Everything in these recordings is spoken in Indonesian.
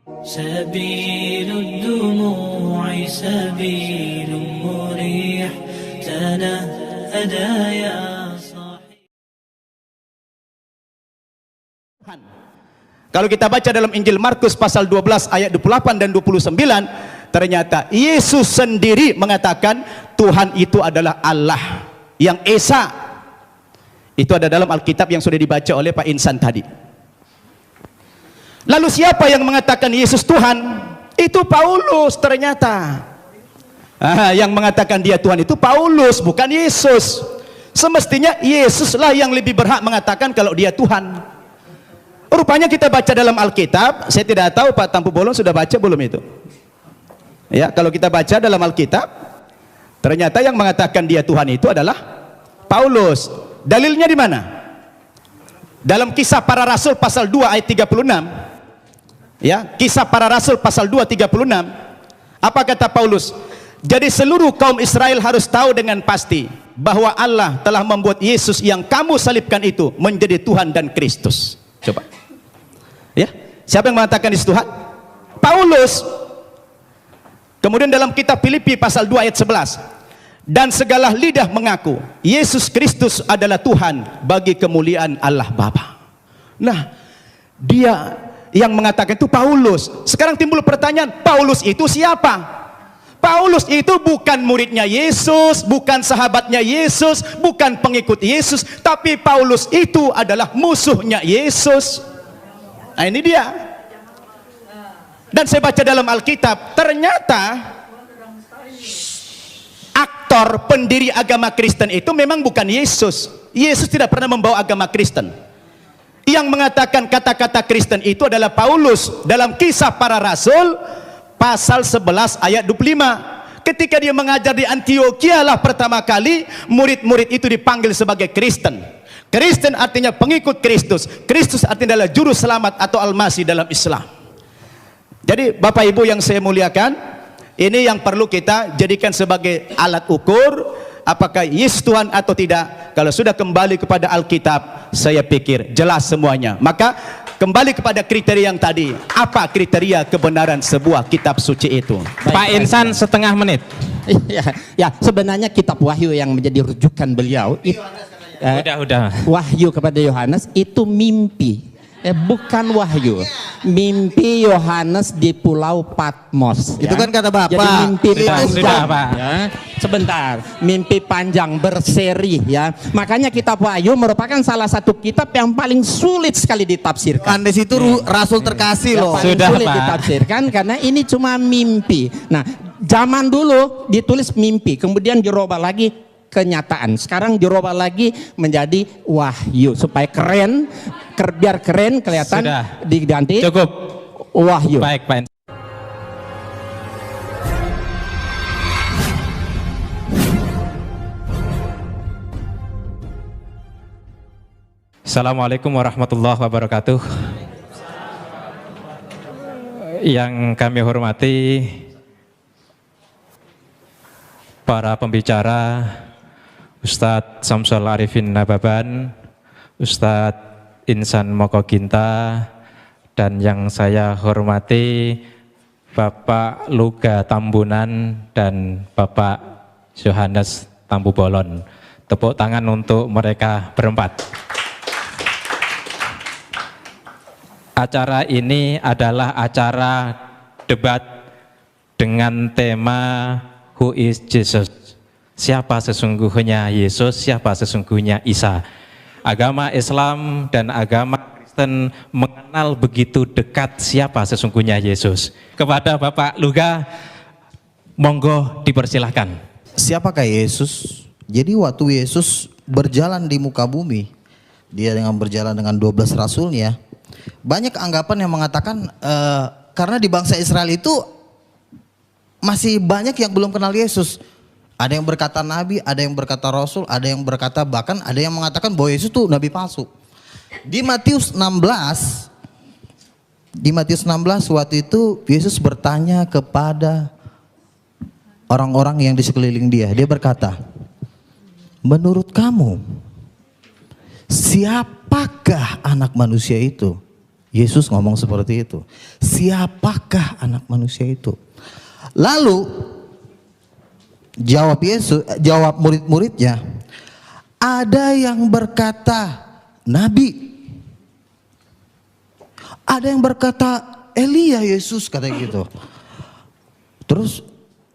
سبيل الدموع سبيل مريح تنهدى يا صاحي. Kalau kita baca dalam Injil Markus pasal 12 ayat 28 dan 29, ternyata Yesus sendiri mengatakan Tuhan itu adalah Allah yang Esa. Itu ada dalam Alkitab yang sudah dibaca oleh Pak Insan tadi. Lalu siapa yang mengatakan Yesus Tuhan? Itu Paulus ternyata. Yang mengatakan dia Tuhan itu Paulus, bukan Yesus. Semestinya Yesuslah yang lebih berhak mengatakan kalau dia Tuhan. Rupanya kita baca dalam Alkitab, saya tidak tahu Pak Tampu Bolon sudah baca belum itu. Ya, kalau kita baca dalam Alkitab, ternyata yang mengatakan dia Tuhan itu adalah Paulus. Dalilnya di mana? Dalam Kisah Para Rasul pasal 2 ayat 36. Ya, Kisah Para Rasul pasal 2 36. Apa kata Paulus? Jadi seluruh kaum Israel harus tahu dengan pasti bahwa Allah telah membuat Yesus yang kamu salibkan itu menjadi Tuhan dan Kristus. Coba. Ya, siapa yang mengatakan Yesus Tuhan? Paulus. Kemudian dalam kitab Filipi pasal 2 ayat 11. Dan segala lidah mengaku Yesus Kristus adalah Tuhan bagi kemuliaan Allah Bapa. Nah, dia yang mengatakan itu Paulus. Sekarang timbul pertanyaan, Paulus itu siapa? Paulus itu bukan muridnya Yesus, bukan sahabatnya Yesus, bukan pengikut Yesus, tapi Paulus itu adalah musuhnya Yesus. Nah, ini dia. Dan saya baca dalam Alkitab, ternyata aktor pendiri agama Kristen itu memang bukan Yesus. Yesus tidak pernah membawa agama Kristen. Yang mengatakan kata-kata Kristen itu adalah Paulus dalam Kisah Para Rasul pasal 11 ayat 25. Ketika dia mengajar di Antioquia lah pertama kali murid-murid itu dipanggil sebagai Kristen. Kristen artinya pengikut Kristus. Kristus artinya adalah juru selamat atau Al-Masih dalam Islam. Jadi Bapak Ibu yang saya muliakan, ini yang perlu kita jadikan sebagai alat ukur apakah Yesus Tuhan atau tidak. Kalau sudah kembali kepada Alkitab, saya pikir jelas semuanya. Maka kembali kepada kriteria yang tadi. Apa kriteria kebenaran sebuah kitab suci itu? Pak Insan setengah menit. Ya, sebenarnya kitab Wahyu yang menjadi rujukan beliau itu, Udah. Wahyu kepada Yohanes itu mimpi. Bukan wahyu. Mimpi Yohanes di Pulau Patmos. Itu kan kata Bapak. Jadi mimpi panjang. Sudah, Pak. Ya. Sebentar. Mimpi panjang berseri ya. Makanya kitab Wahyu merupakan salah satu kitab yang paling sulit sekali ditafsirkan. Andes itu rasul terkasih loh. Paling Sudah, sulit Pak. ditafsirkan karena ini cuma mimpi. Nah, zaman dulu ditulis mimpi, kemudian dirubah lagi kenyataan. Sekarang dirubah lagi menjadi wahyu supaya keren, biar keren kelihatan. Sudah. Diganti Cukup. wahyu. Baik, Pak Insan. Assalamualaikum warahmatullahi wabarakatuh. Yang kami hormati para pembicara, Ustadz Samsul Arifin Nababan, Ustadz Insan Mokoginta, dan yang saya hormati Bapak Luga Tambunan dan Bapak Yohanes Tampu Bolon. Tepuk tangan untuk mereka berempat. Acara ini adalah acara debat dengan tema Who is Jesus? Siapa sesungguhnya Yesus? Siapa sesungguhnya Isa? Agama Islam dan agama Kristen mengenal begitu dekat siapa sesungguhnya Yesus. Kepada Bapak Luga, monggo dipersilahkan. Siapakah Yesus? Jadi waktu Yesus berjalan di muka bumi, dia dengan berjalan dengan 12 rasulnya, banyak anggapan yang mengatakan karena di bangsa Israel itu masih banyak yang belum kenal Yesus. Ada yang berkata nabi, ada yang berkata rasul, ada yang berkata bahkan ada yang mengatakan bahwa Yesus itu nabi palsu. Di Matius 16 waktu itu Yesus bertanya kepada orang-orang yang di sekeliling dia. Dia berkata, "Menurut kamu siapakah anak manusia itu?" Yesus ngomong seperti itu. Siapakah anak manusia itu? Lalu jawab murid-muridnya, ada yang berkata nabi, ada yang berkata Elia, Yesus kata gitu. Terus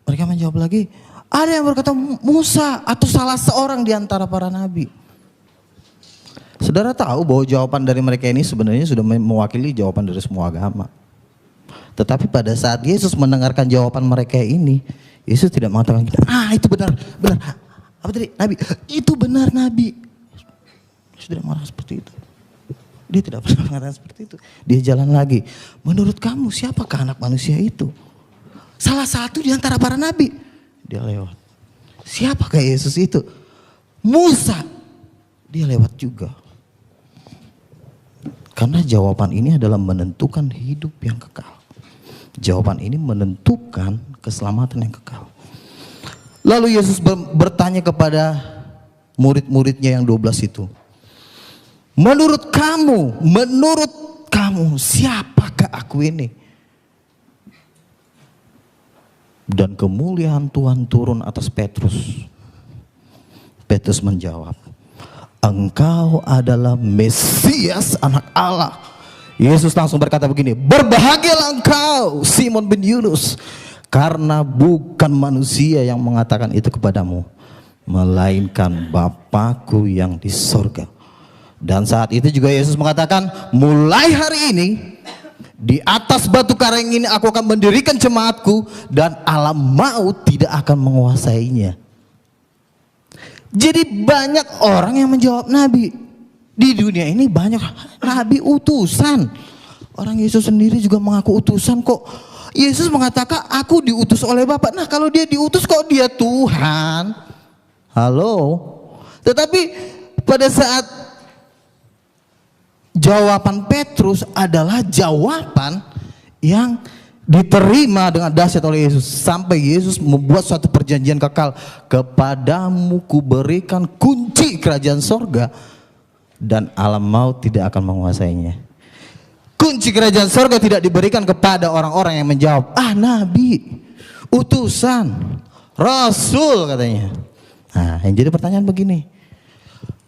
mereka menjawab lagi, ada yang berkata Musa atau salah seorang di antara para nabi. Saudara tahu bahwa jawaban dari mereka ini sebenarnya sudah mewakili jawaban dari semua agama. Tetapi pada saat Yesus mendengarkan jawaban mereka ini, Yesus tidak mengatakan, itu benar. Apa tadi? Nabi. Itu benar nabi. Yesus tidak marah seperti itu. Dia tidak pernah mengatakan seperti itu. Dia jalan lagi. Menurut kamu siapakah anak manusia itu? Salah satu di antara para nabi. Dia lewat. Siapakah Yesus itu? Musa. Dia lewat juga. Karena jawaban ini adalah menentukan hidup yang kekal. Jawaban ini menentukan keselamatan yang kekal. Lalu Yesus bertanya kepada murid-muridnya yang 12 itu. Menurut kamu siapakah aku ini? Dan kemuliaan Tuhan turun atas Petrus. Petrus menjawab, engkau adalah Mesias, anak Allah. Yesus langsung berkata begini, berbahagialah engkau Simon bin Yunus, karena bukan manusia yang mengatakan itu kepadamu, melainkan Bapa-Ku yang di sorga. Dan saat itu juga Yesus mengatakan, mulai hari ini di atas batu karang ini aku akan mendirikan jemaatku, dan alam maut tidak akan menguasainya. Jadi banyak orang yang menjawab nabi. Di dunia ini banyak nabi utusan. Orang Yesus sendiri juga mengaku utusan kok. Yesus mengatakan aku diutus oleh Bapa. Nah kalau dia diutus kok dia Tuhan? Halo. Tetapi pada saat jawaban Petrus adalah jawaban yang diterima dengan dahsyat oleh Yesus. Sampai Yesus membuat suatu perjanjian kekal. Kepadamu kuberikan kunci kerajaan sorga, dan alam maut tidak akan menguasainya. Kunci kerajaan sorga tidak diberikan kepada orang-orang yang menjawab, nabi, utusan, rasul katanya. Nah yang jadi pertanyaan begini,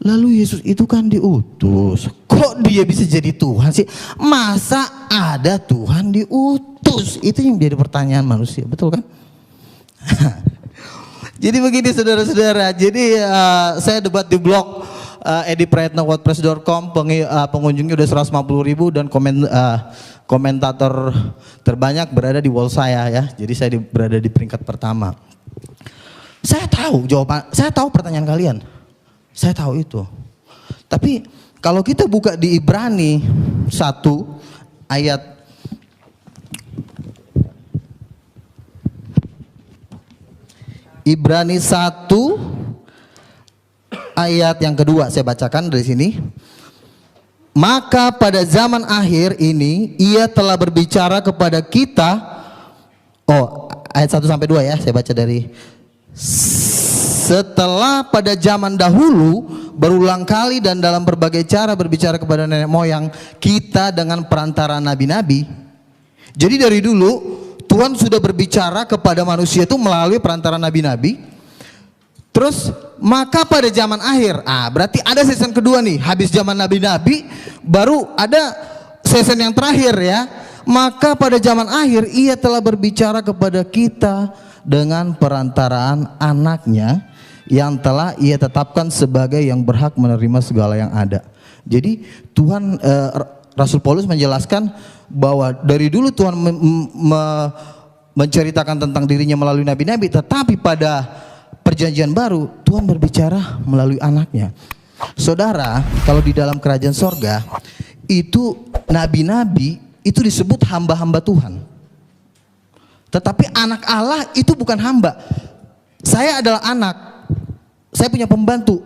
lalu Yesus itu kan diutus, kok dia bisa jadi Tuhan sih? Masa ada Tuhan diutus? Itu yang jadi pertanyaan manusia, betul kan? Jadi begini saudara-saudara, jadi saya debat di blog edipretnowordpress.com, pengunjungnya udah 150.000 dan komentator terbanyak berada di wall saya ya. Jadi saya berada di peringkat pertama. Saya tahu jawaban, saya tahu pertanyaan kalian. Saya tahu itu. Tapi kalau kita buka di Ibrani 1 ayat Ibrani 1 ayat yang kedua, saya bacakan dari sini. Maka pada zaman akhir ini ia telah berbicara kepada kita. Ayat 1 sampai 2 ya, saya baca dari. Setelah pada zaman dahulu berulang kali dan dalam berbagai cara berbicara kepada nenek moyang kita dengan perantara nabi-nabi. Jadi dari dulu Tuhan sudah berbicara kepada manusia itu melalui perantara nabi-nabi. Terus maka pada zaman akhir, berarti ada season kedua nih, habis zaman nabi-nabi baru ada season yang terakhir ya. Maka pada zaman akhir ia telah berbicara kepada kita dengan perantaraan anaknya yang telah ia tetapkan sebagai yang berhak menerima segala yang ada. Jadi Tuhan, Rasul Paulus menjelaskan bahwa dari dulu Tuhan menceritakan tentang dirinya melalui nabi-nabi, tetapi pada perjanjian baru Tuhan berbicara melalui anaknya. Saudara, kalau di dalam kerajaan sorga itu nabi-nabi itu disebut hamba-hamba Tuhan. Tetapi anak Allah itu bukan hamba. Saya adalah anak, saya punya pembantu.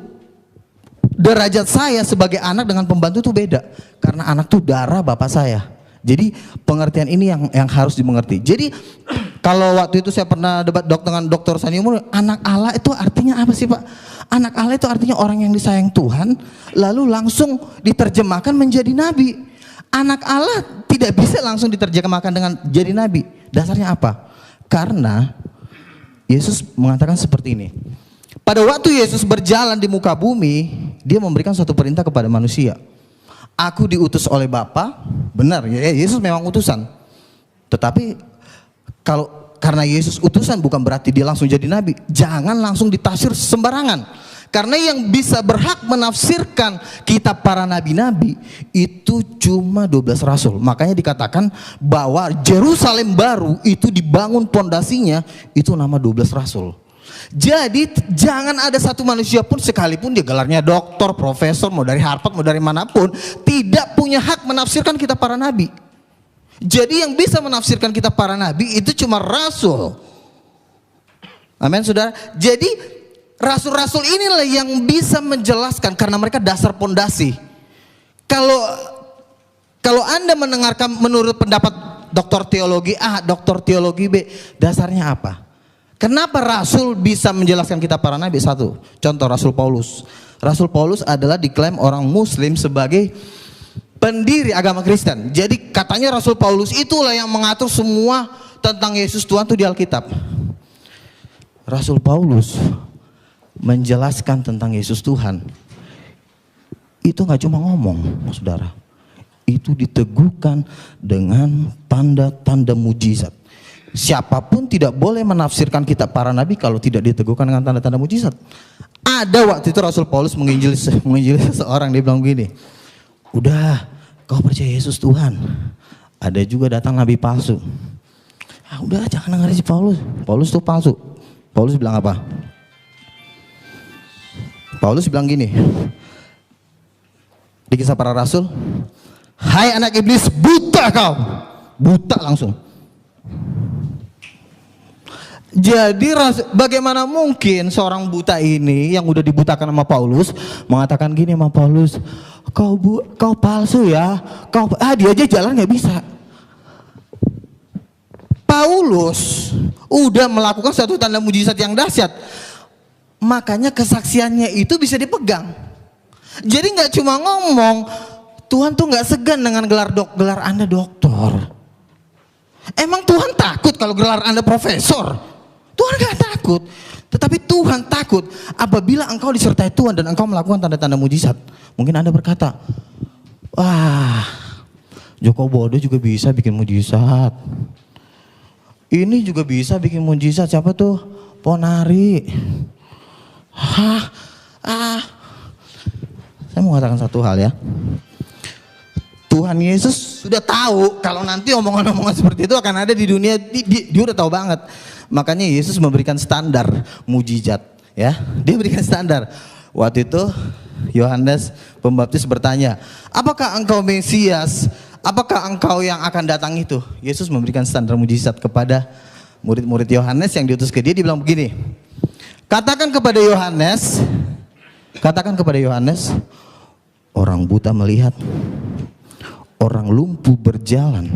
Derajat saya sebagai anak dengan pembantu itu beda. Karena anak itu darah bapak saya. Jadi pengertian ini yang harus dimengerti. Jadi kalau waktu itu saya pernah debat dengan Dr. Sani Umur, anak Allah itu artinya apa sih Pak? Anak Allah itu artinya orang yang disayang Tuhan, lalu langsung diterjemahkan menjadi nabi. Anak Allah tidak bisa langsung diterjemahkan dengan jadi nabi. Dasarnya apa? Karena Yesus mengatakan seperti ini. Pada waktu Yesus berjalan di muka bumi, dia memberikan suatu perintah kepada manusia. Aku diutus oleh Bapa, benar ya, Yesus memang utusan. Tetapi karena Yesus utusan bukan berarti dia langsung jadi nabi. Jangan langsung ditafsir sembarangan. Karena yang bisa berhak menafsirkan kitab para nabi-nabi itu cuma 12 rasul. Makanya dikatakan bahwa Yerusalem baru itu dibangun pondasinya itu nama 12 rasul. Jadi jangan ada satu manusia pun sekalipun dia gelarnya doktor, profesor, mau dari Harvard, mau dari manapun, tidak punya hak menafsirkan kitab para nabi. Jadi yang bisa menafsirkan kitab para nabi itu cuma rasul. Amin saudara. Jadi rasul-rasul inilah yang bisa menjelaskan karena mereka dasar pondasi. Kalau Anda mendengarkan menurut pendapat doktor teologi A, doktor teologi B, dasarnya apa? Kenapa rasul bisa menjelaskan kitab para nabi? Satu, contoh Rasul Paulus. Rasul Paulus adalah diklaim orang muslim sebagai pendiri agama Kristen. Jadi katanya Rasul Paulus itulah yang mengatur semua tentang Yesus Tuhan itu di Alkitab. Rasul Paulus menjelaskan tentang Yesus Tuhan itu nggak cuma ngomong, saudara, itu diteguhkan dengan tanda-tanda mujizat. Siapapun tidak boleh menafsirkan kitab para nabi kalau tidak diteguhkan dengan tanda-tanda mujizat. Ada waktu itu Rasul Paulus menginjili seseorang, dia bilang begini, udah kau percaya Yesus Tuhan, ada juga datang nabi palsu. Udah jangan dengar si Paulus, Paulus itu palsu. Paulus bilang apa? Paulus bilang gini di Kisah Para Rasul, hai anak iblis, buta kau, buta langsung. Jadi bagaimana mungkin seorang buta ini yang udah dibutakan sama Paulus mengatakan gini sama Paulus, kau palsu ya, dia aja jalan nggak bisa. Paulus udah melakukan satu tanda mujizat yang dahsyat. Makanya kesaksiannya itu bisa dipegang. Jadi nggak cuma ngomong, Tuhan tuh nggak segan dengan gelar Anda doktor. Emang Tuhan takut kalau gelar Anda profesor? Tuhan nggak takut. Tetapi Tuhan takut apabila engkau disertai Tuhan dan engkau melakukan tanda-tanda mujizat. Mungkin Anda berkata, wah, Joko Bodo juga bisa bikin mujizat. Ini juga bisa bikin mujizat. Siapa tuh? Ponari. Saya mau katakan satu hal ya. Tuhan Yesus sudah tahu kalau nanti omongan-omongan seperti itu akan ada di dunia. Dia udah tahu banget. Makanya Yesus memberikan standar mujizat, ya. Dia berikan standar. Waktu itu Yohanes Pembaptis bertanya, apakah engkau Mesias? Apakah engkau yang akan datang itu? Yesus memberikan standar mujizat kepada murid-murid Yohanes yang diutus ke dia. Dia bilang begini, katakan kepada Yohanes, orang buta melihat, orang lumpuh berjalan,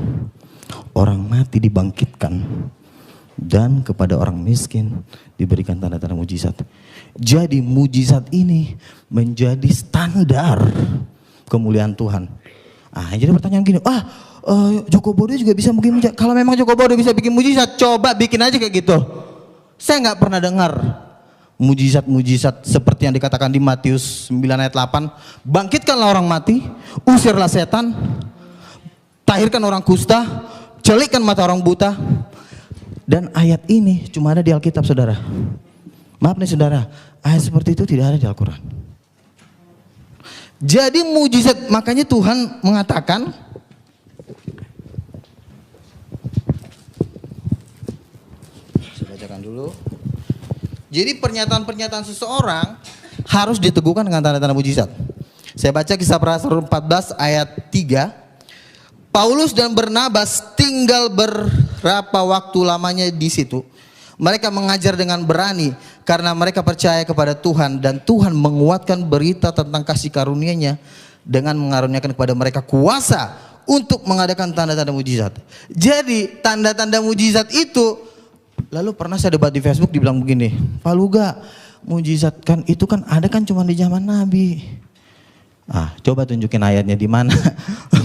orang mati dibangkitkan, dan kepada orang miskin diberikan tanda-tanda mujizat. Jadi mujizat ini menjadi standar kemuliaan Tuhan. Jadi pertanyaan gini, Joko Bodo juga bisa bikin mujizat. Kalau memang Joko Bodo bisa bikin mujizat, coba bikin aja kayak gitu. Saya nggak pernah dengar mujizat-mujizat seperti yang dikatakan di Matius 9 ayat 8. Bangkitkanlah orang mati, usirlah setan, tahirkan orang kusta, celikkan mata orang buta. Dan ayat ini cuma ada di Alkitab, saudara. Maaf nih saudara, ayat seperti itu tidak ada di Al-Quran. Jadi mujizat, makanya Tuhan mengatakan, saya bacakan dulu. Jadi pernyataan-pernyataan seseorang harus diteguhkan dengan tanda-tanda mujizat. Saya baca Kisah Para Rasul 14 ayat 3. Paulus dan Barnabas tinggal berapa waktu lamanya di situ. Mereka mengajar dengan berani karena mereka percaya kepada Tuhan, dan Tuhan menguatkan berita tentang kasih karunia-Nya dengan mengaruniakan kepada mereka kuasa untuk mengadakan tanda-tanda mujizat. Jadi tanda-tanda mujizat itu, lalu pernah saya debat di Facebook, dibilang begini, Pak Luga, mujizat kan itu kan ada kan cuma di zaman Nabi. Coba tunjukin ayatnya di mana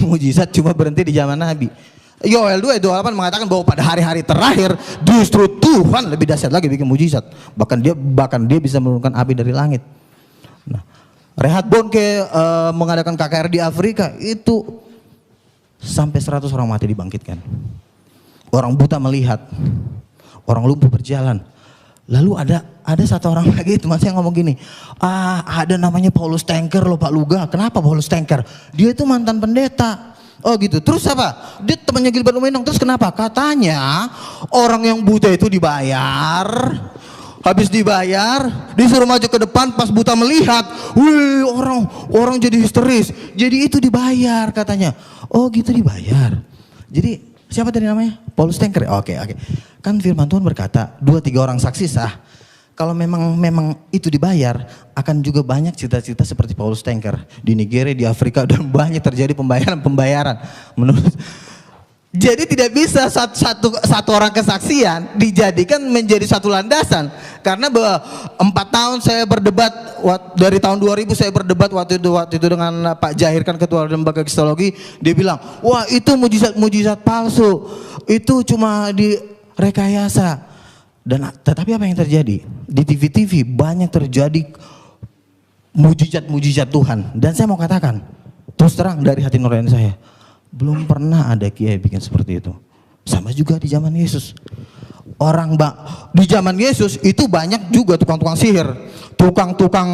mujizat cuma berhenti di zaman Nabi. Yoel 2:28 mengatakan bahwa pada hari-hari terakhir justru Tuhan lebih dahsyat lagi bikin mujizat. Bahkan dia bisa menurunkan api dari langit. Nah, Reinhard Bonnke mengadakan KKR di Afrika itu sampai 100 orang mati dibangkitkan. Orang buta melihat, orang lumpuh berjalan. Lalu ada satu orang lagi teman saya ngomong gini, ada namanya Paulus Tanker loh Pak Luga. Kenapa Paulus Tanker? Dia itu mantan pendeta. Oh gitu, terus apa? Dia temannya Gilbert Lumenong, terus kenapa? Katanya orang yang buta itu dibayar, habis dibayar disuruh maju ke depan, pas buta melihat, wih orang jadi histeris, jadi itu dibayar katanya. Oh gitu dibayar. Jadi siapa tadi namanya? Paulus Tanker. Oke. Kan firman Tuhan berkata 2-3 orang saksi sah. Kalau memang itu dibayar, akan juga banyak cita-cita seperti Paulus Tanker di Nigeria, di Afrika, dan banyak terjadi pembayaran. Jadi tidak bisa satu orang kesaksian dijadikan menjadi satu landasan. Karena 4 tahun saya berdebat, dari tahun 2000 saya berdebat waktu itu dengan Pak Jahir, kan ketua lembaga kristologi. Dia bilang, wah itu mujizat palsu, itu cuma direkayasa. Tetapi apa yang terjadi? Di TV banyak terjadi mujizat Tuhan. Dan saya mau katakan, terus terang dari hati nurani saya, belum pernah ada kiai bikin seperti itu. Sama juga di zaman Yesus. Di zaman Yesus itu banyak juga tukang-tukang sihir, tukang-tukang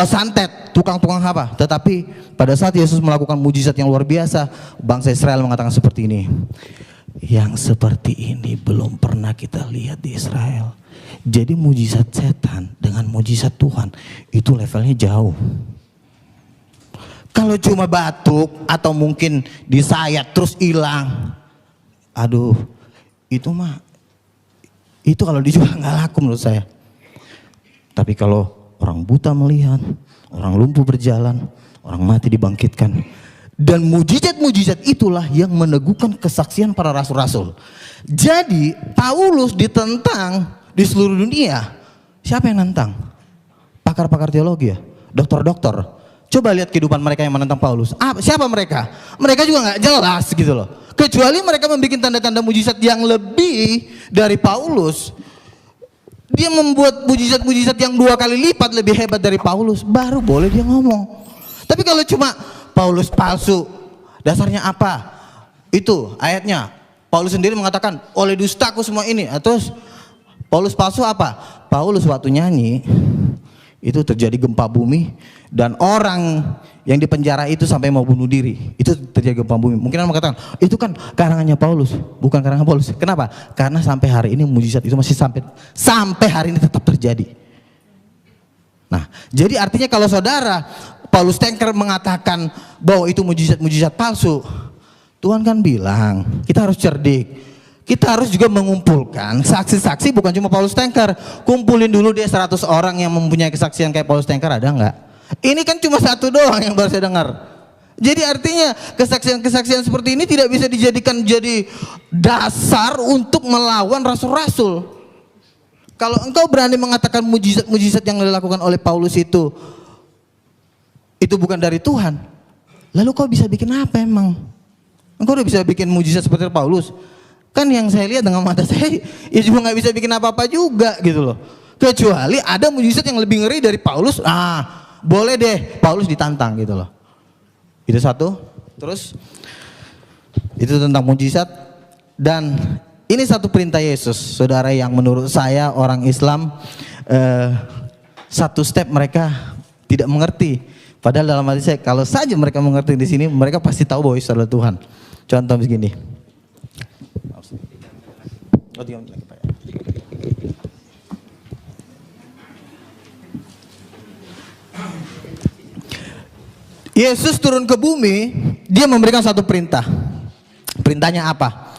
santet, tukang-tukang apa. Tetapi pada saat Yesus melakukan mujizat yang luar biasa, bangsa Israel mengatakan seperti ini. Yang seperti ini belum pernah kita lihat di Israel. Jadi mujizat setan dengan mujizat Tuhan itu levelnya jauh. Kalau cuma batuk atau mungkin disayat terus hilang, aduh, itu kalau dijual nggak laku menurut saya. Tapi kalau orang buta melihat, orang lumpuh berjalan, orang mati dibangkitkan. Dan mujizat-mujizat itulah yang meneguhkan kesaksian para rasul-rasul. Jadi Paulus ditentang di seluruh dunia. Siapa yang nantang? Pakar-pakar teologi ya? Dokter-dokter. Coba lihat kehidupan mereka yang menentang Paulus. Siapa mereka? Mereka juga nggak jelas gitu loh. Kecuali mereka membuat tanda-tanda mujizat yang lebih dari Paulus. Dia membuat mujizat-mujizat yang 2 kali lipat lebih hebat dari Paulus. Baru boleh dia ngomong. Tapi kalau cuma Paulus palsu, dasarnya apa? Itu ayatnya. Paulus sendiri mengatakan, oleh dustaku semua ini. Terus Paulus palsu apa? Paulus waktu nyanyi, itu terjadi gempa bumi. Dan orang yang dipenjara itu sampai mau bunuh diri. Itu terjadi gempa bumi. Mungkin orang mengatakan, itu kan karangannya Paulus. Bukan karangan Paulus. Kenapa? Karena sampai hari ini mujizat itu masih sampai hari ini tetap terjadi. Nah, jadi artinya kalau saudara Paulus Tanker mengatakan bahwa itu mujizat palsu, Tuhan kan bilang kita harus cerdik. Kita harus juga mengumpulkan saksi-saksi, bukan cuma Paulus Tanker. Kumpulin dulu dia 100 orang yang mempunyai kesaksian kayak Paulus Tanker, ada nggak? Ini kan cuma 1 doang yang baru saya dengar. Jadi artinya kesaksian-kesaksian seperti ini tidak bisa dijadikan jadi dasar untuk melawan rasul-rasul. Kalau engkau berani mengatakan mujizat-mujizat yang dilakukan oleh Paulus itu bukan dari Tuhan, lalu kau bisa bikin apa emang? Engkau udah bisa bikin mujizat seperti Paulus? Kan yang saya lihat dengan mata saya, ya juga nggak bisa bikin apa-apa juga gitu loh. Kecuali ada mujizat yang lebih ngeri dari Paulus, boleh deh Paulus ditantang gitu loh. Itu satu. Terus itu tentang mujizat. Dan ini satu perintah Yesus, saudara, yang menurut saya orang Islam satu step mereka tidak mengerti. Padahal dalam hati saya, kalau saja mereka mengerti di sini, mereka pasti tahu bahwa Yesus adalah Tuhan. Contoh begini. Yesus turun ke bumi, dia memberikan satu perintah. Perintahnya apa?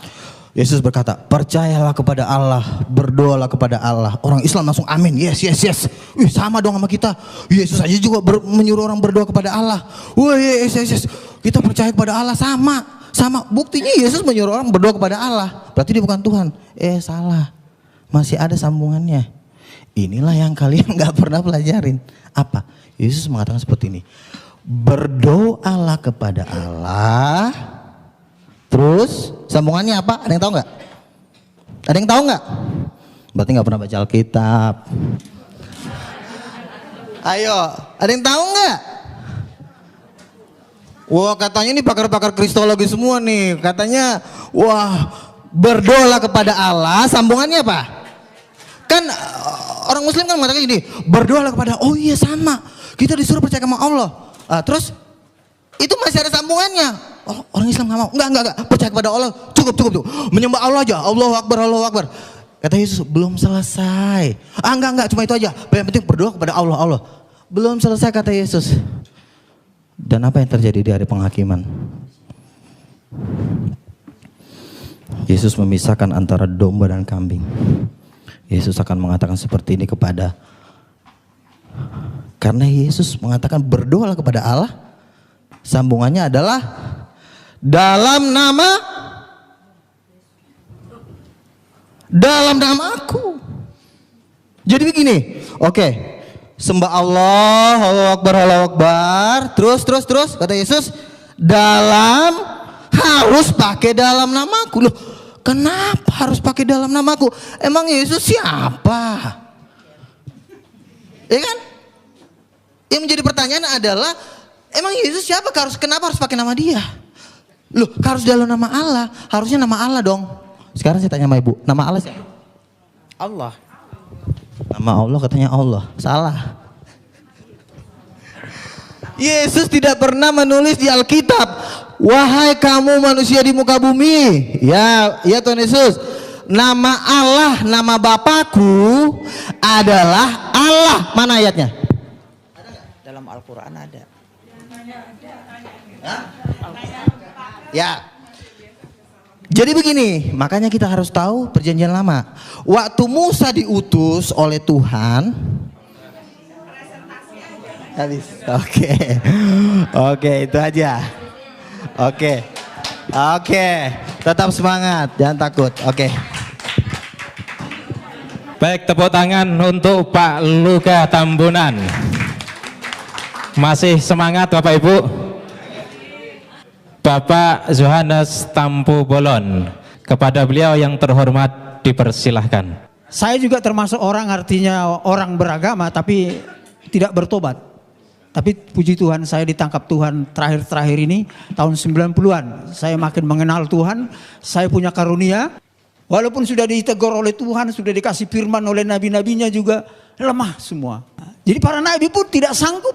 Yesus berkata, percayalah kepada Allah, berdoalah kepada Allah. Orang Islam langsung amin, yes. Wih, sama dong sama kita. Yesus aja juga menyuruh orang berdoa kepada Allah. Wih, yes. Kita percaya kepada Allah, sama. Buktinya Yesus menyuruh orang berdoa kepada Allah. Berarti dia bukan Tuhan. Salah. Masih ada sambungannya. Inilah yang kalian gak pernah pelajarin. Apa? Yesus mengatakan seperti ini. Berdoalah kepada Allah. Terus sambungannya apa? Ada yang tahu nggak? Ada yang tahu nggak? Berarti nggak pernah baca Alkitab. Ayo, ada yang tahu nggak? Wah, katanya ini pakar-pakar kristologi semua nih. Katanya, wah, berdoalah kepada Allah. Sambungannya apa? Kan orang Muslim kan mengatakan gini, berdoalah kepada. Oh iya sama. Kita disuruh percaya sama Allah. Terus itu masih ada sambungannya. Oh, orang Islam nggak mau. Enggak. Percaya kepada Allah. Cukup. Menyembah Allah aja. Allahu Akbar. Kata Yesus, belum selesai. Enggak. Cuma itu aja. Yang penting berdoa kepada Allah. Belum selesai kata Yesus. Dan apa yang terjadi di hari penghakiman? Yesus memisahkan antara domba dan kambing. Yesus akan mengatakan seperti ini karena Yesus mengatakan berdoalah kepada Allah. Sambungannya adalah dalam namaku. Jadi begini, oke. Sembah Allah, Allahu Akbar. Terus kata Yesus, harus pakai dalam namaku. Loh, kenapa harus pakai dalam namaku? Emang Yesus siapa? Ya kan? Yang menjadi pertanyaan adalah, emang Yesus siapa? Kenapa harus pakai nama dia? Loh, harus dalam nama Allah. Harusnya nama Allah dong. Sekarang saya tanya sama ibu, nama Allah siapa? Allah. Nama Allah katanya Allah. Salah. Yesus tidak pernah menulis di Alkitab, wahai kamu manusia di muka bumi. Ya Tuhan Yesus. Nama Allah, nama Bapakku adalah Allah. Mana ayatnya? Dalam Al-Quran ada. Ya. Jadi begini, makanya kita harus tahu perjanjian lama. Waktu Musa diutus oleh Tuhan. Habis. Oke, itu aja. Oke. Tetap semangat, jangan takut. Oke. Baik, tepuk tangan untuk Pak Luka Tambunan. Masih semangat Bapak Ibu? Bapak Yohanes Tampu Bolon, kepada beliau yang terhormat dipersilahkan. Saya juga termasuk orang, artinya orang beragama tapi tidak bertobat. Tapi puji Tuhan, saya ditangkap Tuhan terakhir ini tahun 90-an. Saya makin mengenal Tuhan, saya punya karunia. Walaupun sudah ditegur oleh Tuhan, sudah dikasih firman oleh nabi-nabinya juga lemah semua. Jadi para nabi pun tidak sanggup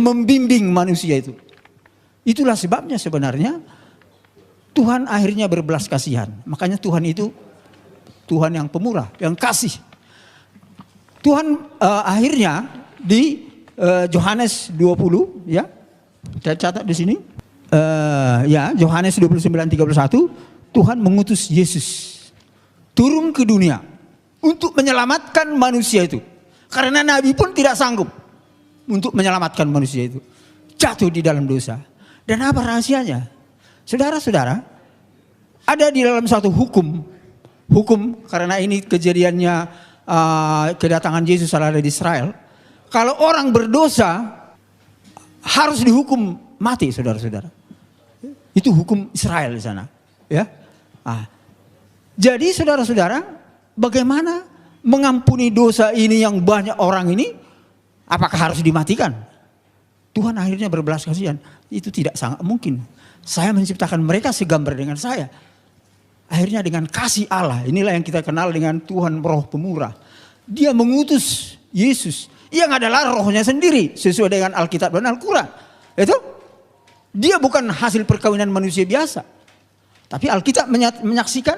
membimbing manusia itu. Itulah sebabnya sebenarnya Tuhan akhirnya berbelas kasihan. Makanya Tuhan itu Tuhan yang pemurah, yang kasih. Tuhan akhirnya di Yohanes 20 ya. Saya catat di sini. Yohanes 29:31, Tuhan mengutus Yesus turun ke dunia untuk menyelamatkan manusia itu. Karena nabi pun tidak sanggup untuk menyelamatkan manusia itu. Jatuh di dalam dosa. Dan apa rahasianya? Saudara-saudara, ada di dalam satu hukum karena ini kejadiannya kedatangan Yesus ada di Israel. Kalau orang berdosa harus dihukum mati, saudara-saudara. Itu hukum Israel di sana, ya. Jadi saudara-saudara, bagaimana mengampuni dosa ini yang banyak orang ini? Apakah harus dimatikan? Tuhan akhirnya berbelas kasihan. Itu tidak sangat mungkin. Saya menciptakan mereka segambar dengan saya. Akhirnya dengan kasih Allah, inilah yang kita kenal dengan Tuhan Roh Pemurah. Dia mengutus Yesus yang adalah rohnya sendiri sesuai dengan Alkitab dan Al-Quran. Itu dia bukan hasil perkawinan manusia biasa. Tapi Alkitab menyaksikan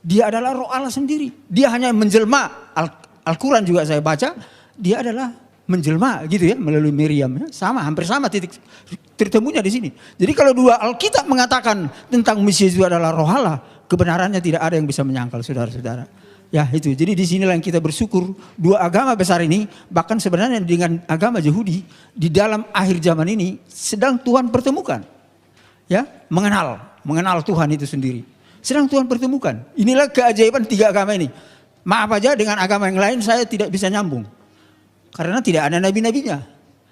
dia adalah roh Allah sendiri. Dia hanya menjelma. Al-Quran juga saya baca, dia adalah menjelma gitu ya melalui Miriam, ya. Hampir sama titik tertemunya di sini. Jadi kalau dua Alkitab mengatakan tentang Mesias itu adalah roh Allah, kebenarannya tidak ada yang bisa menyangkal, saudara-saudara. Ya itu. Jadi di sinilah yang kita bersyukur dua agama besar ini, bahkan sebenarnya dengan agama Yahudi di dalam akhir zaman ini sedang Tuhan pertemukan. Ya, mengenal Tuhan itu sendiri. Sedang Tuhan pertemukan. Inilah keajaiban tiga agama ini. Maaf aja dengan agama yang lain saya tidak bisa nyambung. Karena tidak ada nabi-nabinya.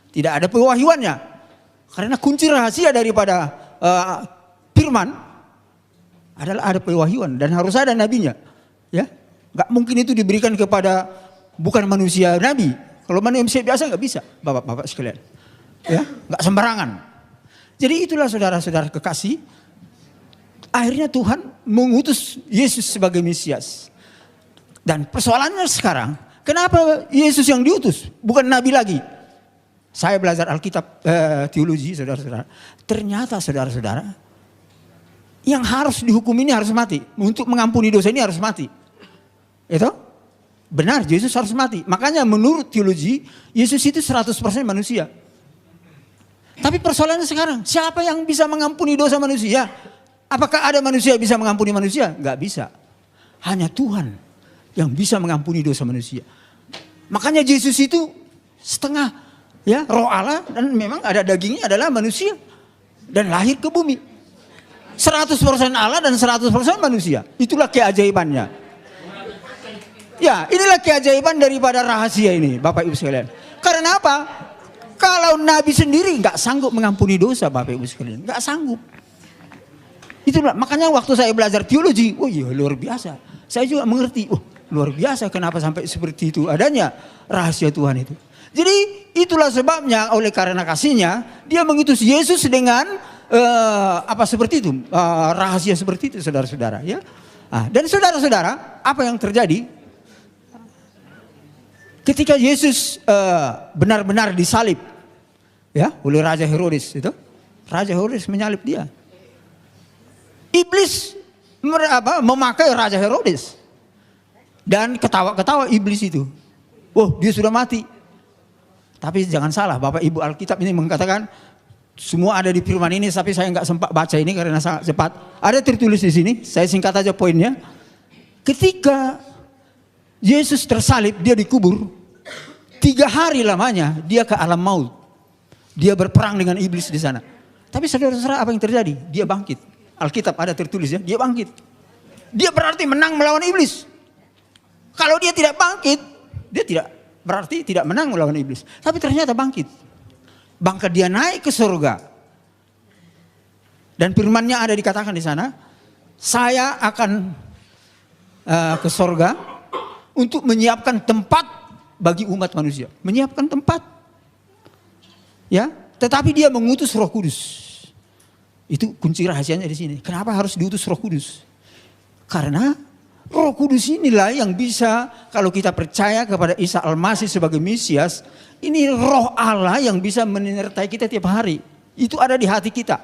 Tidak ada pewahyuannya. Karena kunci rahasia daripada firman adalah ada pewahyuan dan harus ada nabinya. Ya, nggak mungkin itu diberikan kepada bukan manusia nabi. Kalau manusia biasa nggak bisa, bapak-bapak sekalian. Ya, nggak sembarangan. Jadi itulah saudara-saudara kekasih. Akhirnya Tuhan mengutus Yesus sebagai Mesias. Dan persoalannya sekarang, kenapa Yesus yang diutus, bukan nabi lagi? Saya belajar Alkitab teologi, saudara-saudara. Ternyata saudara-saudara, yang harus dihukum ini harus mati. Untuk mengampuni dosa ini harus mati. Itu benar, Yesus harus mati. Makanya menurut teologi, Yesus itu 100% manusia. Tapi persoalannya sekarang, siapa yang bisa mengampuni dosa manusia? Apakah ada manusia yang bisa mengampuni manusia? Enggak bisa. Hanya Tuhan yang bisa mengampuni dosa manusia. Makanya Yesus itu setengah ya roh Allah dan memang ada dagingnya adalah manusia. Dan lahir ke bumi. 100% Allah dan 100% manusia. Itulah keajaibannya. Ya, inilah keajaiban daripada rahasia ini, Bapak Ibu sekalian. Karena apa? Kalau Nabi sendiri nggak sanggup mengampuni dosa, Bapak Ibu sekalian, nggak sanggup. Itulah makanya waktu saya belajar teologi, oh iya luar biasa. Saya juga mengerti, oh luar biasa kenapa sampai seperti itu adanya rahasia Tuhan itu. Jadi itulah sebabnya oleh karena kasihnya dia mengutus Yesus dengan seperti itu, rahasia seperti itu, saudara-saudara. Ya, dan saudara-saudara, apa yang terjadi ketika Yesus benar-benar disalib, ya, oleh Raja Herodes itu, Raja Herodes menyalib dia. Iblis memakai Raja Herodes dan ketawa-ketawa iblis itu. Oh, dia sudah mati. Tapi jangan salah, Bapak Ibu, Alkitab ini mengatakan semua ada di firman ini, tapi saya nggak sempat baca ini karena sangat cepat. Ada tertulis di sini, saya singkat aja poinnya. Ketika Yesus tersalib, dia dikubur. 3 hari lamanya dia ke alam maut. Dia berperang dengan iblis di sana. Tapi saudara-saudara, apa yang terjadi? Dia bangkit. Alkitab ada tertulis ya, dia bangkit. Dia berarti menang melawan iblis. Kalau dia tidak bangkit, dia tidak berarti tidak menang melawan iblis. Tapi ternyata bangkit. Bahkan dia naik ke surga. Dan firman-Nya ada dikatakan di sana, saya akan ke surga untuk menyiapkan tempat bagi umat manusia. Menyiapkan tempat. Ya, tetapi dia mengutus Roh Kudus. Itu kunci rahasianya di sini. Kenapa harus diutus Roh Kudus? Karena Roh Kudus inilah yang bisa, kalau kita percaya kepada Isa Al-Masih sebagai Mesias, ini roh Allah yang bisa menyertai kita tiap hari. Itu ada di hati kita.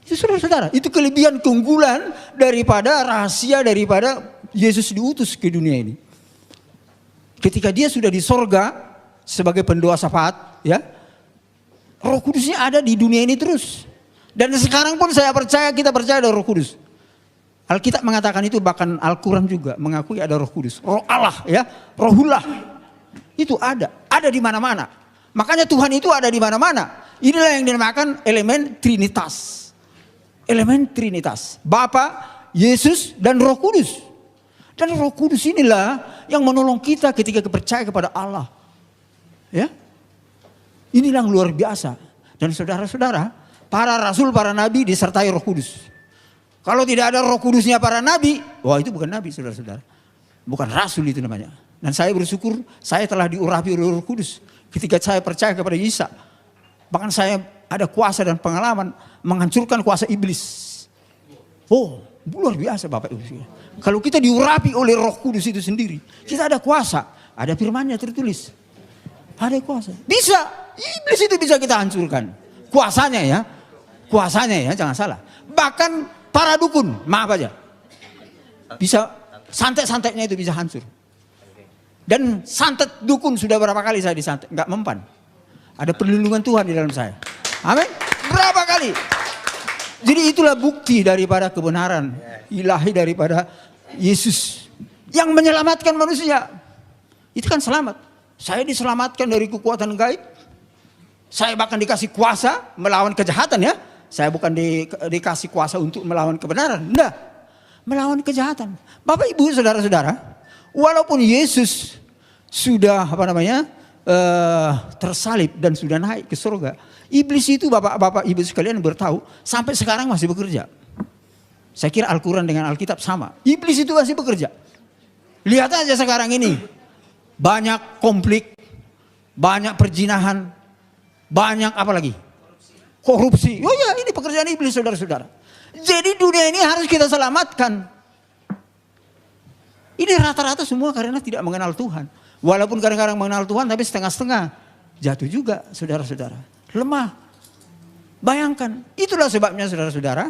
Itu saudara-saudara, itu kelebihan keunggulan daripada rahasia daripada Yesus diutus ke dunia ini. Ketika dia sudah di sorga sebagai pendoa syafaat, ya, Roh Kudusnya ada di dunia ini terus. Dan sekarang pun saya percaya, kita percaya ada Roh Kudus. Alkitab mengatakan itu, bahkan Al-Quran juga mengakui ada Roh Kudus. Roh Allah, ya, Rohullah. Itu ada di mana-mana. Makanya Tuhan itu ada di mana-mana. Inilah yang dinamakan elemen Trinitas. Elemen Trinitas. Bapa, Yesus, dan Roh Kudus. Dan Roh Kudus inilah yang menolong kita ketika percaya kepada Allah. Ya, inilah yang luar biasa. Dan saudara-saudara, para rasul, para nabi disertai Roh Kudus. Kalau tidak ada Roh Kudusnya para nabi, wah itu bukan nabi, saudara-saudara. Bukan rasul itu namanya. Dan saya bersyukur saya telah diurapi oleh Roh Kudus ketika saya percaya kepada Isa. Bahkan saya ada kuasa dan pengalaman menghancurkan kuasa iblis. Oh, luar biasa Bapak Ibu. Kalau kita diurapi oleh Roh Kudus itu sendiri, kita ada kuasa. Ada firman-Nya tertulis. Ada kuasa. Bisa, iblis itu bisa kita hancurkan. Kuasanya ya, jangan salah. Bahkan para dukun, maaf aja, bisa santet-santetnya itu bisa hancur. Dan santet dukun sudah berapa kali saya disantet, nggak mempan. Ada perlindungan Tuhan di dalam saya. Amin. Berapa kali? Jadi itulah bukti daripada kebenaran ilahi daripada Yesus yang menyelamatkan manusia. Itu kan selamat. Saya diselamatkan dari kekuatan gaib. Saya bahkan dikasih kuasa melawan kejahatan ya. Saya bukan dikasih kuasa untuk melawan kebenaran. Enggak. Melawan kejahatan. Bapak Ibu saudara-saudara. Walaupun Yesus sudah tersalib dan sudah naik ke surga. Iblis itu bapak-bapak ibu sekalian bertahu sampai sekarang masih bekerja. Saya kira Al-Quran dengan Alkitab sama. Iblis itu masih bekerja. Lihat aja sekarang ini. Banyak konflik, banyak perzinahan, banyak apa lagi? Korupsi. Oh ya, ini pekerjaan iblis saudara-saudara. Jadi dunia ini harus kita selamatkan. Ini rata-rata semua karena tidak mengenal Tuhan. Walaupun kadang-kadang mengenal Tuhan tapi setengah-setengah. Jatuh juga saudara-saudara. Lemah. Bayangkan. Itulah sebabnya saudara-saudara.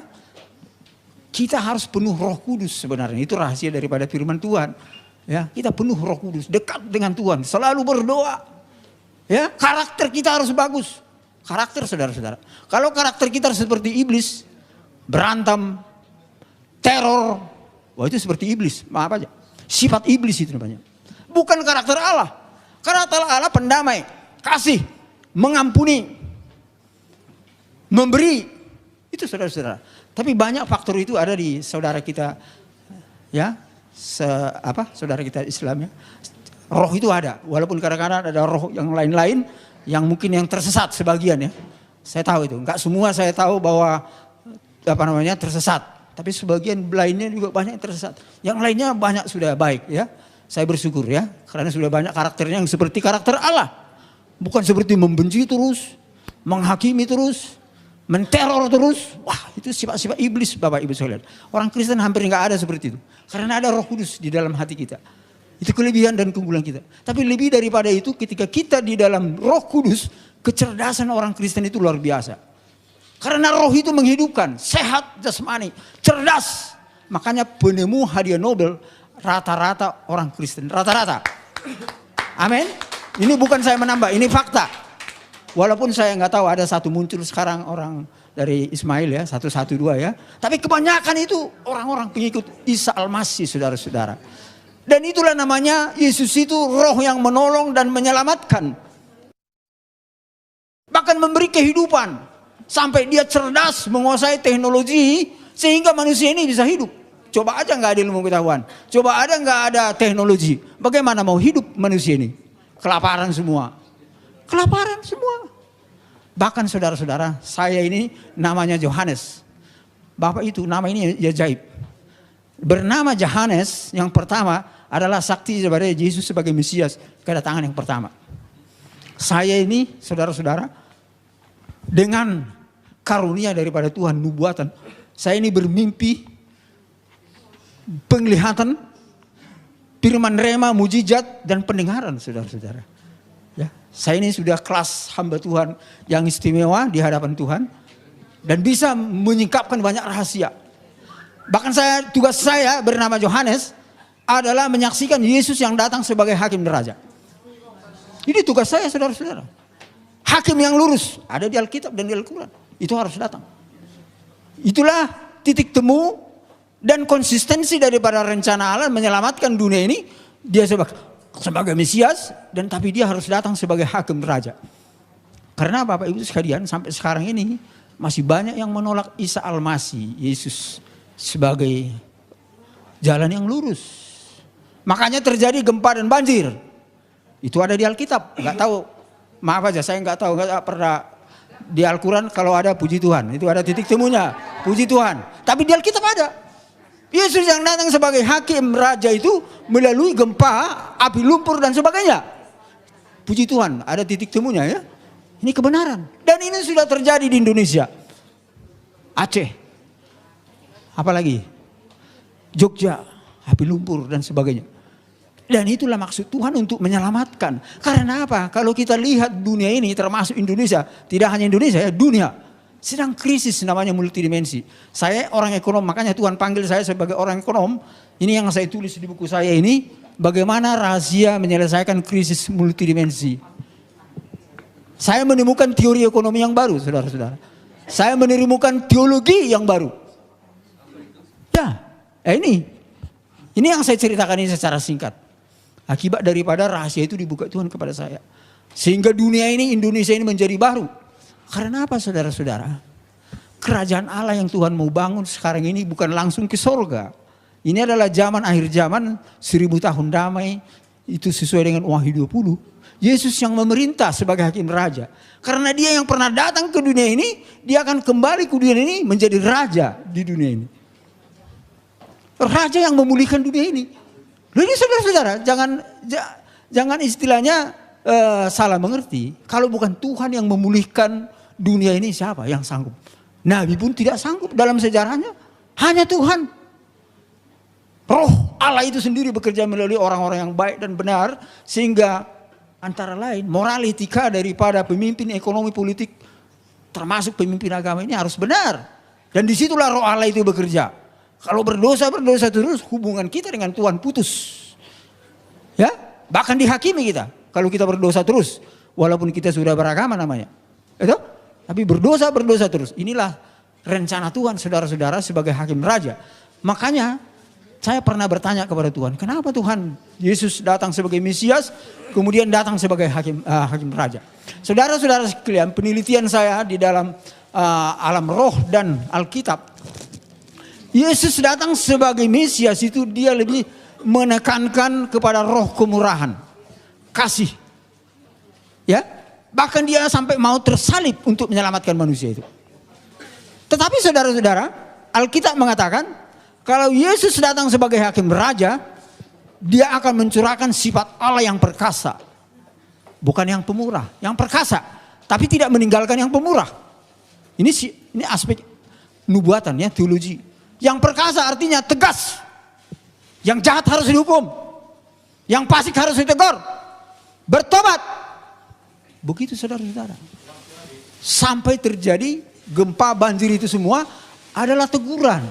Kita harus penuh Roh Kudus sebenarnya. Itu rahasia daripada firman Tuhan. Ya, kita penuh Roh Kudus, dekat dengan Tuhan, selalu berdoa. Ya, karakter kita harus bagus. Karakter saudara-saudara. Kalau karakter kita seperti iblis, berantem, teror, wah itu seperti iblis. Maaf aja. Sifat iblis itu namanya. Bukan karakter Allah. Karakter Allah pendamai, kasih, mengampuni, memberi. Itu saudara-saudara. Tapi banyak faktor itu ada di saudara kita, ya, saudara kita Islam ya. Roh itu ada, walaupun kadang-kadang ada roh yang lain-lain yang mungkin yang tersesat sebagian ya. Saya tahu itu, enggak semua saya tahu bahwa tersesat, tapi sebagian lainnya juga banyak yang tersesat. Yang lainnya banyak sudah baik ya. Saya bersyukur ya, karena sudah banyak karakternya yang seperti karakter Allah. Bukan seperti membenci terus, menghakimi terus, menteror terus. Wah, itu sifat-sifat iblis Bapak Ibu sekalian. Orang Kristen hampir enggak ada seperti itu. Karena ada Roh Kudus di dalam hati kita. Itu kelebihan dan keunggulan kita. Tapi lebih daripada itu, ketika kita di dalam Roh Kudus, kecerdasan orang Kristen itu luar biasa. Karena roh itu menghidupkan, sehat jasmani, cerdas. Makanya penemu hadiah Nobel rata-rata orang Kristen, rata-rata. Amin. Ini bukan saya menambah, ini fakta. Walaupun saya nggak tahu ada satu muncul sekarang orang dari Ismail ya, 112 ya. Tapi kebanyakan itu orang-orang pengikut Isa Al-Masih saudara-saudara. Dan itulah namanya Yesus itu roh yang menolong dan menyelamatkan. Bahkan memberi kehidupan. Sampai dia cerdas menguasai teknologi sehingga manusia ini bisa hidup. Coba aja nggak ada ilmu pengetahuan. Coba ada nggak ada teknologi. Bagaimana mau hidup manusia ini? Kelaparan semua. Kelaparan semua. Bahkan saudara-saudara, saya ini namanya Yohanes. Bapak itu nama ini ajaib. Bernama Yohanes yang pertama adalah saksi kepada Yesus sebagai Mesias, kedatangan yang pertama. Saya ini saudara-saudara dengan karunia daripada Tuhan nubuatan. Saya ini bermimpi, penglihatan, firman rema, mujizat dan pendengaran saudara-saudara. Ya, saya ini sudah kelas hamba Tuhan yang istimewa di hadapan Tuhan dan bisa menyingkapkan banyak rahasia. Bahkan tugas saya bernama Yohanes adalah menyaksikan Yesus yang datang sebagai hakim dan raja. Ini tugas saya saudara-saudara. Hakim yang lurus ada di Alkitab dan di Al-Quran. Itu harus datang. Itulah titik temu dan konsistensi daripada rencana Allah menyelamatkan dunia ini. Dia sebagai Mesias dan tapi dia harus datang sebagai hakim raja. Karena Bapak Ibu sekalian sampai sekarang ini masih banyak yang menolak Isa Al-Masih, Yesus sebagai jalan yang lurus. Makanya terjadi gempa dan banjir. Itu ada di Alkitab. Enggak tahu. Maaf aja saya enggak tahu, enggak pernah di Al-Quran kalau ada puji Tuhan. Itu ada titik temunya. Puji Tuhan. Tapi di Alkitab ada. Yesus yang datang sebagai hakim raja itu melalui gempa, api lumpur dan sebagainya. Puji Tuhan, ada titik temunya ya. Ini kebenaran. Dan ini sudah terjadi di Indonesia. Aceh. Apalagi? Jogja, api lumpur dan sebagainya. Dan itulah maksud Tuhan untuk menyelamatkan. Karena apa? Kalau kita lihat dunia ini termasuk Indonesia. Tidak hanya Indonesia ya, dunia. Sedang krisis namanya multidimensi. Saya orang ekonom, makanya Tuhan panggil saya sebagai orang ekonom. Ini yang saya tulis di buku saya ini. Bagaimana rahasia menyelesaikan krisis multidimensi. Saya menemukan teori ekonomi yang baru, saudara-saudara. Saya menemukan teologi yang baru. Ya, ini yang saya ceritakan ini secara singkat. Akibat daripada rahasia itu dibuka Tuhan kepada saya. Sehingga dunia ini, Indonesia ini menjadi baru. Karena apa saudara-saudara? Kerajaan Allah yang Tuhan mau bangun sekarang ini bukan langsung ke sorga. Ini adalah zaman akhir zaman, 1000 tahun damai. Itu sesuai dengan Wahyu 20. Yesus yang memerintah sebagai hakim raja. Karena dia yang pernah datang ke dunia ini, dia akan kembali ke dunia ini menjadi raja di dunia ini. Raja yang memulihkan dunia ini. Jadi saudara-saudara, jangan istilahnya salah mengerti. Kalau bukan Tuhan yang memulihkan dunia ini, siapa yang sanggup? Nabi pun tidak sanggup dalam sejarahnya. Hanya Tuhan. Roh Allah itu sendiri bekerja melalui orang-orang yang baik dan benar. Sehingga antara lain moralitika daripada pemimpin ekonomi politik termasuk pemimpin agama ini harus benar. Dan disitulah roh Allah itu bekerja. Kalau berdosa terus hubungan kita dengan Tuhan putus. Ya, bahkan dihakimi kita. Kalau kita berdosa terus. Walaupun kita sudah beragama namanya. Itu? Tapi berdosa terus. Inilah rencana Tuhan saudara-saudara sebagai hakim raja. Makanya saya pernah bertanya kepada Tuhan, kenapa Tuhan Yesus datang sebagai Mesias, kemudian datang sebagai hakim raja. Saudara-saudara sekalian, penelitian saya di dalam alam roh dan Alkitab, Yesus datang sebagai Mesias itu dia lebih menekankan kepada roh kemurahan, kasih. Ya, bahkan dia sampai mau tersalib untuk menyelamatkan manusia itu. Tetapi saudara-saudara, Alkitab mengatakan kalau Yesus datang sebagai hakim raja, dia akan mencurahkan sifat Allah yang perkasa. Bukan yang pemurah, yang perkasa. Tapi tidak meninggalkan yang pemurah. Ini aspek nubuatan ya, teologi. Yang perkasa artinya tegas. Yang jahat harus dihukum. Yang fasik harus ditegur. Bertobat. Begitu saudara-saudara. Sampai terjadi gempa banjir itu semua adalah teguran.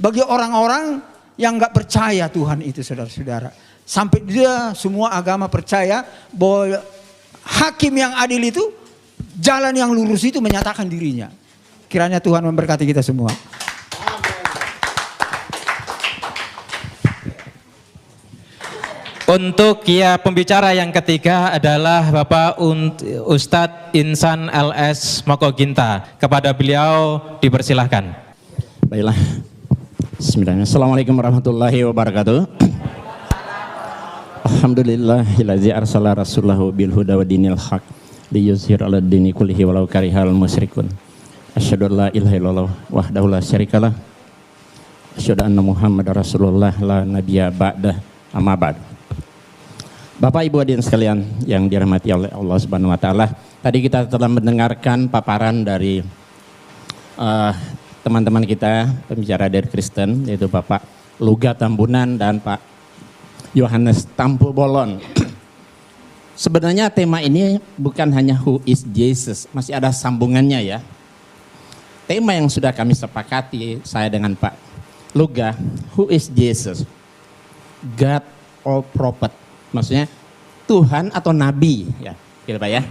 Bagi orang-orang yang gak percaya Tuhan itu saudara-saudara. Sampai dia semua agama percaya bahwa hakim yang adil itu, jalan yang lurus itu menyatakan dirinya. Kiranya Tuhan memberkati kita semua. Untuk pembicara yang ketiga adalah Bapak Ustadz Insan LS Mokoginta. Kepada beliau dipersilahkan. Baiklah. Bismillahirrahmanirrahim. Assalamualaikum warahmatullahi wabarakatuh. Alhamdulillahillazi arsala rasulahu bil huda wa dinil haq liyuzhir 'ala dini kullihi walau karihal musyrikun. Asyhadu an la ilaha illallah wahdahu la syarikalah. Asyhadu anna Muhammadar Rasulullah la nabiyya ba'dah amma ba'd. Bapak Ibu hadirin sekalian yang dirahmati oleh Allah Subhanahu wa taala, tadi kita telah mendengarkan paparan dari teman-teman kita pembicara dari Kristen, yaitu Bapak Luga Tambunan dan Pak Yohanes Tampu Bolon. Sebenarnya tema ini bukan hanya who is Jesus, masih ada sambungannya ya. Tema yang sudah kami sepakati saya dengan Pak Luga, who is Jesus? God or prophet? Maksudnya Tuhan atau Nabi ya, gitu Pak ya.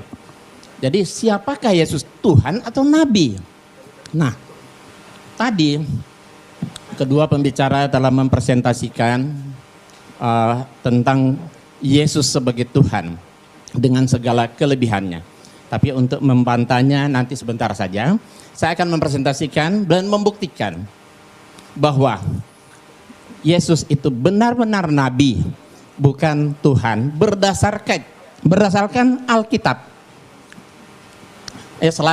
Jadi siapakah Yesus, Tuhan atau Nabi? Nah, tadi kedua pembicara telah mempresentasikan tentang Yesus sebagai Tuhan dengan segala kelebihannya. Tapi untuk membantahnya nanti sebentar saja. Saya akan mempresentasikan dan membuktikan bahwa Yesus itu benar-benar Nabi, bukan Tuhan, berdasarkan Alkitab.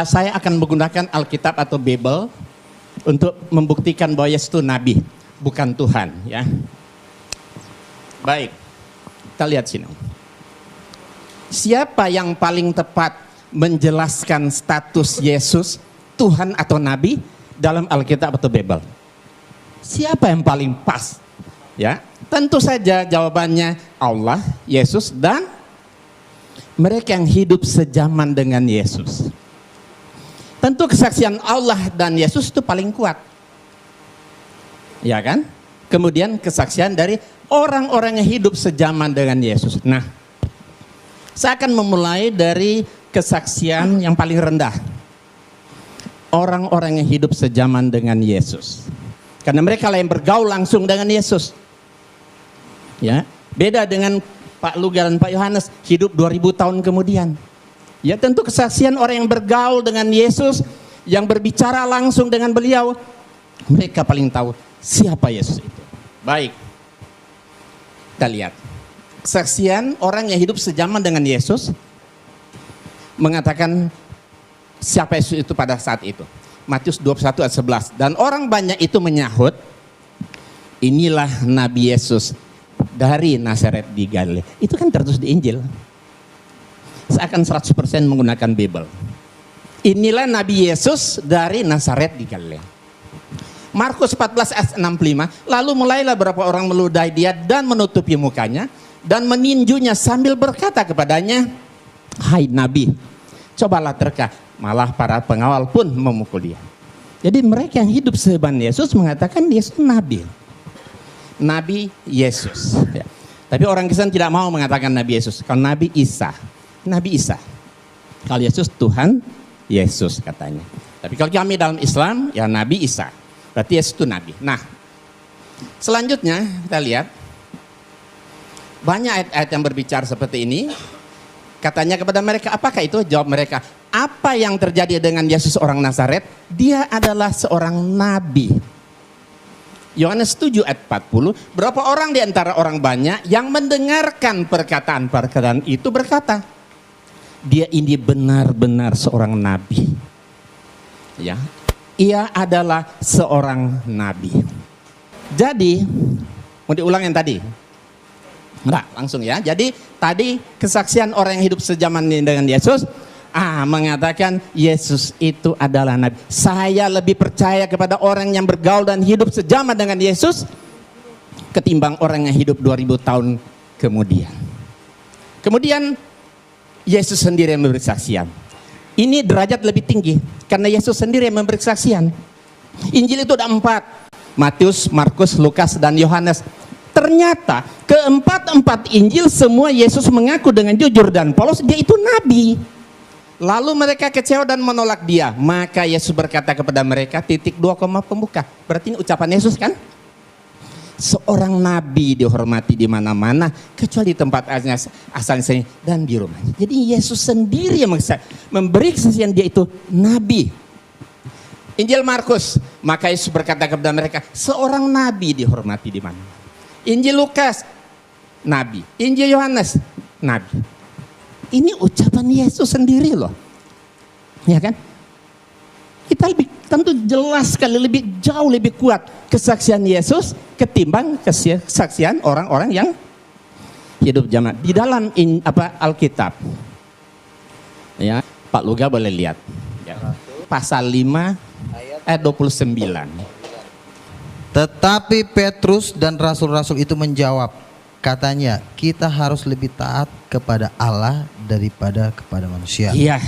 Saya akan menggunakan Alkitab atau Bible untuk membuktikan bahwa Yesus itu Nabi, bukan Tuhan ya. Baik, kita lihat sini. Siapa yang paling tepat menjelaskan status Yesus Tuhan atau Nabi dalam Alkitab atau Bible? Siapa yang paling pas? Ya, tentu saja jawabannya Allah, Yesus, dan mereka yang hidup sejaman dengan Yesus. Tentu kesaksian Allah dan Yesus itu paling kuat. Ya kan? Kemudian kesaksian dari orang-orang yang hidup sejaman dengan Yesus. Nah, saya akan memulai dari kesaksian yang paling rendah. Orang-orang yang hidup sejaman dengan Yesus. Karena mereka lah yang bergaul langsung dengan Yesus. Ya, beda dengan Pak Luga dan Pak Yohanes hidup 2000 tahun kemudian. Ya, tentu kesaksian orang yang bergaul dengan Yesus, yang berbicara langsung dengan beliau, mereka paling tahu siapa Yesus itu. Baik, kita lihat kesaksian orang yang hidup sejaman dengan Yesus mengatakan siapa Yesus itu pada saat itu. Matius 21 ayat 11. Dan orang banyak itu menyahut, inilah Nabi Yesus dari Nazaret di Galilea. Itu kan tertulis di Injil. Seakan 100% menggunakan Bible. Inilah Nabi Yesus dari Nazaret di Galilea. Markus 14 ayat 65. Lalu mulailah beberapa orang meludahi dia dan menutupi mukanya dan meninjunya sambil berkata kepadanya, hai Nabi, cobalah terka. Malah para pengawal pun memukul dia. Jadi mereka yang hidup seban Yesus mengatakan Yesus Nabi. Nabi Yesus. Ya. Tapi orang Kristen tidak mau mengatakan Nabi Yesus. Kalau Nabi Isa. Nabi Isa. Kalau Yesus Tuhan Yesus katanya. Tapi kalau kami dalam Islam ya Nabi Isa. Berarti Yesus itu Nabi. Nah, selanjutnya kita lihat. Banyak ayat-ayat yang berbicara seperti ini. Katanya kepada mereka, apakah itu? Jawab mereka, apa yang terjadi dengan Yesus orang Nazaret? Dia adalah seorang nabi. Yohanes 7 ayat 40, berapa orang di antara orang banyak yang mendengarkan perkataan-perkataan itu berkata, dia ini benar-benar seorang nabi. Ya, ia adalah seorang nabi. Jadi, mau diulang yang tadi? Enggak, langsung ya. Jadi tadi kesaksian orang yang hidup sejaman dengan Yesus mengatakan Yesus itu adalah Nabi. Saya lebih percaya kepada orang yang bergaul dan hidup sejaman dengan Yesus ketimbang orang yang hidup 2000 tahun kemudian. Kemudian Yesus sendiri yang memberi kesaksian. Ini derajat lebih tinggi karena Yesus sendiri yang memberi kesaksian. Injil itu ada 4. Matius, Markus, Lukas, dan Yohanes. Ternyata keempat Injil semua Yesus mengaku dengan jujur dan polos dia itu nabi. Lalu mereka kecewa dan menolak dia. Maka Yesus berkata kepada mereka, titik 2 koma pembuka. Berarti ini ucapan Yesus kan? Seorang nabi dihormati di mana-mana kecuali di tempat asalnya dan di rumahnya. Jadi Yesus sendiri yang memberi kesaksian dia itu nabi. Injil Markus, maka Yesus berkata kepada mereka, seorang nabi dihormati di mana. Injil Lukas, nabi. Injil Yohanes, nabi. Ini ucapan Yesus sendiri loh. Ya kan? Kita lebih tentu jelas sekali, lebih jauh lebih kuat kesaksian Yesus ketimbang kesaksian orang-orang yang hidup zaman di dalam Alkitab. Ya, Pak Luga boleh lihat. Ya. Pasal 5 ayat 29. Tetapi Petrus dan rasul-rasul itu menjawab, katanya, kita harus lebih taat kepada Allah daripada kepada manusia. Iya,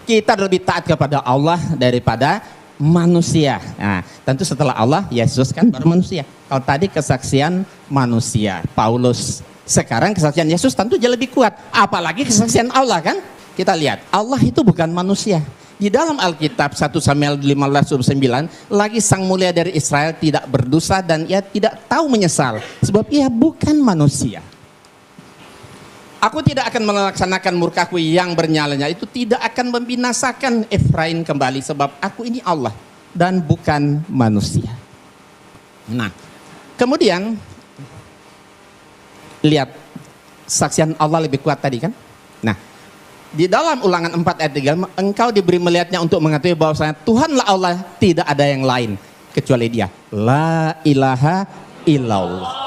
kita lebih taat kepada Allah daripada manusia. Nah, tentu setelah Allah, Yesus kan baru manusia. Kalau tadi kesaksian manusia, Paulus. Sekarang kesaksian Yesus tentu jauh lebih kuat. Apalagi kesaksian Allah kan? Kita lihat, Allah itu bukan manusia. Di dalam Alkitab 1 Samuel 15:9 lagi sang mulia dari Israel tidak berdosa dan ia tidak tahu menyesal sebab ia bukan manusia. Aku tidak akan melaksanakan murkaku yang bernyalanya, itu tidak akan membinasakan Efraim kembali sebab aku ini Allah dan bukan manusia. Nah, kemudian lihat saksian Allah lebih kuat tadi kan? Nah, di dalam Ulangan 4 ayat 3, engkau diberi melihatnya untuk mengetahui bahwasanya Tuhanlah Allah, tidak ada yang lain kecuali Dia. La ilaha illallah.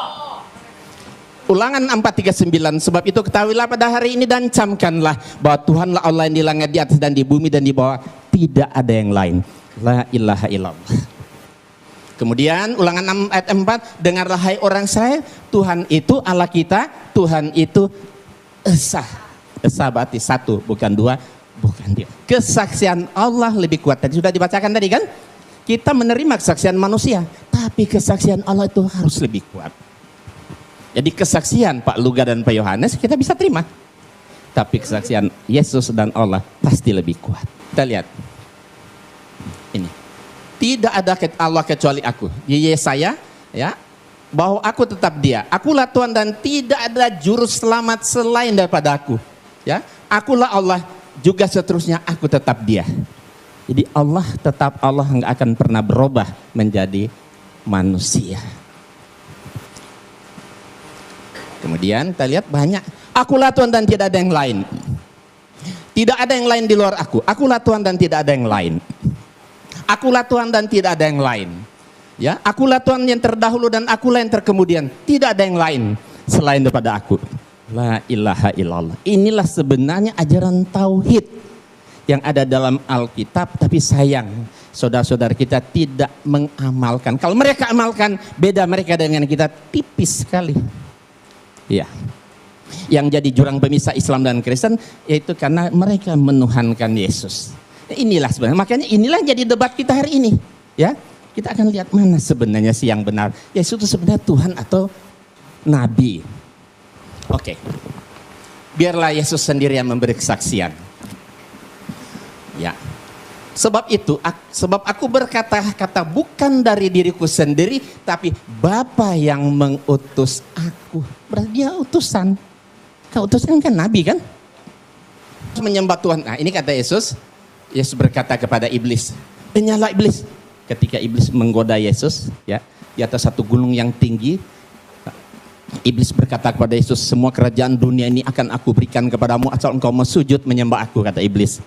Ulangan 4:39, sebab itu ketahuilah pada hari ini dan camkanlah bahwa Tuhanlah Allah yang di langit, di atas dan di bumi dan di bawah, tidak ada yang lain. La ilaha illallah. Kemudian Ulangan 6 ayat 4, dengarlah hai orang Israel, Tuhan itu Allah kita, Tuhan itu Esa. Esa berarti satu, bukan dua, bukan dia. Kesaksian Allah lebih kuat. Tadi sudah dibacakan tadi kan? Kita menerima kesaksian manusia, tapi kesaksian Allah itu harus lebih kuat. Jadi kesaksian Pak Luga dan Pak Yohanes kita bisa terima. Tapi kesaksian Yesus dan Allah pasti lebih kuat. Kita lihat. Ini. Tidak ada Allah kecuali aku. Di Yesaya ya, bahwa aku tetap Dia. Akulah Tuhan dan tidak ada juru selamat selain daripada aku. Ya, akulah Allah, juga seterusnya aku tetap Dia. Jadi Allah tetap Allah, nggak akan pernah berubah menjadi manusia. Kemudian kita lihat banyak. Akulah Tuhan dan tidak ada yang lain. Tidak ada yang lain di luar aku. Akulah Tuhan dan tidak ada yang lain. Akulah Tuhan dan tidak ada yang lain. Ya, akulah Tuhan yang terdahulu dan akulah yang terkemudian. Tidak ada yang lain selain daripada aku. La ilaha illallah. Inilah sebenarnya ajaran tauhid yang ada dalam Alkitab, tapi sayang saudara-saudara kita tidak mengamalkan. Kalau mereka amalkan, beda mereka dengan kita tipis sekali. Ya. Yang jadi jurang pemisah Islam dan Kristen yaitu karena mereka menuhankan Yesus. Inilah sebenarnya, makanya inilah jadi debat kita hari ini. Ya, kita akan lihat mana sebenarnya sih yang benar. Yesus itu sebenarnya Tuhan atau Nabi. Oke, biarlah Yesus sendiri yang memberi kesaksian. Ya, sebab aku berkata-kata bukan dari diriku sendiri, tapi Bapa yang mengutus aku. Berarti dia utusan. Kau utusan kan Nabi kan? Menyembah Tuhan. Nah ini kata Yesus. Yesus berkata kepada iblis, nyala iblis. Ketika iblis menggoda Yesus, ya di atas satu gunung yang tinggi, iblis berkata kepada Yesus, semua kerajaan dunia ini akan aku berikan kepadamu asal engkau sujud menyembah aku, kata iblis.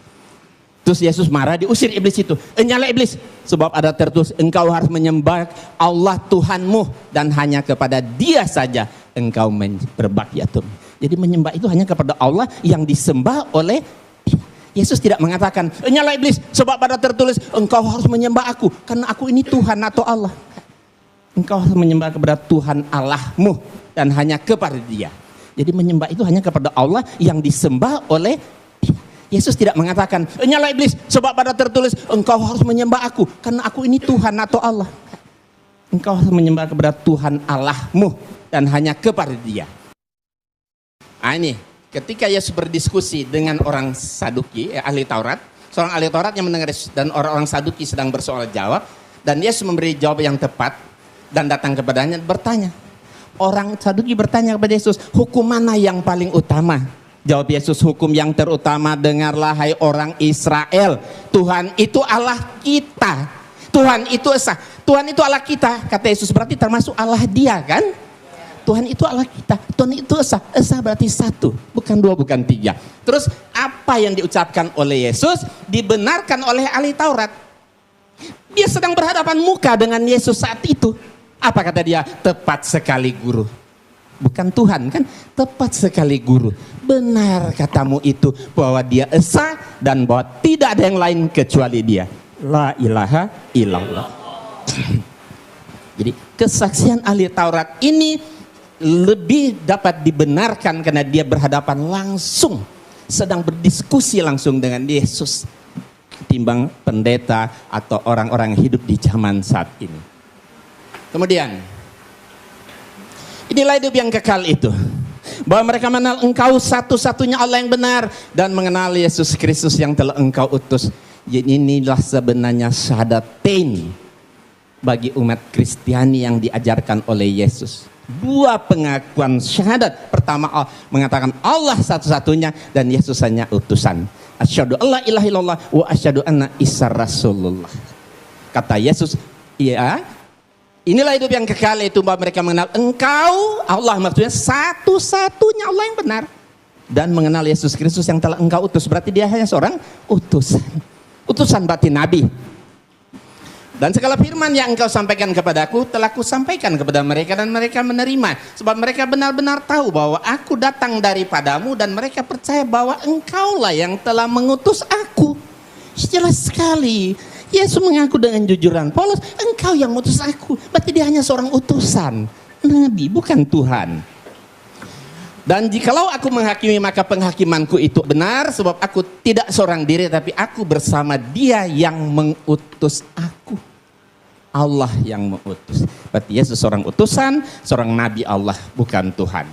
Terus Yesus marah, diusir iblis itu. Nyala iblis, sebab ada tertulis engkau harus menyembah Allah Tuhanmu dan hanya kepada Dia saja engkau berbakti. Jadi menyembah itu hanya kepada Allah yang disembah oleh Yesus. Tidak mengatakan nyala iblis, sebab ada tertulis engkau harus menyembah aku karena aku ini Tuhan atau Allah. Engkau harus menyembah kepada Tuhan Allahmu dan hanya kepada Dia. Jadi menyembah itu hanya kepada Allah yang disembah oleh Yesus. Tidak mengatakan nyala iblis, sebab ada tertulis engkau harus menyembah aku karena aku ini Tuhan atau Allah. Engkau harus menyembah kepada Tuhan Allahmu dan hanya kepada Dia. Nah ini ketika Yesus berdiskusi dengan orang Saduki, ahli Taurat, seorang ahli Taurat yang mendengar Yesus dan orang-orang Saduki sedang bersoal jawab, dan Yesus memberi jawab yang tepat dan datang kepadanya bertanya. Orang Saduki bertanya kepada Yesus, hukum mana yang paling utama? Jawab Yesus, hukum yang terutama, dengarlah hai orang Israel, Tuhan itu Allah kita. Tuhan itu esa. Tuhan itu Allah kita, kata Yesus, berarti termasuk Allah Dia kan? Tuhan itu Allah kita, Tuhan itu esa. Esa berarti satu, bukan dua, bukan tiga. Terus apa yang diucapkan oleh Yesus dibenarkan oleh ahli Taurat. Dia sedang berhadapan muka dengan Yesus saat itu. Apa kata dia? Tepat sekali guru. Bukan Tuhan kan? Tepat sekali guru. Benar katamu itu bahwa Dia esa dan bahwa tidak ada yang lain kecuali Dia. La ilaha illallah. Jadi kesaksian ahli Taurat ini lebih dapat dibenarkan karena dia berhadapan langsung, sedang berdiskusi langsung dengan Yesus, ketimbang pendeta atau orang-orang hidup di zaman saat ini. Kemudian inilah hidup yang kekal itu, bahwa mereka mengenal engkau satu-satunya Allah yang benar dan mengenal Yesus Kristus yang telah engkau utus. Jadi inilah sebenarnya syahadatain bagi umat Kristiani yang diajarkan oleh Yesus. Dua pengakuan syahadat. Pertama mengatakan Allah satu-satunya dan Yesus hanya utusan. Asyhadu alla ilaha illallah wa asyhadu anna Isa Rasulullah. Kata Yesus, iya, inilah hidup yang kekal, itu bahwa mereka mengenal engkau Allah, maksudnya satu-satunya Allah yang benar, dan mengenal Yesus Kristus yang telah engkau utus. Berarti dia hanya seorang utusan. Utusan berarti nabi. Dan segala firman yang engkau sampaikan kepadaku telah kusampaikan kepada mereka dan mereka menerima. Sebab mereka benar-benar tahu bahwa aku datang daripadamu dan mereka percaya bahwa engkaulah yang telah mengutus aku. Jelas sekali. Yesus mengaku dengan jujuran, Paulus, engkau yang mengutus aku. Berarti dia hanya seorang utusan. Nabi, bukan Tuhan. Dan jikalau aku menghakimi maka penghakimanku itu benar, sebab aku tidak seorang diri tapi aku bersama Dia yang mengutus aku. Allah yang mengutus. Berarti Yesus seorang utusan, seorang nabi Allah, bukan Tuhan.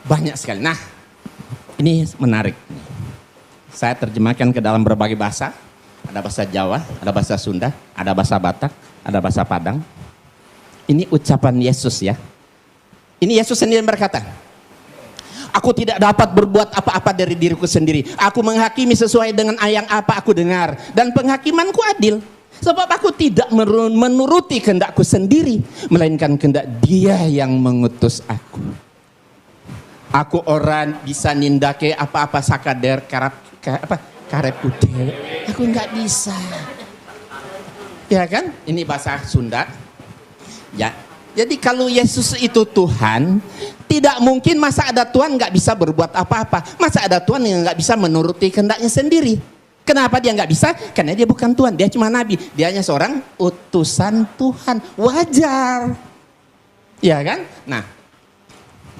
Banyak sekali. Nah, ini menarik. Saya terjemahkan ke dalam berbagai bahasa. Ada bahasa Jawa, ada bahasa Sunda, ada bahasa Batak, ada bahasa Padang. Ini ucapan Yesus ya. Ini Yesus sendiri berkata, aku tidak dapat berbuat apa-apa dari diriku sendiri. Aku menghakimi sesuai dengan yang apa aku dengar. Dan penghakimanku adil. Sebab aku tidak menuruti kehendakku sendiri, melainkan kehendak Dia yang mengutus aku. Aku orang bisa nindake apa-apa sakader karep ude. Aku nggak bisa. Ya kan? Ini bahasa Sunda. Ya. Jadi kalau Yesus itu Tuhan, tidak mungkin masa ada Tuhan nggak bisa berbuat apa-apa. Masa ada Tuhan yang nggak bisa menuruti kehendaknya sendiri. Kenapa dia nggak bisa? Karena dia bukan Tuhan, dia cuma nabi. Dia hanya seorang utusan Tuhan. Wajar. Ya kan? Nah,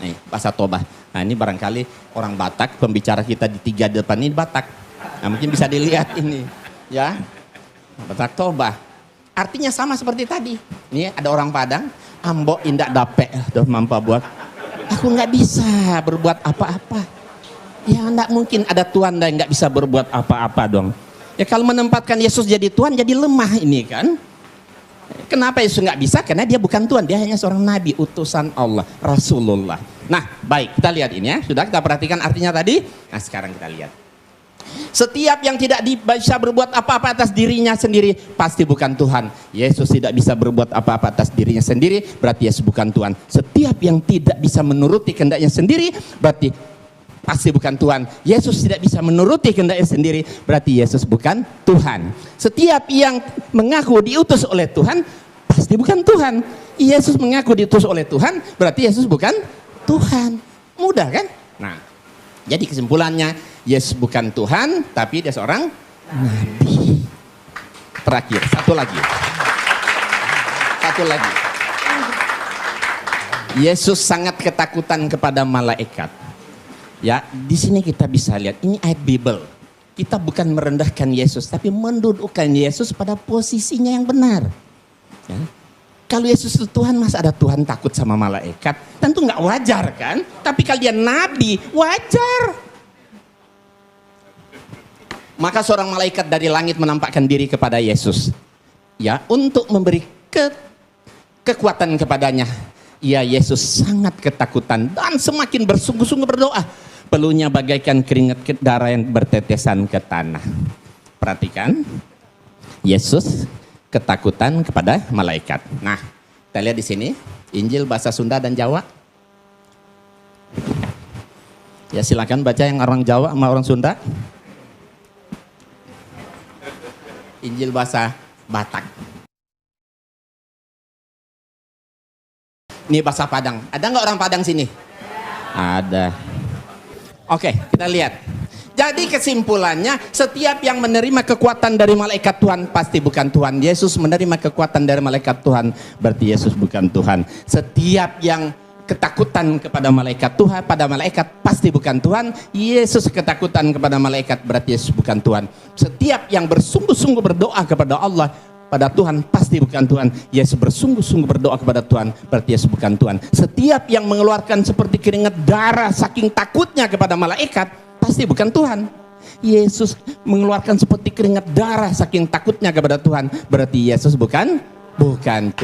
nih bahasa Tobah. Nah ini barangkali orang Batak, pembicara kita di 3 depan ini Batak. Nah mungkin bisa dilihat ini. Ya, Batak Tobah. Artinya sama seperti tadi. Nih ada orang Padang, ambo indak dapet, tuh mampu buat. Aku nggak bisa berbuat apa-apa. Ya enggak mungkin ada Tuhan yang nggak bisa berbuat apa-apa dong. Ya kalau menempatkan Yesus jadi Tuhan jadi lemah ini kan. Kenapa Yesus nggak bisa? Karena dia bukan Tuhan, dia hanya seorang nabi, utusan Allah, Rasulullah. Nah baik, kita lihat ini ya. Sudah kita perhatikan artinya tadi. Nah sekarang kita lihat. Setiap yang tidak bisa berbuat apa-apa atas dirinya sendiri pasti bukan Tuhan. Yesus tidak bisa berbuat apa-apa atas dirinya sendiri, berarti Yesus bukan Tuhan. Setiap yang tidak bisa menuruti kehendaknya sendiri berarti pasti bukan Tuhan. Yesus tidak bisa menuruti kehendaknya sendiri, berarti Yesus bukan Tuhan. Setiap yang mengaku diutus oleh Tuhan, pasti bukan Tuhan. Yesus mengaku diutus oleh Tuhan, berarti Yesus bukan Tuhan. Mudah kan? Nah, jadi kesimpulannya, Yesus bukan Tuhan, tapi dia seorang nabi. Terakhir, satu lagi. Yesus sangat ketakutan kepada malaikat. Ya, di sini kita bisa lihat ini ayat Bible. Kita bukan merendahkan Yesus, tapi mendudukkan Yesus pada posisinya yang benar. Ya. Kalau Yesus itu Tuhan, masa ada Tuhan takut sama malaikat? Tentu nggak wajar kan? Tapi kalau dia nabi, wajar. Maka seorang malaikat dari langit menampakkan diri kepada Yesus. Ya, untuk memberi kekuatan kepadanya. Ya, Yesus sangat ketakutan dan semakin bersungguh-sungguh berdoa. Peluhnya bagaikan keringat darah yang bertetesan ke tanah. Perhatikan, Yesus ketakutan kepada malaikat. Nah, kita lihat di sini Injil bahasa Sunda dan Jawa. Ya silakan baca yang orang Jawa sama orang Sunda. Injil bahasa Batak. Ini bahasa Padang. Ada nggak orang Padang sini? Ada. Oke, kita lihat. Jadi kesimpulannya, setiap yang menerima kekuatan dari malaikat Tuhan pasti bukan Tuhan. Yesus menerima kekuatan dari malaikat Tuhan, berarti Yesus bukan Tuhan. Setiap yang ketakutan kepada malaikat Tuhan, pada malaikat pasti bukan Tuhan. Yesus ketakutan kepada malaikat, berarti Yesus bukan Tuhan. Setiap yang bersungguh-sungguh berdoa kepada Allah, pada Tuhan pasti bukan Tuhan. Yesus bersungguh-sungguh berdoa kepada Tuhan, berarti Yesus bukan Tuhan. Setiap yang mengeluarkan seperti keringat darah saking takutnya kepada malaikat, pasti bukan Tuhan. Yesus mengeluarkan seperti keringat darah saking takutnya kepada Tuhan, berarti Yesus bukan Tuhan.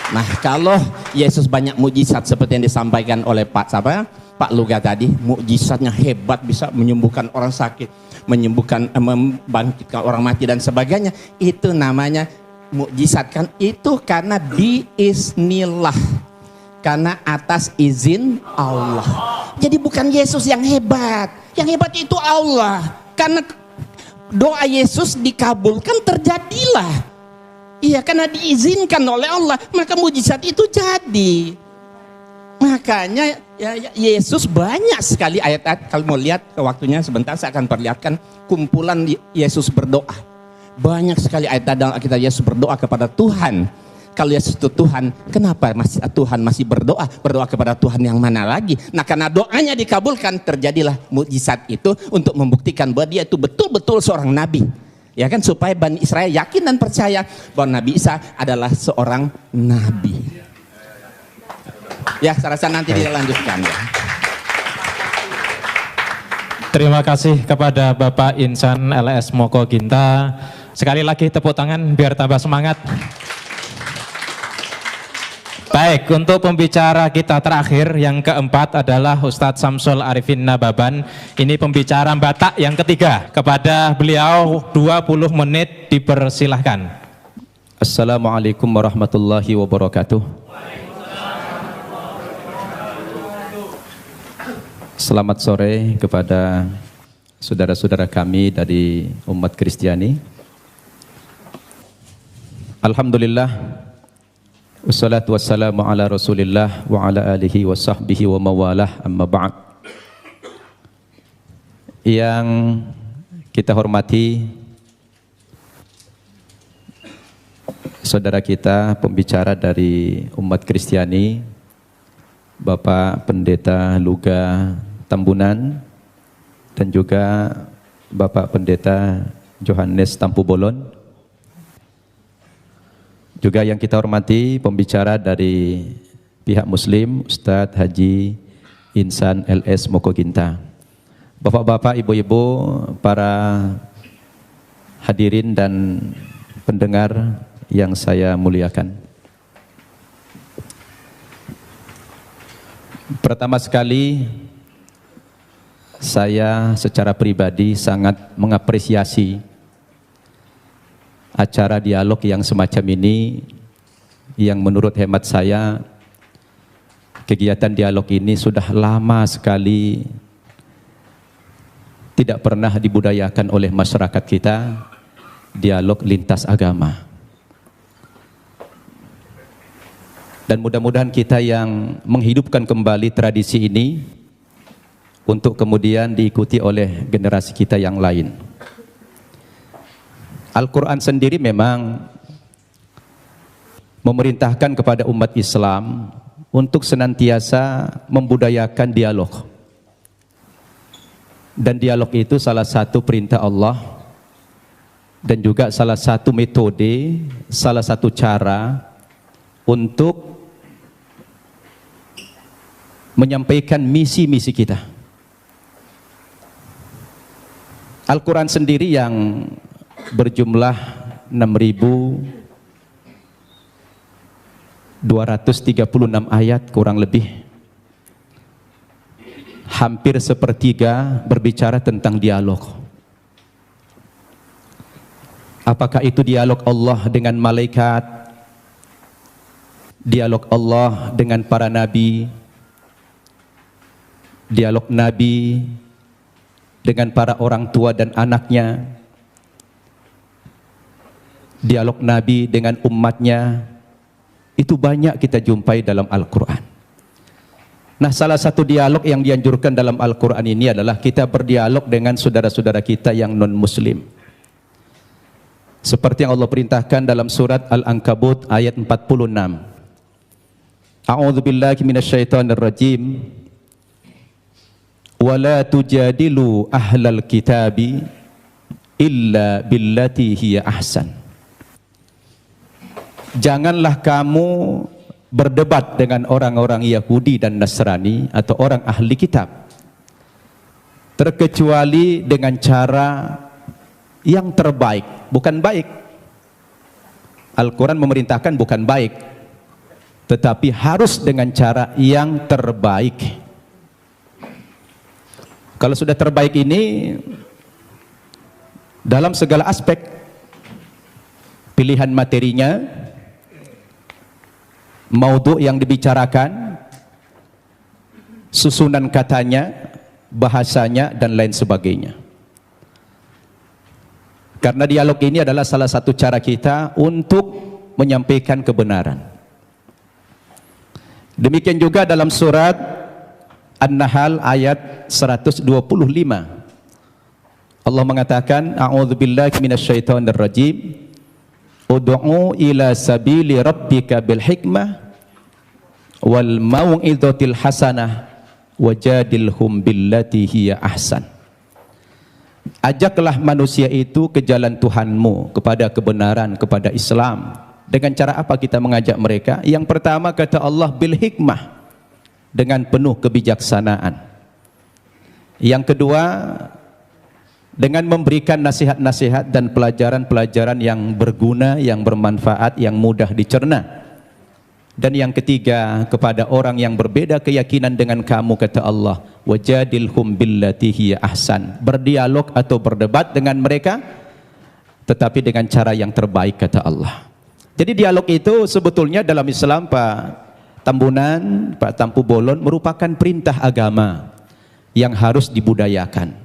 Nah, kalau Yesus banyak mujizat seperti yang disampaikan oleh Pak Luga tadi, mujizatnya hebat, bisa menyembuhkan orang sakit, membangkitkan orang mati dan sebagainya, itu namanya mukjizat kan? Itu karena biiznillah, karena atas izin Allah. Jadi bukan Yesus yang hebat itu Allah. Karena doa Yesus dikabulkan, terjadilah. Iya, karena diizinkan oleh Allah, maka mujizat itu jadi. Makanya Yesus banyak sekali ayat-ayat. Kalau mau lihat ke waktunya sebentar, saya akan perlihatkan kumpulan Yesus berdoa. Banyak sekali ayat dalam Alkitab Yesus berdoa kepada Tuhan. Kalau Yesus itu Tuhan, kenapa Tuhan masih berdoa kepada Tuhan yang mana lagi? Nah, karena doanya dikabulkan, terjadilah mukjizat itu untuk membuktikan bahwa dia itu betul-betul seorang nabi. Ya kan, supaya Bani Israel yakin dan percaya bahwa Nabi Isa adalah seorang nabi. Ya, saya rasa nanti dilanjutkan ya. Terima kasih kepada Bapak Insan LS Moko Ginta. Sekali lagi tepuk tangan biar tambah semangat. Baik, untuk pembicara kita terakhir yang keempat adalah Ustadz Samsul Arifin Nababan. Ini pembicara Batak yang ketiga. Kepada beliau 20 menit dipersilahkan. Assalamualaikum warahmatullahi wabarakatuh. Selamat sore kepada saudara-saudara kami dari umat Kristiani. Alhamdulillah, wassalatu wassalamu ala Rasulillah wa ala alihi wa sahbihi wa mawalah, amma ba'd. Yang kita hormati saudara kita, pembicara dari umat Kristiani, Bapak Pendeta Luga Tambunan, dan juga Bapak Pendeta Johannes Tampu Bolon. Juga yang kita hormati pembicara dari pihak Muslim, Ustadz Haji Insan LS Mokoginta. Bapak-bapak, ibu-ibu, para hadirin dan pendengar yang saya muliakan. Pertama sekali, saya secara pribadi sangat mengapresiasi acara dialog yang semacam ini, yang menurut hemat saya kegiatan dialog ini sudah lama sekali tidak pernah dibudayakan oleh masyarakat kita, dialog lintas agama. Dan mudah-mudahan kita yang menghidupkan kembali tradisi ini untuk kemudian diikuti oleh generasi kita yang lain. Al-Quran sendiri memang memerintahkan kepada umat Islam untuk senantiasa membudayakan dialog. Dan dialog itu salah satu perintah Allah dan juga salah satu metode, salah satu cara untuk menyampaikan misi-misi kita. Al-Quran sendiri yang berjumlah 6.236 ayat kurang lebih, hampir sepertiga berbicara tentang dialog. Apakah itu dialog Allah dengan malaikat, dialog Allah dengan para nabi, dialog nabi dengan para orang tua dan anaknya, dialog Nabi dengan umatnya, itu banyak kita jumpai dalam Al-Quran. Nah, salah satu dialog yang dianjurkan dalam Al-Quran ini adalah kita berdialog dengan saudara-saudara kita yang non-muslim. Seperti yang Allah perintahkan dalam surat Al-Ankabut ayat 46. A'udzubillahi minasyaitonirrajim. Wala tujadilu ahlal kitabi illa billati hiya ahsan. Janganlah kamu berdebat dengan orang-orang Yahudi dan Nasrani atau orang ahli kitab terkecuali dengan cara yang terbaik, bukan baik. Al-Quran memerintahkan bukan baik, tetapi harus dengan cara yang terbaik. Kalau sudah terbaik ini dalam segala aspek, pilihan materinya, maudhu yang dibicarakan, susunan katanya, bahasanya, dan lain sebagainya. Karena dialog ini adalah salah satu cara kita untuk menyampaikan kebenaran. Demikian juga dalam surat An-Nahl ayat 125. Allah mengatakan, A'udzubillahi minasyaitonirrajim. Ud'u ila sabili rabbika bil hikmah wal mau'izatil hasanah wajadilhum billati hiya ahsan. Ajaklah manusia itu ke jalan Tuhanmu, kepada kebenaran, kepada Islam. Dengan cara apa kita mengajak mereka? Yang pertama kata Allah, bil hikmah, dengan penuh kebijaksanaan. Yang kedua, dengan memberikan nasihat-nasihat dan pelajaran-pelajaran yang berguna, yang bermanfaat, yang mudah dicerna. Dan yang ketiga, kepada orang yang berbeda keyakinan dengan kamu, kata Allah, wajadilhum billati hiya ahsan. Berdialog atau berdebat dengan mereka, tetapi dengan cara yang terbaik, kata Allah. Jadi dialog itu sebetulnya dalam Islam, Pak Tambunan, Pak Tampu Bolon, merupakan perintah agama yang harus dibudayakan.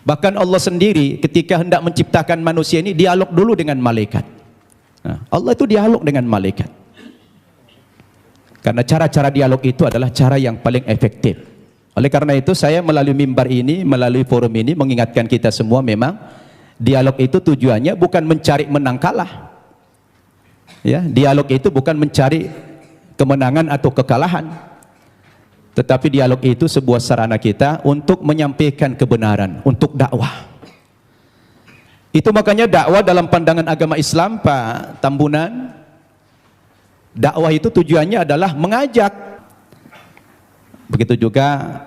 Bahkan Allah sendiri ketika hendak menciptakan manusia ini dialog dulu dengan malaikat. Nah, Allah itu dialog dengan malaikat. Karena cara-cara dialog itu adalah cara yang paling efektif. Oleh karena itu saya melalui mimbar ini, melalui forum ini mengingatkan kita semua memang dialog itu tujuannya bukan mencari menang kalah. Ya, dialog itu bukan mencari kemenangan atau kekalahan. Tetapi dialog itu sebuah sarana kita untuk menyampaikan kebenaran, untuk dakwah. Itu makanya dakwah dalam pandangan agama Islam, Pak Tambunan, dakwah itu tujuannya adalah mengajak. Begitu juga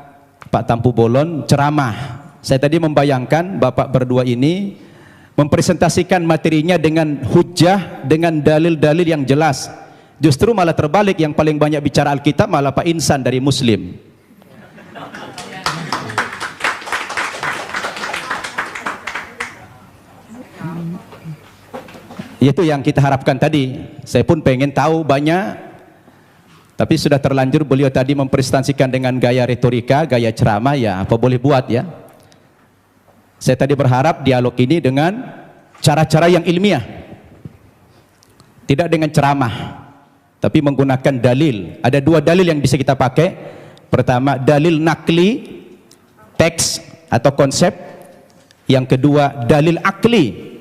Pak Tampu Bolon ceramah. Saya tadi membayangkan Bapak berdua ini mempresentasikan materinya dengan hujjah, dengan dalil-dalil yang jelas. Justru malah terbalik, yang paling banyak bicara Alkitab malah Pak Insan dari Muslim. Itu yang kita harapkan tadi. Saya pun pengen tahu banyak, tapi sudah terlanjur beliau tadi mempresentasikan dengan gaya retorika, gaya ceramah, ya apa boleh buat ya. Saya tadi berharap dialog ini dengan cara-cara yang ilmiah, tidak dengan ceramah, tapi menggunakan dalil. Ada dua dalil yang bisa kita pakai. Pertama, dalil nakli, teks atau konsep. Yang kedua, dalil akli,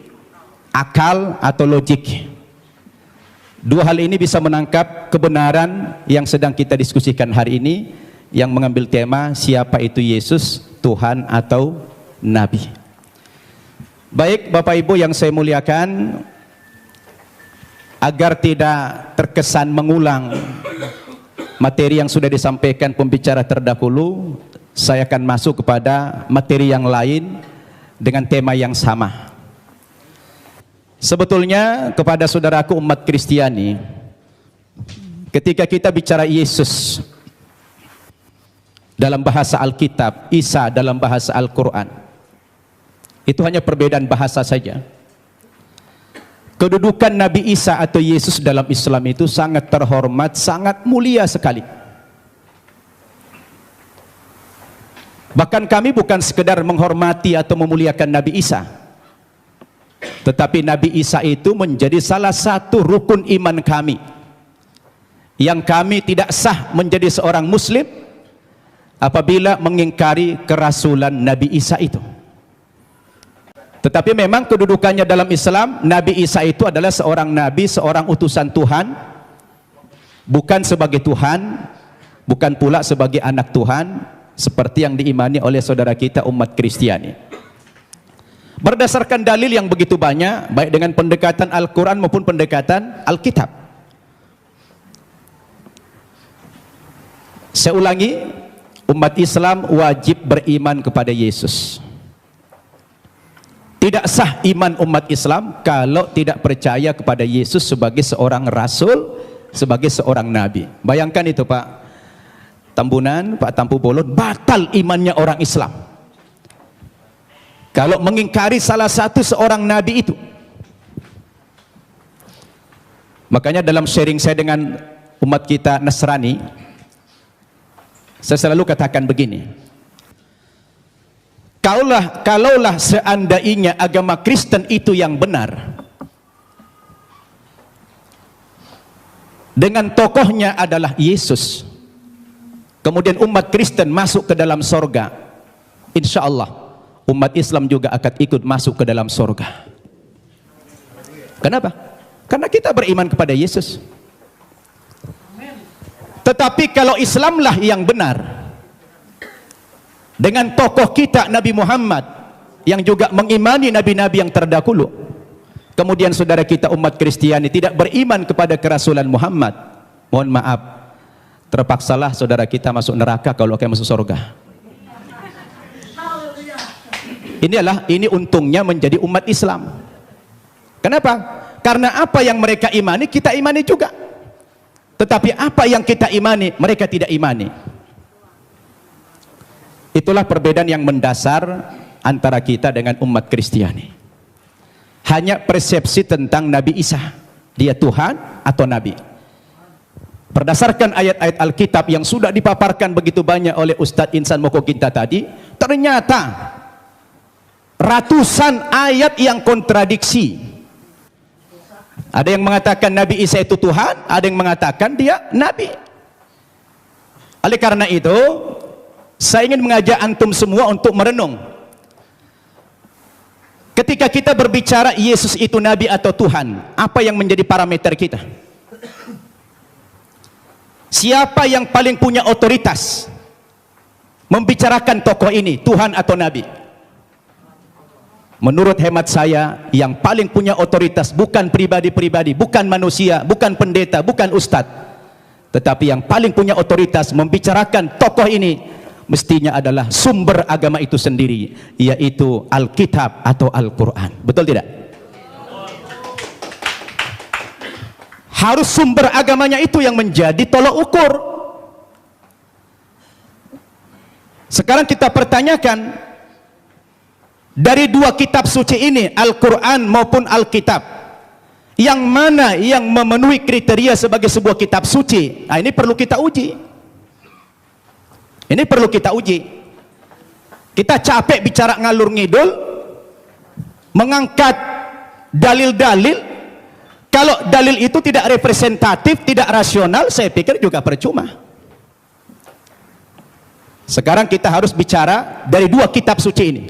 akal atau logik. Dua hal ini bisa menangkap kebenaran yang sedang kita diskusikan hari ini, yang mengambil tema siapa itu Yesus, Tuhan atau Nabi. Baik Bapak Ibu yang saya muliakan, agar tidak terkesan mengulang materi yang sudah disampaikan pembicara terdahulu, saya akan masuk kepada materi yang lain dengan tema yang sama. Sebetulnya kepada saudaraku umat Kristiani, ketika kita bicara Yesus dalam bahasa Alkitab, Isa dalam bahasa Al-Quran, itu hanya perbedaan bahasa saja. Kedudukan Nabi Isa atau Yesus dalam Islam itu sangat terhormat, sangat mulia sekali. Bahkan kami bukan sekedar menghormati atau memuliakan Nabi Isa, tetapi Nabi Isa itu menjadi salah satu rukun iman kami, yang kami tidak sah menjadi seorang muslim apabila mengingkari kerasulan Nabi Isa itu. Tetapi memang kedudukannya dalam Islam, Nabi Isa itu adalah seorang nabi, seorang utusan Tuhan, bukan sebagai Tuhan, bukan pula sebagai anak Tuhan, seperti yang diimani oleh saudara kita umat Kristiani. Berdasarkan dalil yang begitu banyak, baik dengan pendekatan Al-Quran maupun pendekatan Alkitab. Saya ulangi, umat Islam wajib beriman kepada Yesus. Tidak sah iman umat Islam kalau tidak percaya kepada Yesus sebagai seorang rasul, sebagai seorang nabi. Bayangkan itu Pak Tambunan, Pak Tampu Bolon, batal imannya orang Islam kalau mengingkari salah satu seorang nabi itu. Makanya dalam sharing saya dengan umat kita Nasrani, saya selalu katakan begini, kalaulah seandainya agama Kristen itu yang benar, dengan tokohnya adalah Yesus, kemudian umat Kristen masuk ke dalam sorga, insya Allah umat Islam juga akan ikut masuk ke dalam sorga. Kenapa? Karena kita beriman kepada Yesus. Tetapi kalau Islamlah yang benar, dengan tokoh kita Nabi Muhammad yang juga mengimani nabi-nabi yang terdahulu, kemudian saudara kita umat Kristiani tidak beriman kepada kerasulan Muhammad, mohon maaf, terpaksalah saudara kita masuk neraka kalau akan masuk surga. Ini untungnya menjadi umat Islam. Kenapa? Karena apa yang mereka imani kita imani juga, tetapi apa yang kita imani mereka tidak imani. Itulah perbedaan yang mendasar antara kita dengan umat Kristiani. Hanya persepsi tentang Nabi Isa, dia Tuhan atau Nabi. Berdasarkan ayat-ayat Alkitab yang sudah dipaparkan begitu banyak oleh Ustadz Insan Moko kita tadi, ternyata ratusan ayat yang kontradiksi. Ada yang mengatakan Nabi Isa itu Tuhan, ada yang mengatakan dia Nabi. Oleh karena itu, saya ingin mengajak antum semua untuk merenung. Ketika kita berbicara Yesus itu Nabi atau Tuhan, apa yang menjadi parameter kita? Siapa yang paling punya otoritas membicarakan tokoh ini, Tuhan atau Nabi? Menurut hemat saya, yang paling punya otoritas bukan pribadi-pribadi, bukan manusia, bukan pendeta, bukan ustadz, tetapi yang paling punya otoritas membicarakan tokoh ini mestinya adalah sumber agama itu sendiri, yaitu Alkitab atau Al-Quran. Betul tidak? Harus sumber agamanya itu yang menjadi tolok ukur. Sekarang kita pertanyakan, dari dua kitab suci ini, Al-Quran maupun Alkitab, yang mana yang memenuhi kriteria sebagai sebuah kitab suci? Nah, ini perlu kita uji. Ini perlu kita uji. Kita capek bicara ngalur ngidul, mengangkat dalil-dalil. Kalau dalil itu tidak representatif, tidak rasional, saya pikir juga percuma. Sekarang kita harus bicara dari dua kitab suci ini.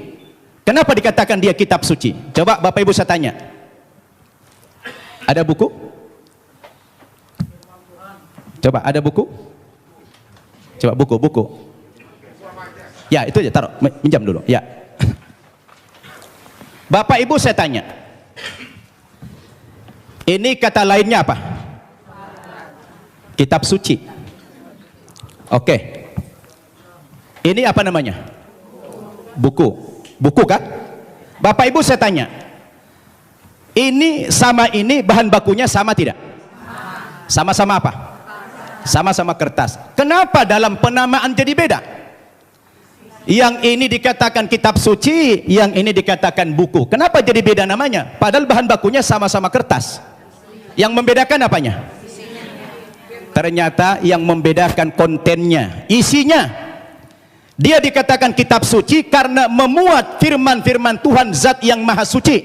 Kenapa dikatakan dia kitab suci? Coba Bapak Ibu saya tanya. Ada buku? Coba ada buku? Coba buku. Ya, itu aja, taruh, minjam dulu. Ya. Bapak Ibu saya tanya. Ini kata lainnya apa? Kitab suci. Oke. Ini apa namanya? Buku. Buku kan? Bapak Ibu saya tanya. Ini sama ini bahan bakunya sama tidak? Sama-sama apa? Sama-sama kertas. Kenapa dalam penamaan jadi beda? Yang ini dikatakan kitab suci, yang ini dikatakan buku. Kenapa jadi beda namanya? Padahal bahan bakunya sama-sama kertas. Yang membedakan apanya? Ternyata yang membedakan kontennya, isinya. Dia dikatakan kitab suci karena memuat firman-firman Tuhan Zat yang Maha Suci.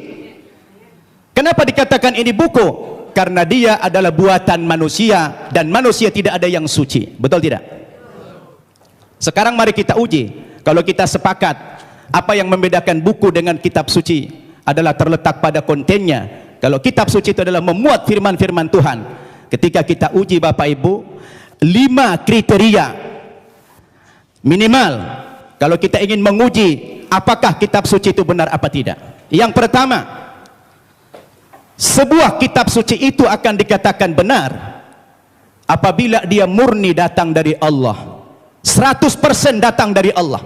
Kenapa dikatakan ini buku? Karena dia adalah buatan manusia dan manusia tidak ada yang suci. Betul tidak? Sekarang mari kita uji. Kalau kita sepakat apa yang membedakan buku dengan kitab suci adalah terletak pada kontennya. Kalau kitab suci itu adalah memuat firman-firman Tuhan. Ketika kita uji Bapak Ibu, 5 kriteria minimal kalau kita ingin menguji apakah kitab suci itu benar apa tidak. Yang pertama, sebuah kitab suci itu akan dikatakan benar apabila dia murni datang dari Allah, 100% datang dari Allah,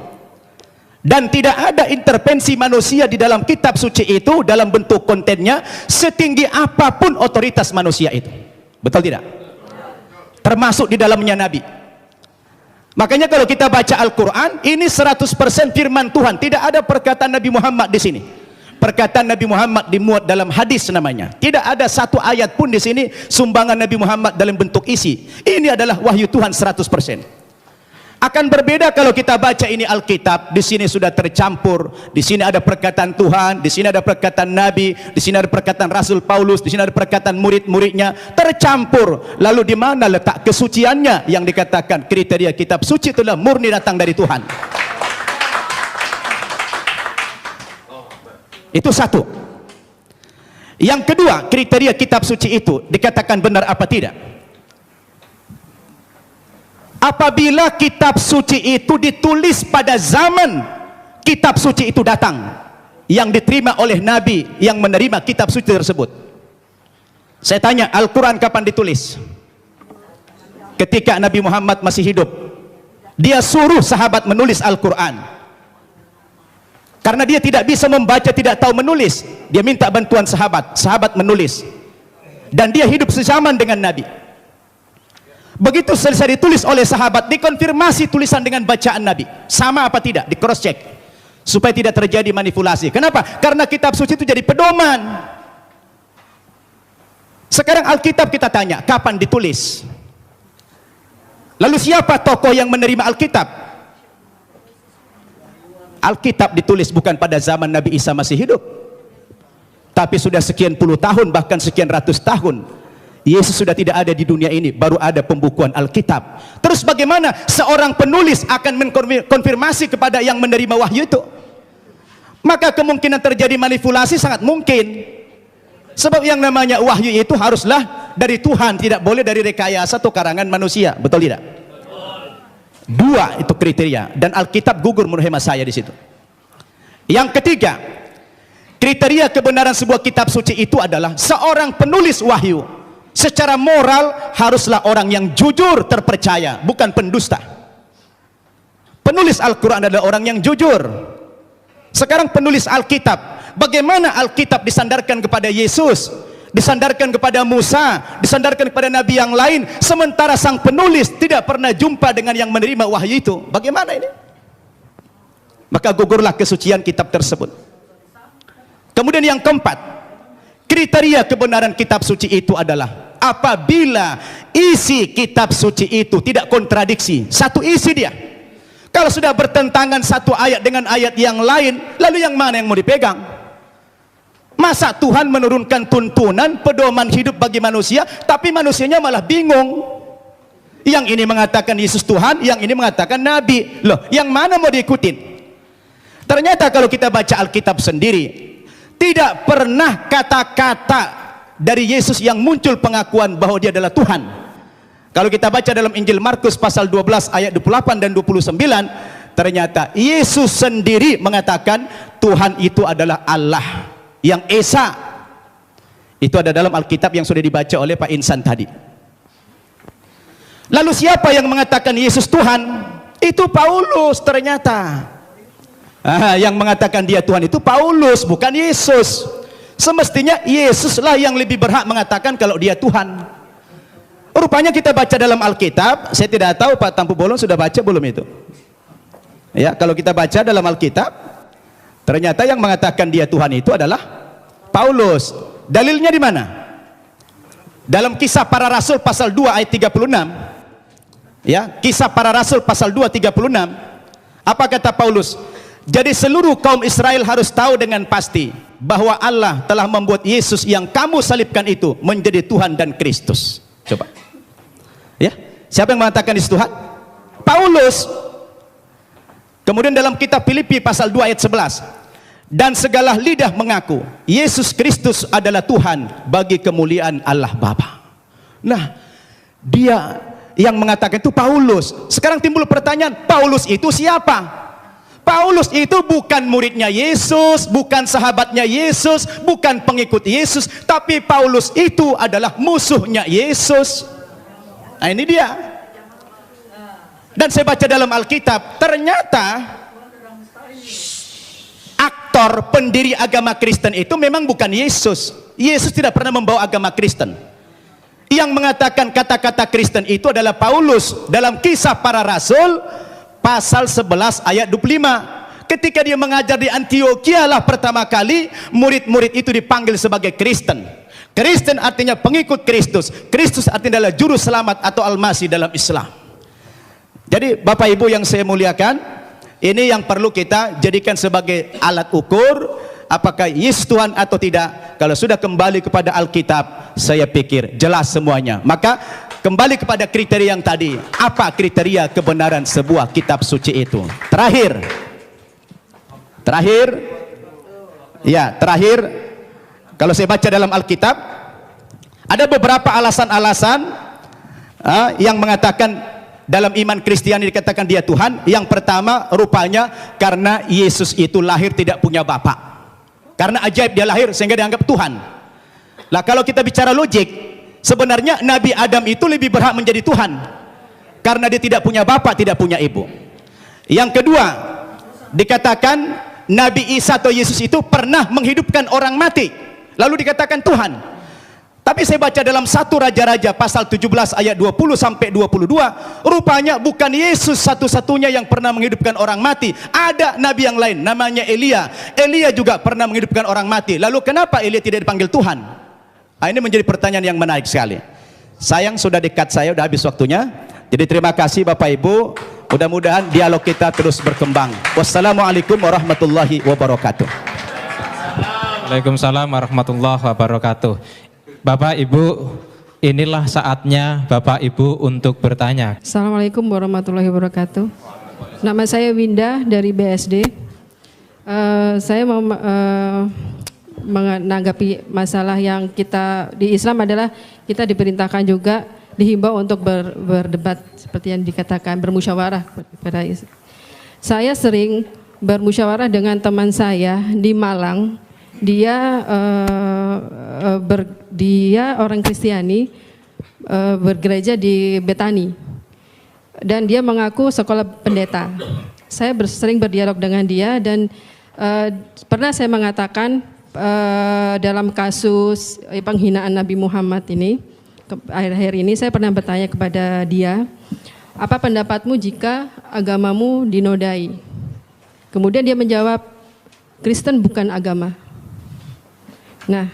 dan tidak ada intervensi manusia di dalam kitab suci itu dalam bentuk kontennya, setinggi apapun otoritas manusia itu. Betul tidak? Termasuk di dalamnya Nabi. Makanya kalau kita baca Al-Quran, ini 100% firman Tuhan, tidak ada perkataan Nabi Muhammad di sini. Perkataan Nabi Muhammad dimuat dalam hadis namanya. Tidak ada satu ayat pun di sini sumbangan Nabi Muhammad dalam bentuk isi. Ini adalah wahyu Tuhan 100%. Akan berbeda kalau kita baca ini Alkitab, di sini sudah tercampur, di sini ada perkataan Tuhan, di sini ada perkataan Nabi, di sini ada perkataan Rasul Paulus, di sini ada perkataan murid-muridnya, tercampur. Lalu di mana letak kesuciannya yang dikatakan kriteria kitab suci itulah murni datang dari Tuhan? Itu satu. Yang kedua, kriteria kitab suci itu dikatakan benar apa tidak? Apabila kitab suci itu ditulis pada zaman kitab suci itu datang, yang diterima oleh Nabi yang menerima kitab suci tersebut. Saya tanya, Al-Quran kapan ditulis? Ketika Nabi Muhammad masih hidup. Dia suruh sahabat menulis Al-Quran. Karena dia tidak bisa membaca, tidak tahu menulis, dia minta bantuan sahabat, sahabat menulis. Dan dia hidup sezaman dengan Nabi. Begitu selesai ditulis oleh sahabat, dikonfirmasi tulisan dengan bacaan Nabi, sama apa tidak, di cross check supaya tidak terjadi manipulasi. Kenapa? Karena kitab suci itu jadi pedoman. Sekarang Alkitab kita tanya, kapan ditulis? Lalu siapa tokoh yang menerima Alkitab? Alkitab ditulis bukan pada zaman Nabi Isa masih hidup, tapi sudah sekian puluh tahun, bahkan sekian ratus tahun Yesus sudah tidak ada di dunia ini, baru ada pembukuan Alkitab. Terus bagaimana seorang penulis akan mengkonfirmasi kepada yang menerima wahyu itu? Maka kemungkinan terjadi manipulasi sangat mungkin. Sebab yang namanya wahyu itu haruslah dari Tuhan, tidak boleh dari rekayasa atau karangan manusia. Betul tidak? Dua itu kriteria, dan Alkitab gugur menurut hemat saya di situ. Yang ketiga, kriteria kebenaran sebuah kitab suci itu adalah seorang penulis wahyu secara moral haruslah orang yang jujur, terpercaya, bukan pendusta. Penulis Al-Quran adalah orang yang jujur. Sekarang penulis Alkitab, bagaimana Alkitab disandarkan kepada Yesus, disandarkan kepada Musa, disandarkan kepada nabi yang lain, sementara sang penulis tidak pernah jumpa dengan yang menerima wahyu itu? Bagaimana ini? Maka gugurlah kesucian kitab tersebut. Kemudian yang keempat, kriteria kebenaran kitab suci itu adalah apabila isi kitab suci itu tidak kontradiksi, satu isi dia. Kalau sudah bertentangan satu ayat dengan ayat yang lain, lalu yang mana yang mau dipegang? Masa Tuhan menurunkan tuntunan pedoman hidup bagi manusia, tapi manusianya malah bingung. Yang ini mengatakan Yesus Tuhan, yang ini mengatakan Nabi. Loh, yang mana mau diikutin? Ternyata kalau kita baca Alkitab sendiri, tidak pernah kata-kata dari Yesus yang muncul pengakuan bahwa dia adalah Tuhan. Kalau kita baca dalam Injil Markus pasal 12 ayat 28 dan 29, ternyata Yesus sendiri mengatakan Tuhan itu adalah Allah yang Esa. Itu ada dalam Alkitab yang sudah dibaca oleh Pak Insan tadi. Lalu siapa yang mengatakan Yesus Tuhan? Itu Paulus ternyata. Yang mengatakan dia Tuhan itu Paulus, bukan Yesus. Semestinya Yesuslah yang lebih berhak mengatakan kalau dia Tuhan. Rupanya kita baca dalam Alkitab, saya tidak tahu Pak Tampu Bolon sudah baca belum itu. Ya, kalau kita baca dalam Alkitab, ternyata yang mengatakan dia Tuhan itu adalah Paulus. Dalilnya di mana? Dalam Kisah Para Rasul pasal 2 ayat 36. Ya, Kisah Para Rasul pasal 2 36. Apa kata Paulus? Jadi seluruh kaum Israel harus tahu dengan pasti bahwa Allah telah membuat Yesus yang kamu salibkan itu menjadi Tuhan dan Kristus. Coba. Ya, siapa yang mengatakan Yesus Tuhan? Paulus. Kemudian dalam kitab Filipi pasal 2 ayat 11. Dan segala lidah mengaku Yesus Kristus adalah Tuhan bagi kemuliaan Allah Bapa. Nah, dia yang mengatakan itu Paulus. Sekarang timbul pertanyaan, Paulus itu siapa? Paulus itu bukan muridnya Yesus, bukan sahabatnya Yesus, bukan pengikut Yesus, tapi Paulus itu adalah musuhnya Yesus. Nah, ini dia. Dan saya baca dalam Alkitab, ternyata aktor pendiri agama Kristen itu memang bukan Yesus. Yesus tidak pernah membawa agama Kristen. Yang mengatakan kata-kata Kristen itu adalah Paulus dalam Kisah Para Rasul pasal 11 ayat 25. Ketika dia mengajar di Antioquia lah pertama kali murid-murid itu dipanggil sebagai Kristen. Kristen artinya pengikut Kristus. Kristus artinya adalah juru selamat atau Al-Masih dalam Islam. Jadi Bapak Ibu yang saya muliakan, ini yang perlu kita jadikan sebagai alat ukur apakah Yesus Tuhan atau tidak. Kalau sudah kembali kepada Alkitab, saya pikir jelas semuanya. Maka kembali kepada kriteria yang tadi. Apa kriteria kebenaran sebuah kitab suci itu? Terakhir, kalau saya baca dalam Alkitab, ada beberapa alasan-alasan yang mengatakan dalam iman Kristiani dikatakan dia Tuhan. Yang pertama, rupanya karena Yesus itu lahir tidak punya bapak. Karena ajaib dia lahir sehingga dianggap Tuhan. Lah kalau kita bicara logik, sebenarnya Nabi Adam itu lebih berhak menjadi Tuhan karena dia tidak punya bapak, tidak punya ibu. Yang kedua, dikatakan Nabi Isa atau Yesus itu pernah menghidupkan orang mati, lalu dikatakan Tuhan. Tapi saya baca dalam 1 Raja-Raja pasal 17 ayat 20 sampai 22, rupanya bukan Yesus satu-satunya yang pernah menghidupkan orang mati. Ada nabi yang lain namanya Elia. Elia juga pernah menghidupkan orang mati. Lalu kenapa Elia tidak dipanggil Tuhan? Ini menjadi pertanyaan yang menarik sekali. Sayang sudah dekat, saya sudah habis waktunya. Jadi terima kasih Bapak Ibu. Mudah-mudahan dialog kita terus berkembang. Wassalamualaikum warahmatullahi wabarakatuh. Waalaikumsalam warahmatullahi wabarakatuh. Bapak Ibu, inilah saatnya Bapak Ibu untuk bertanya. Assalamualaikum warahmatullahi wabarakatuh. Nama saya Winda dari BSD. Saya mau menanggapi masalah yang kita di Islam adalah kita diperintahkan juga dihimbau untuk berdebat seperti yang dikatakan, bermusyawarah pada saya sering bermusyawarah dengan teman saya di Malang. Dia dia orang Kristiani, bergereja di Betani, dan dia mengaku sekolah pendeta. Saya sering berdialog dengan dia dan pernah saya mengatakan dalam kasus penghinaan Nabi Muhammad ini, akhir-akhir ini saya pernah bertanya kepada dia, apa pendapatmu jika agamamu dinodai? Kemudian dia menjawab, Kristen bukan agama. Nah,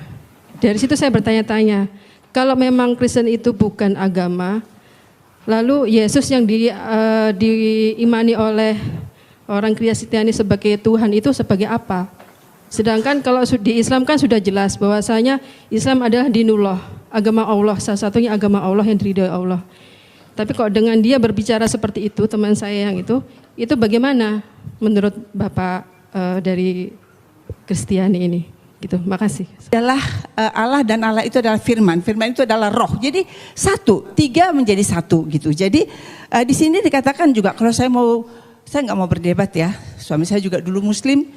dari situ saya bertanya-tanya, kalau memang Kristen itu bukan agama, lalu Yesus yang diimani oleh orang Kristiani sebagai Tuhan itu sebagai apa? Sedangkan kalau di Islam kan sudah jelas bahwasanya Islam adalah dinullah, agama Allah, salah satunya agama Allah yang diridhoi Allah. Tapi kok dengan dia berbicara seperti itu, teman saya yang itu bagaimana menurut Bapak dari Kristiani ini? Gitu, makasih. Adalah Allah, dan Allah itu adalah firman. Firman itu adalah roh. Jadi satu, tiga menjadi satu gitu. Jadi di sini dikatakan juga kalau saya nggak mau berdebat ya. Suami saya juga dulu Muslim.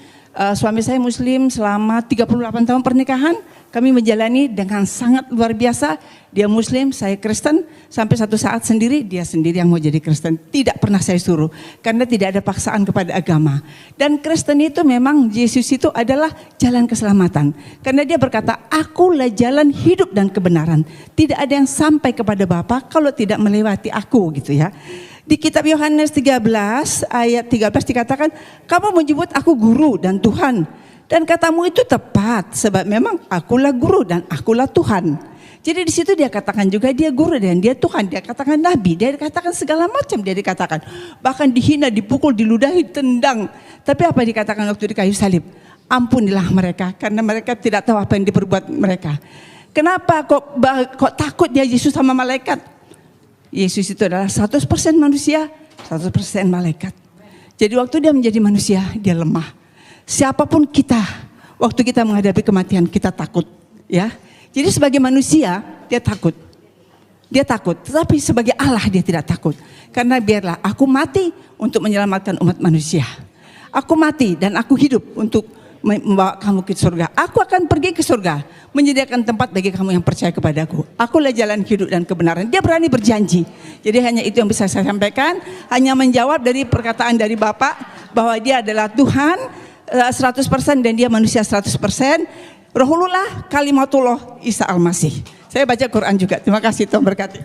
Suami saya Muslim selama 38 tahun pernikahan. Kami menjalani dengan sangat luar biasa. Dia Muslim, saya Kristen. Sampai satu saat sendiri, dia sendiri yang mau jadi Kristen. Tidak pernah saya suruh. Karena tidak ada paksaan kepada agama. Dan Kristen itu memang Yesus itu adalah jalan keselamatan. Karena dia berkata, akulah jalan hidup dan kebenaran. Tidak ada yang sampai kepada Bapa kalau tidak melewati aku gitu ya. Di kitab Yohanes 13 ayat 13 dikatakan, kamu menyebut aku guru dan Tuhan. Dan katamu itu tepat, sebab memang akulah guru dan akulah Tuhan. Jadi di situ dia katakan juga dia guru dan dia Tuhan. Dia katakan nabi, dia dikatakan segala macam dia dikatakan. Bahkan dihina, dipukul, diludahi, tendang. Tapi apa dikatakan waktu di kayu salib? Ampunilah mereka, karena mereka tidak tahu apa yang diperbuat mereka. Kenapa kok takut dia Yesus sama malaikat? Yesus itu adalah 100% manusia, 100% malaikat. Jadi waktu dia menjadi manusia, dia lemah. Siapapun kita, waktu kita menghadapi kematian, kita takut. Ya. Jadi sebagai manusia, dia takut. Dia takut, tetapi sebagai Allah dia tidak takut. Karena biarlah aku mati untuk menyelamatkan umat manusia. Aku mati dan aku hidup untuk membawa kamu ke surga. Aku akan pergi ke surga, menyediakan tempat bagi kamu yang percaya kepadaku. Akulah jalan hidup dan kebenaran. Dia berani berjanji. Jadi hanya itu yang bisa saya sampaikan. Hanya menjawab dari perkataan dari Bapak bahwa dia adalah Tuhan 100% dan dia manusia 100%. Rohullah kalimatullah Isa Al-Masih. Saya baca Quran juga. Terima kasih, Tuhan berkati.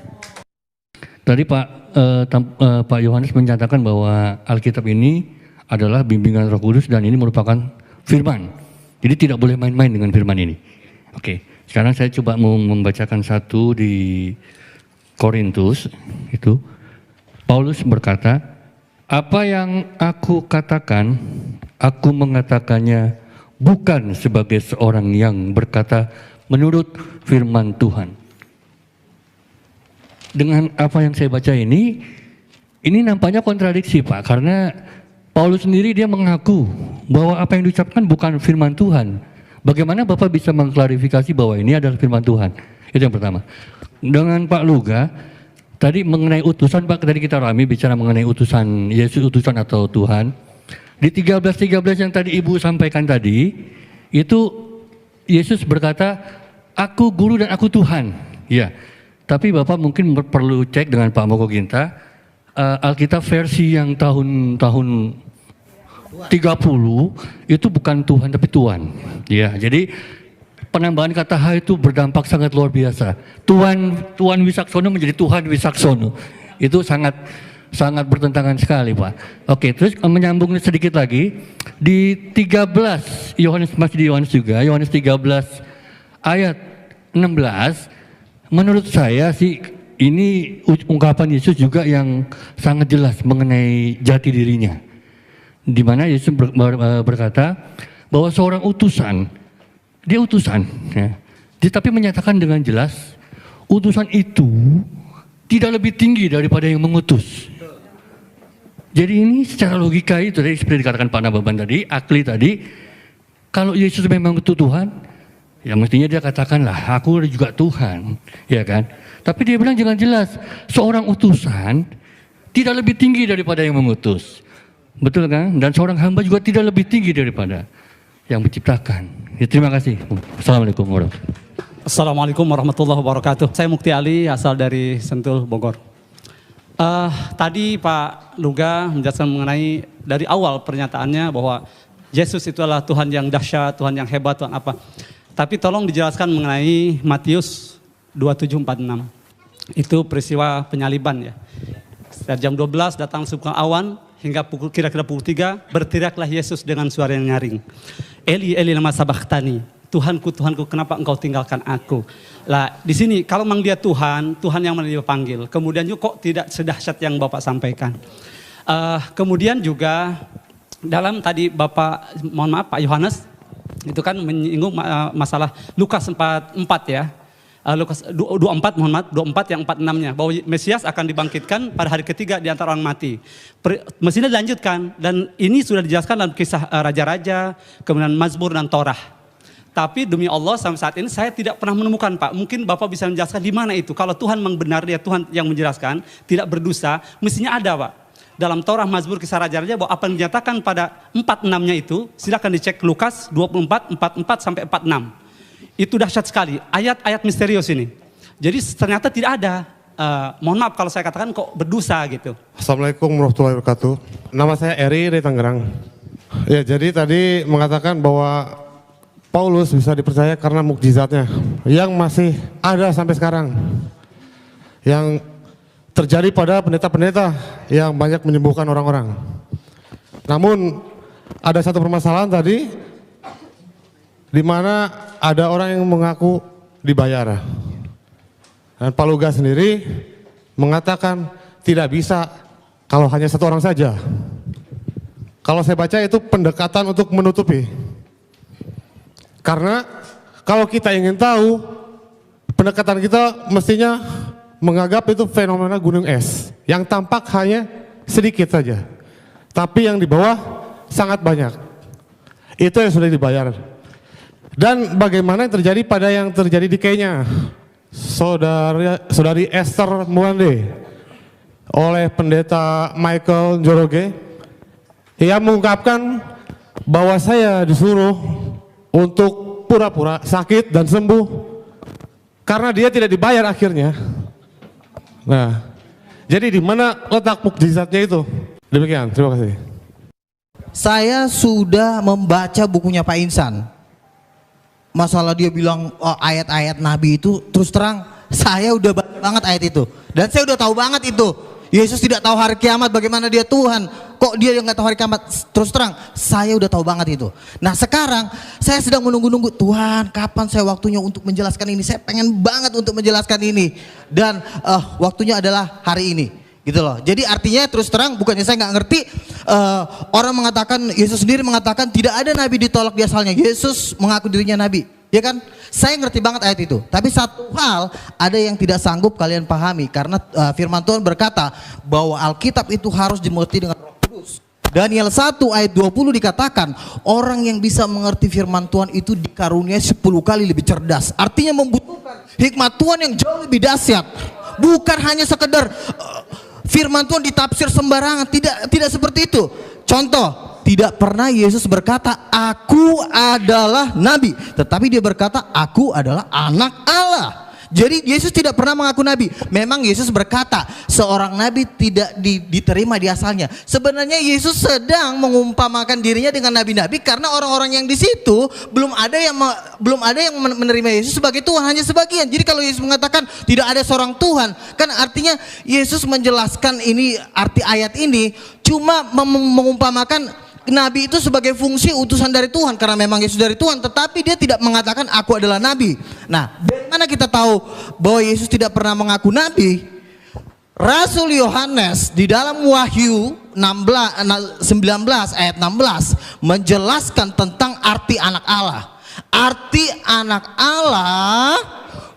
Tadi Pak Yohanes menyatakan bahwa Alkitab ini adalah bimbingan Roh Kudus dan ini merupakan firman. Jadi tidak boleh main-main dengan firman ini. Oke, sekarang saya coba mau membacakan satu di Korintus. Itu Paulus berkata, apa yang aku katakan, aku mengatakannya bukan sebagai seorang yang berkata menurut firman Tuhan. Dengan apa yang saya baca ini nampaknya kontradiksi Pak, karena Paulus sendiri dia mengaku bahwa apa yang diucapkan bukan firman Tuhan. Bagaimana Bapak bisa mengklarifikasi bahwa ini adalah firman Tuhan? Itu yang pertama. Dengan Pak Luga, tadi mengenai utusan Pak, tadi kita rame bicara mengenai utusan Yesus, utusan atau Tuhan. Di 13:13 yang tadi Ibu sampaikan tadi, itu Yesus berkata, aku guru dan aku Tuhan. Ya, tapi Bapak mungkin perlu cek dengan Pak Moko Ginta, Alkitab versi yang tahun 30 itu bukan Tuhan tapi Tuhan. Ya, jadi penambahan kata H itu berdampak sangat luar biasa. Tuhan Wisaksono menjadi Tuhan Wisaksono. Itu sangat bertentangan sekali, Pak. Oke, terus menyambung sedikit lagi di 13 Yohanes, masih di Yohanes juga, Yohanes 13 ayat 16, menurut saya sih ini ungkapan Yesus juga yang sangat jelas mengenai jati dirinya. Di mana Yesus berkata bahwa seorang utusan, dia utusan, ya. Tetapi menyatakan dengan jelas, utusan itu tidak lebih tinggi daripada yang mengutus. Jadi ini secara logika itu tadi seperti dikatakan Pak Nababan tadi, Akli tadi, kalau Yesus memang itu Tuhan, ya mestinya dia katakanlah, aku juga Tuhan, ya kan? Tapi dia bilang jangan jelas, seorang utusan tidak lebih tinggi daripada yang mengutus. Betul kan? Dan seorang hamba juga tidak lebih tinggi daripada yang menciptakan. Ya, terima kasih. Assalamualaikum warahmatullahi wabarakatuh. Assalamualaikum warahmatullahi wabarakatuh. Saya Mukti Ali, asal dari Sentul, Bogor. Tadi Pak Luga menjelaskan mengenai dari awal pernyataannya bahwa Yesus itu adalah Tuhan yang dahsyat, Tuhan yang hebat, Tuhan apa. Tapi tolong dijelaskan mengenai Matius 27:46. Itu peristiwa penyaliban ya. Sekitar jam 12 datang sebuah awan hingga kira-kira pukul 3 berteriaklah Yesus dengan suara yang nyaring. Eli Eli lama sabachthani. Tuhanku, Tuhanku, kenapa engkau tinggalkan aku? Lah, di sini kalau memang dia Tuhan, Tuhan yang dia panggil. Kemudian juga kok tidak sedahsyat yang Bapak sampaikan. Kemudian juga dalam tadi Bapak, mohon maaf Pak Yohanes, itu kan menyinggung masalah Lukas 4 ya. Lukas 24, mohon maaf, 24 yang 46-nya. Bahwa Mesias akan dibangkitkan pada hari ketiga di antara orang mati. Mestinya dilanjutkan, dan ini sudah dijelaskan dalam kisah Raja-Raja, kemudian Mazmur dan Torah. Tapi demi Allah sampai saat ini saya tidak pernah menemukan Pak. Mungkin Bapak bisa menjelaskan di mana itu. Kalau Tuhan memang benar, dia Tuhan yang menjelaskan, tidak berdosa, mestinya ada Pak. Dalam Torah, Mazmur, kisah Raja-Raja, bahwa apa yang dinyatakan pada 46-nya itu, silakan dicek Lukas 24, 44 sampai 46. Itu dahsyat sekali, ayat-ayat misterius ini. Jadi ternyata tidak ada, mohon maaf kalau saya katakan kok berdosa gitu. Assalamualaikum warahmatullahi wabarakatuh. Nama saya Eri dari Tangerang. Ya, jadi tadi mengatakan bahwa Paulus bisa dipercaya karena mukjizatnya yang masih ada sampai sekarang, yang terjadi pada pendeta-pendeta yang banyak menyembuhkan orang-orang. Namun ada satu permasalahan tadi, di mana ada orang yang mengaku dibayar. Dan Pak Luga sendiri mengatakan tidak bisa kalau hanya satu orang saja. Kalau saya baca itu pendekatan untuk menutupi. Karena kalau kita ingin tahu, pendekatan kita mestinya menganggap itu fenomena gunung es yang tampak hanya sedikit saja, tapi yang di bawah sangat banyak. Itu yang sudah dibayar. Dan bagaimana yang terjadi pada yang terjadi di Kenya, saudari Esther Mwande oleh pendeta Michael Njoroge, yang mengungkapkan bahwa saya disuruh untuk pura-pura sakit dan sembuh karena dia tidak dibayar akhirnya. Nah, jadi di mana letak mukjizatnya itu? Demikian, terima kasih. Saya sudah membaca bukunya Pak Insan. Masalah dia bilang ayat-ayat Nabi itu, terus terang saya udah baca banget ayat itu. Dan saya udah tahu banget itu. Yesus tidak tahu hari kiamat, bagaimana dia Tuhan. Kok dia yang nggak tahu hari kiamat? Terus terang, saya udah tahu banget itu. Nah sekarang saya sedang menunggu-nunggu, Tuhan kapan saya waktunya untuk menjelaskan ini. Saya pengen banget untuk menjelaskan ini. Dan waktunya adalah hari ini. Gitu loh. Jadi artinya terus terang, bukannya saya nggak ngerti. Orang mengatakan, Yesus sendiri mengatakan tidak ada nabi ditolak di asalnya. Yesus mengaku dirinya nabi. Ya kan? Saya ngerti banget ayat itu. Tapi satu hal ada yang tidak sanggup kalian pahami. Karena firman Tuhan berkata bahwa Alkitab itu harus dimengerti dengan Roh Kudus. Daniel 1 ayat 20 dikatakan orang yang bisa mengerti firman Tuhan itu dikaruniai 10 kali lebih cerdas. Artinya membutuhkan hikmat Tuhan yang jauh lebih dahsyat. Bukan hanya sekedar firman Tuhan ditafsir sembarangan. Tidak seperti itu. Contoh, tidak pernah Yesus berkata aku adalah nabi, tetapi dia berkata aku adalah anak Allah. Jadi Yesus tidak pernah mengaku nabi. Memang Yesus berkata seorang nabi tidak diterima di asalnya. Sebenarnya Yesus sedang mengumpamakan dirinya dengan nabi-nabi karena orang-orang yang di situ belum ada yang menerima Yesus sebagai Tuhan, hanya sebagian. Jadi kalau Yesus mengatakan tidak ada seorang Tuhan, kan artinya Yesus menjelaskan ini, arti ayat ini cuma mengumpamakan nabi itu sebagai fungsi utusan dari Tuhan karena memang Yesus dari Tuhan, tetapi dia tidak mengatakan aku adalah nabi. Nah, dari mana kita tahu bahwa Yesus tidak pernah mengaku nabi? Rasul Yohanes di dalam Wahyu 19 ayat 16 menjelaskan tentang arti anak Allah. Arti anak Allah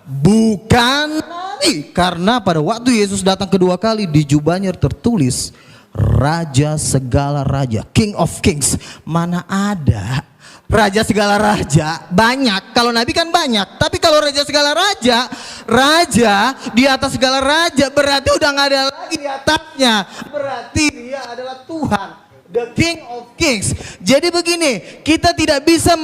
bukan nabi, karena pada waktu Yesus datang kedua kali di jubahnya tertulis Raja segala raja, King of Kings. Mana ada raja segala raja? Banyak, kalau nabi kan banyak, tapi kalau raja segala raja, raja di atas segala raja, berarti udah nggak ada lagi di atasnya, berarti dia adalah Tuhan, the King of Kings. Jadi begini, kita tidak bisa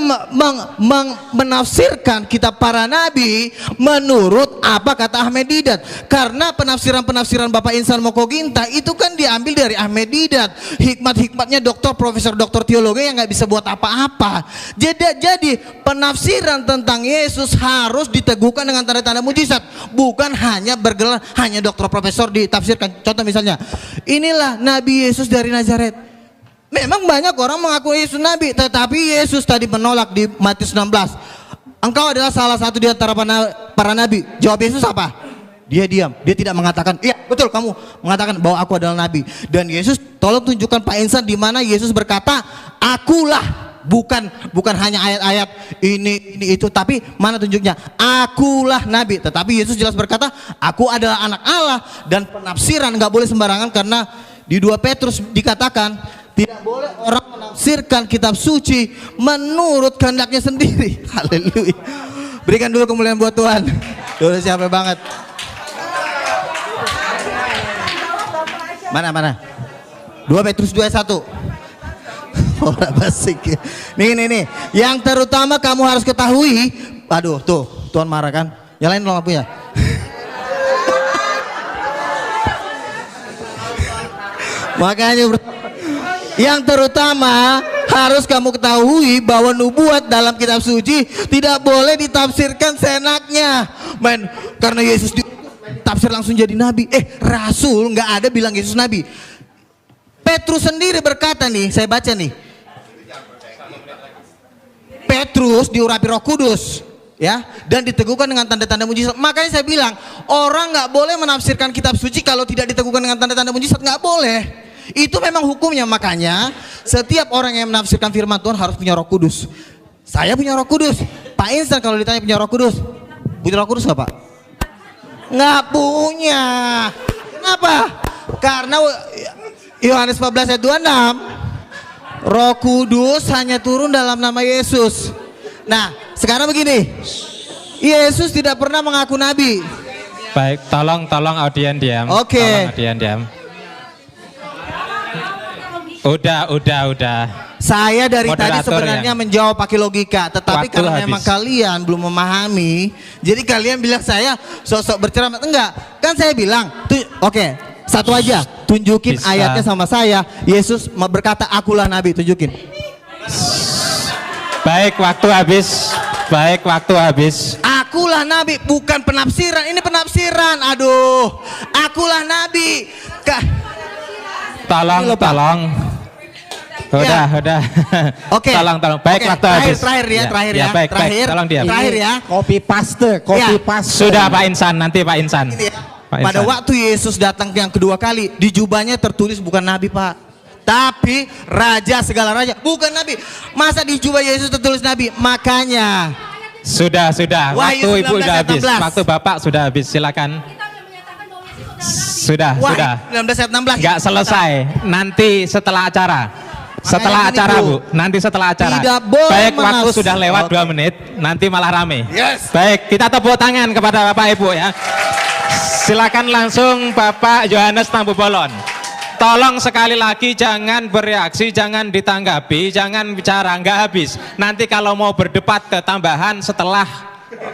menafsirkan kitab para nabi menurut apa kata Ahmed Didat, karena penafsiran-penafsiran Bapak Insan Mokoginta itu kan diambil dari Ahmed Didat, hikmat-hikmatnya doktor, profesor, doktor teologi yang nggak bisa buat apa-apa. Jadi penafsiran tentang Yesus harus diteguhkan dengan tanda-tanda mujizat, bukan hanya bergelar hanya doktor, profesor ditafsirkan. Contoh misalnya, inilah Nabi Yesus dari Nazaret. Memang banyak orang mengaku Yesus nabi, tetapi Yesus tadi menolak di Matius 16. Engkau adalah salah satu di antara para nabi. Jawab Yesus apa? Dia diam, dia tidak mengatakan, iya betul kamu mengatakan bahwa aku adalah nabi. Dan Yesus, tolong tunjukkan Pak Insan di mana Yesus berkata, akulah, bukan hanya ayat-ayat ini itu, tapi mana tunjuknya? Akulah nabi. Tetapi Yesus jelas berkata, aku adalah anak Allah. Dan penafsiran nggak boleh sembarangan, karena di 2 Petrus dikatakan tidak boleh orang menafsirkan kitab suci menurut kehendaknya sendiri. Haleluya. Berikan dulu kemuliaan buat Tuhan. Udah siapa banget. Mana? 2 Petrus 2:1. Orang basik. Nih. Yang terutama kamu harus ketahui. Aduh, tuh, Tuhan marah kan? Yang lain lo nggak punya. Makanya yang terutama harus kamu ketahui bahwa nubuat dalam kitab suci tidak boleh ditafsirkan seenaknya. Karena Yesus ditafsir langsung jadi nabi. Rasul nggak ada bilang Yesus nabi. Petrus sendiri berkata nih, saya baca nih. Petrus diurapi Roh Kudus, ya, dan diteguhkan dengan tanda-tanda mujizat. Makanya saya bilang, orang nggak boleh menafsirkan kitab suci kalau tidak diteguhkan dengan tanda-tanda mujizat, nggak boleh. Itu memang hukumnya. Makanya setiap orang yang menafsirkan firman Tuhan harus punya Roh Kudus. Saya punya Roh Kudus. Pak Insan kalau ditanya punya Roh Kudus, punya Roh Kudus nggak Pak? Nggak punya. Kenapa? Karena Yohanes 14 ayat 26, Roh Kudus hanya turun dalam nama Yesus. Nah, sekarang begini, Yesus tidak pernah mengaku nabi. Baik, tolong audien diam. Oke. Tolong audien diam. Udah. Saya dari tadi Moderator sebenarnya menjawab pakai logika, tetapi Waktu karena habis. memang kalian belum memahami, jadi kalian bilang saya sosok berceramah. Enggak, kan saya bilang, oke, satu aja, tunjukin Bisa. ayatnya sama saya. Yesus berkata, akulah nabi, tunjukin. Baik, waktu habis. Akulah nabi, bukan penafsiran. Ini penafsiran. Aduh, akulah nabi. Tolong. Udah. Oke. Tolong. Baik, Oke, waktu habis. Terakhir ya. Baik. Tolong diam. Terakhir ya. Copy paste. Sudah Pak Insan, nanti Pak Insan. Ini ya. Pak Pada Insan. waktu Yesus datang yang kedua kali, di jubahnya tertulis bukan nabi Pak, tapi raja segala raja, bukan nabi. Masa di jubah Yesus tertulis nabi? Makanya Sudah. Wahyu Waktu Ibu 19 sudah habis. 16. Waktu Bapak sudah habis. Silakan. Sudah. 19 ayat 16. Enggak selesai. Nanti setelah acara. Setelah Makanya acara gini, Bu, nanti setelah acara. Tidak boleh Baik, waktu menafsir- sudah lewat Oke. 2 menit, nanti malah rame. Yes. Baik, kita tepuk tangan kepada Bapak Ibu ya. Silakan langsung Bapak Yohanes Tampu Bolon. Tolong sekali lagi jangan bereaksi, jangan ditanggapi, jangan bicara, nggak habis. Nanti kalau mau berdebat ketambahan setelah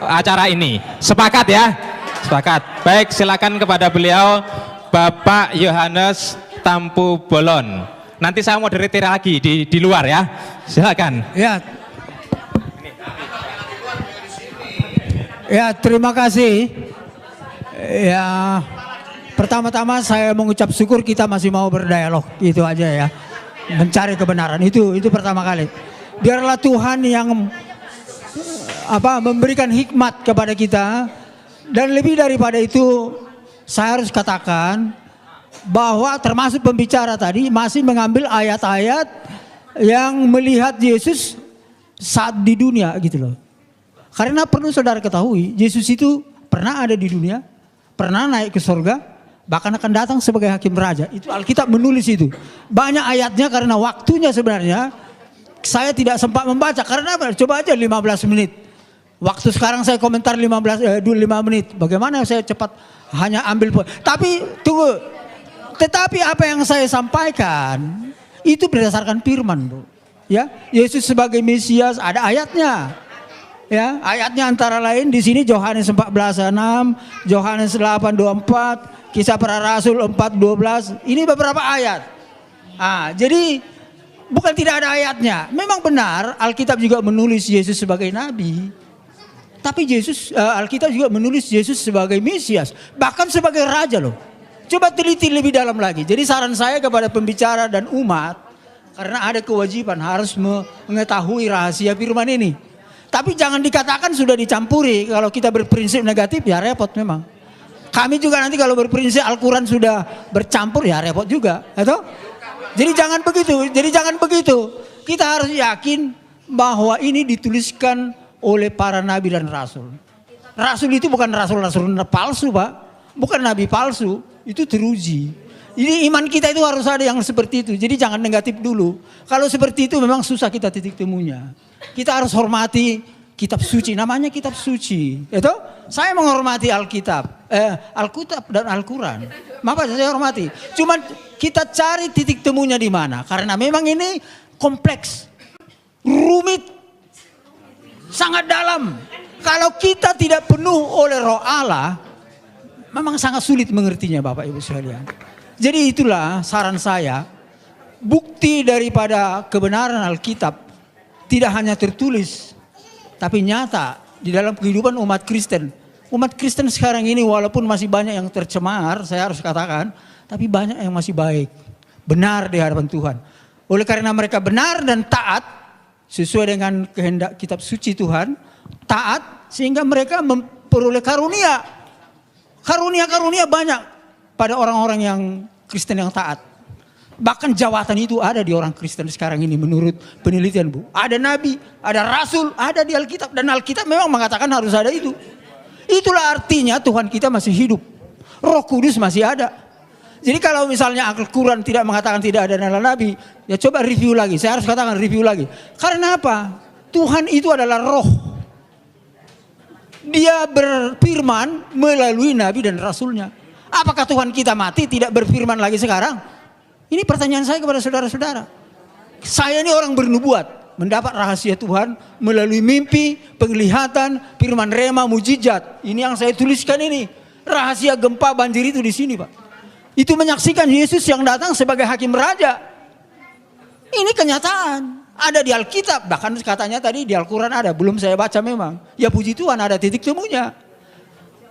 acara ini. Sepakat ya? Sepakat. Baik, silakan kepada beliau Bapak Yohanes Tampu Bolon. Nanti saya mau moderator lagi di luar ya. Silakan. Ya, terima kasih. Ya, pertama-tama saya mengucap syukur kita masih mau berdialog, itu aja ya. mencari kebenaran itu pertama kali. Biarlah Tuhan yang memberikan hikmat kepada kita, dan lebih daripada itu saya harus katakan bahwa termasuk pembicara tadi masih mengambil ayat-ayat yang melihat Yesus saat di dunia gitu loh. Karena perlu saudara ketahui, Yesus itu pernah ada di dunia, pernah naik ke surga, bahkan akan datang sebagai hakim raja. Itu Alkitab menulis itu. Banyak ayatnya karena waktunya sebenarnya saya tidak sempat membaca. Karena apa? Coba aja 15 menit. Waktu sekarang saya komentar 5 menit. Bagaimana saya cepat hanya ambil poin. Tapi tunggu. Tetapi apa yang saya sampaikan itu berdasarkan firman, Bu. Ya, Yesus sebagai Mesias ada ayatnya. Ya, ayatnya antara lain di sini Yohanes 14:6, Yohanes 8:24, Kisah Para Rasul 4:12. Ini beberapa ayat. Jadi bukan tidak ada ayatnya. Memang benar Alkitab juga menulis Yesus sebagai nabi. Tapi Alkitab juga menulis Yesus sebagai Mesias, bahkan sebagai raja loh. Coba teliti lebih dalam lagi. Jadi saran saya kepada pembicara dan umat, karena ada kewajiban harus mengetahui rahasia firman ini. Tapi jangan dikatakan sudah dicampuri. Kalau kita berprinsip negatif ya repot memang. Kami juga nanti kalau berprinsip Al-Quran sudah bercampur ya repot juga. Atau? Jadi jangan begitu. Kita harus yakin bahwa ini dituliskan oleh para nabi dan rasul. Rasul itu bukan rasul-rasul palsu, Pak. Bukan nabi palsu. Itu teruji. Jadi iman kita itu harus ada yang seperti itu. Jadi jangan negatif dulu. Kalau seperti itu memang susah kita titik temunya. Kita harus hormati kitab suci, namanya kitab suci. Itu saya menghormati Alkitab, Alkitab dan Al-Quran. Maka saya hormati. Cuman kita cari titik temunya di mana? Karena memang ini kompleks, rumit, sangat dalam. Kalau kita tidak penuh oleh Roh Allah, memang sangat sulit mengertinya, Bapak Ibu sekalian. Jadi itulah saran saya, bukti daripada kebenaran Alkitab tidak hanya tertulis, tapi nyata di dalam kehidupan umat Kristen. Umat Kristen sekarang ini walaupun masih banyak yang tercemar, saya harus katakan, tapi banyak yang masih baik, benar di hadapan Tuhan. Oleh karena mereka benar dan taat, sesuai dengan kehendak kitab suci Tuhan, taat sehingga mereka memperoleh karunia. Karunia-karunia banyak pada orang-orang yang Kristen yang taat. Bahkan jawatan itu ada di orang Kristen sekarang ini menurut penelitian, Bu. Ada nabi, ada rasul, ada di Alkitab. Dan Alkitab memang mengatakan harus ada itu. Itulah artinya Tuhan kita masih hidup. Roh Kudus masih ada. Jadi kalau misalnya Al-Quran tidak mengatakan tidak ada nabi, ya coba review lagi. Saya harus katakan review lagi. Karena apa? Tuhan itu adalah roh. Dia berfirman melalui nabi dan rasulnya. Apakah Tuhan kita mati tidak berfirman lagi sekarang? Ini pertanyaan saya kepada saudara-saudara. Saya ini orang bernubuat, mendapat rahasia Tuhan melalui mimpi, penglihatan, firman rema, mujizat. Ini yang saya tuliskan ini. Rahasia gempa banjir itu di sini, Pak. Itu menyaksikan Yesus yang datang sebagai hakim raja. Ini kenyataan. Ada di Alkitab, bahkan katanya tadi di Al-Quran ada, belum saya baca memang. Ya puji Tuhan ada titik temunya.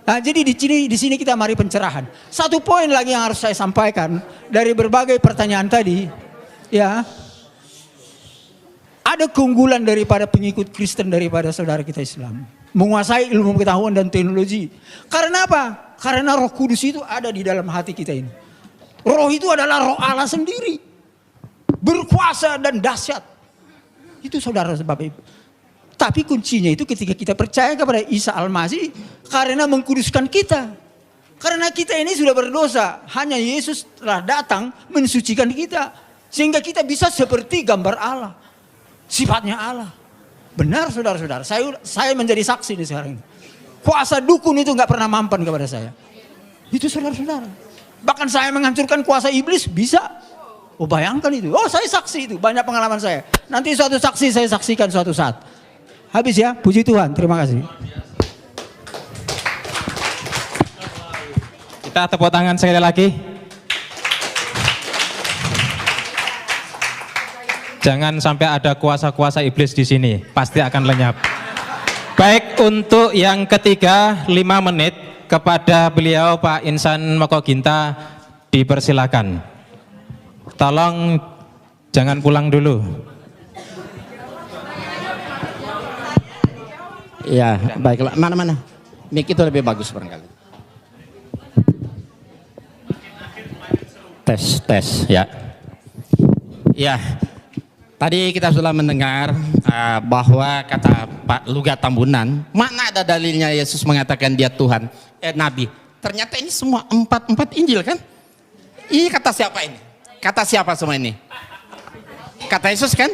Nah, jadi di sini kita mari pencerahan. Satu poin lagi yang harus saya sampaikan dari berbagai pertanyaan tadi, ya. Ada keunggulan daripada pengikut Kristen daripada saudara kita Islam. Menguasai ilmu pengetahuan dan teknologi. Karena apa? Karena Roh Kudus itu ada di dalam hati kita ini. Roh itu adalah Roh Allah sendiri. Berkuasa dan dahsyat. Itu saudara Bapak Ibu. Tapi kuncinya itu ketika kita percaya kepada Isa Al-Masih karena mengkuduskan kita. Karena kita ini sudah berdosa. Hanya Yesus telah datang mensucikan kita. Sehingga kita bisa seperti gambar Allah. Sifatnya Allah. Benar saudara-saudara. Saya menjadi saksi nih sekarang ini. Kuasa dukun itu gak pernah mampan kepada saya. Itu saudara-saudara. Bahkan saya menghancurkan kuasa iblis bisa. Oh bayangkan itu. Oh saya saksi itu. Banyak pengalaman saya. Nanti suatu saksi saya saksikan suatu saat. Habis ya, puji Tuhan, terima kasih. Kita tepuk tangan sekali lagi. Jangan sampai ada kuasa-kuasa iblis di sini, pasti akan lenyap. Baik, untuk yang ketiga 5 menit kepada beliau Pak Insan Moko Ginta dipersilakan. Tolong jangan pulang dulu. Ya, baiklah. Mana-mana? Mic itu lebih bagus barangkali. Tes, ya. Ya, tadi kita sudah mendengar bahwa kata Pak Luga Tambunan, mana ada dalilnya Yesus mengatakan dia Tuhan, Nabi. Ternyata ini semua empat Injil kan? Ini kata siapa ini? Kata siapa semua ini? Kata Yesus kan?